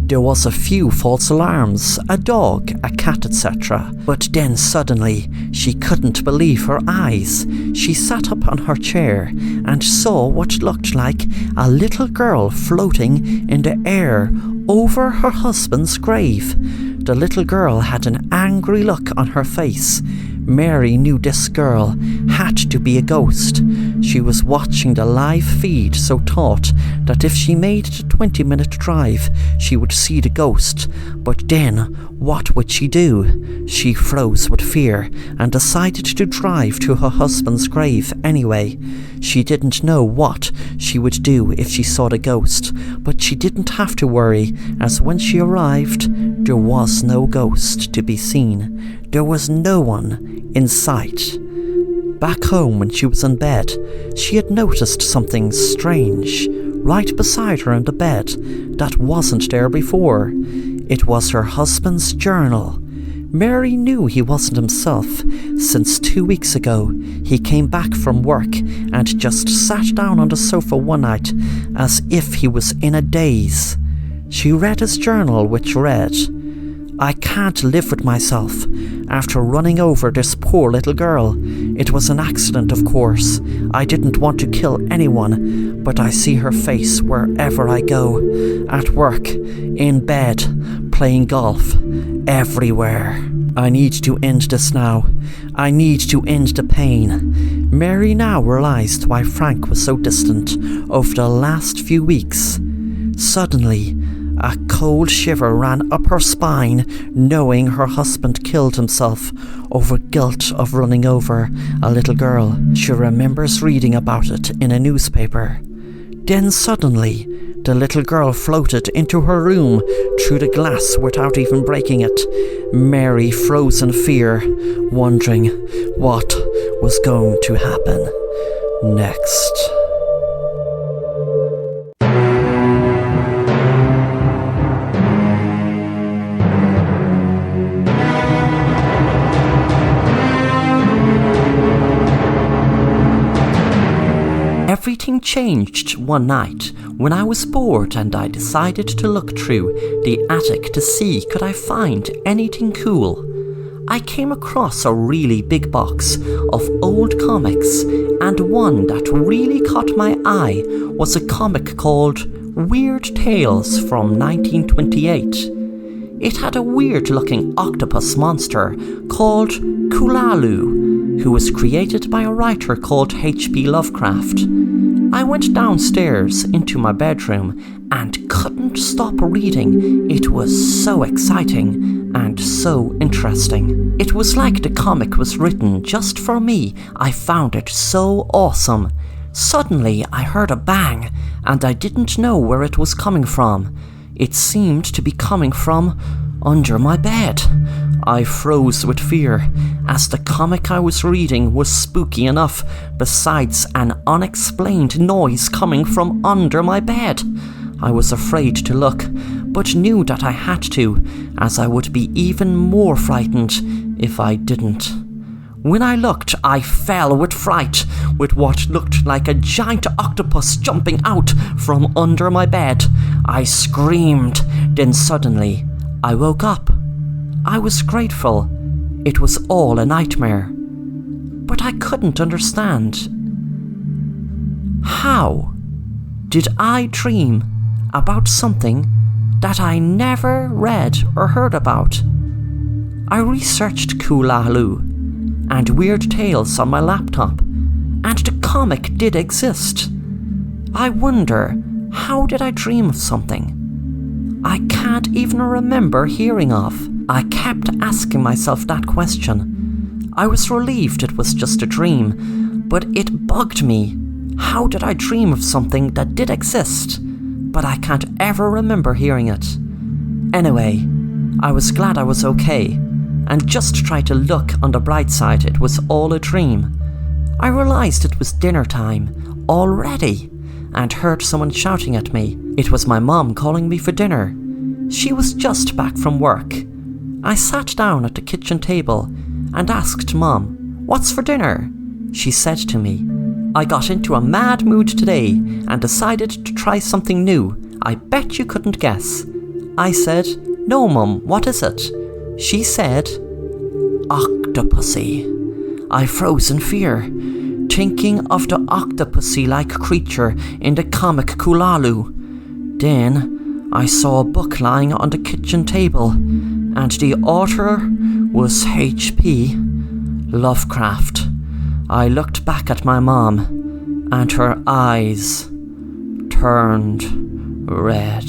There was a few false alarms, a dog, a cat, etc. But then suddenly, she couldn't believe her eyes. She sat up on her chair and saw what looked like a little girl floating in the air over her husband's grave. The little girl had an angry look on her face. Mary knew this girl had to be a ghost. She was watching the live feed, so thought that if she made the 20-minute drive, she would see the ghost. But then, what would she do? She froze with fear and decided to drive to her husband's grave anyway. She didn't know what she would do if she saw the ghost, but she didn't have to worry, as when she arrived, there was no ghost to be seen. There was no one in sight. Back home when she was in bed, she had noticed something strange right beside her in the bed that wasn't there before. It was her husband's journal. Mary knew he wasn't himself, since 2 weeks ago he came back from work and just sat down on the sofa one night as if he was in a daze. She read his journal, which read, "I can't live with myself after running over this poor little girl. It was an accident, of course. I didn't want to kill anyone, but I see her face wherever I go. At work, in bed, playing golf, everywhere. I need to end this now. I need to end the pain." Mary now realized why Frank was so distant over the last few weeks. Suddenly, a cold shiver ran up her spine, knowing her husband killed himself over guilt of running over a little girl. She remembers reading about it in a newspaper. Then suddenly, the little girl floated into her room through the glass without even breaking it. Mary froze in fear, wondering what was going to happen next. Everything changed one night when I was bored and I decided to look through the attic to see could I find anything cool. I came across a really big box of old comics, and one that really caught my eye was a comic called Weird Tales from 1928. It had a weird-looking octopus monster called Kulalu, who was created by a writer called H.P. Lovecraft. I went downstairs into my bedroom and couldn't stop reading. It was so exciting and so interesting. It was like the comic was written just for me. I found it so awesome. Suddenly I heard a bang, and I didn't know where it was coming from. It seemed to be coming from under my bed. I froze with fear, as the comic I was reading was spooky enough, besides an unexplained noise coming from under my bed. I was afraid to look, but knew that I had to, as I would be even more frightened if I didn't. When I looked, I fell with fright, with what looked like a giant octopus jumping out from under my bed. I screamed, then suddenly I woke up. I was grateful. It was all a nightmare. But I couldn't understand. How did I dream about something that I never read or heard about? I researched Kulalu and Weird Tales on my laptop, and the comic did exist. I wonder, how did I dream of something I can't even remember hearing of? I kept asking myself that question. I was relieved it was just a dream, but it bugged me. How did I dream of something that did exist, but I can't ever remember hearing it? Anyway, I was glad I was okay, and just tried to look on the bright side. It was all a dream. I realized it was dinner time already, and heard someone shouting at me. It was my mom calling me for dinner. She was just back from work. I sat down at the kitchen table and asked Mom, "What's for dinner?" She said to me, "I got into a mad mood today and decided to try something new. I bet you couldn't guess." I said, "No, Mum, what is it?" She said, "Octopussy." I froze in fear, thinking of the octopusy-like creature in the comic Kulalu. Then I saw a book lying on the kitchen table, and the author was H.P. Lovecraft. I looked back at my mom. and her eyes turned red.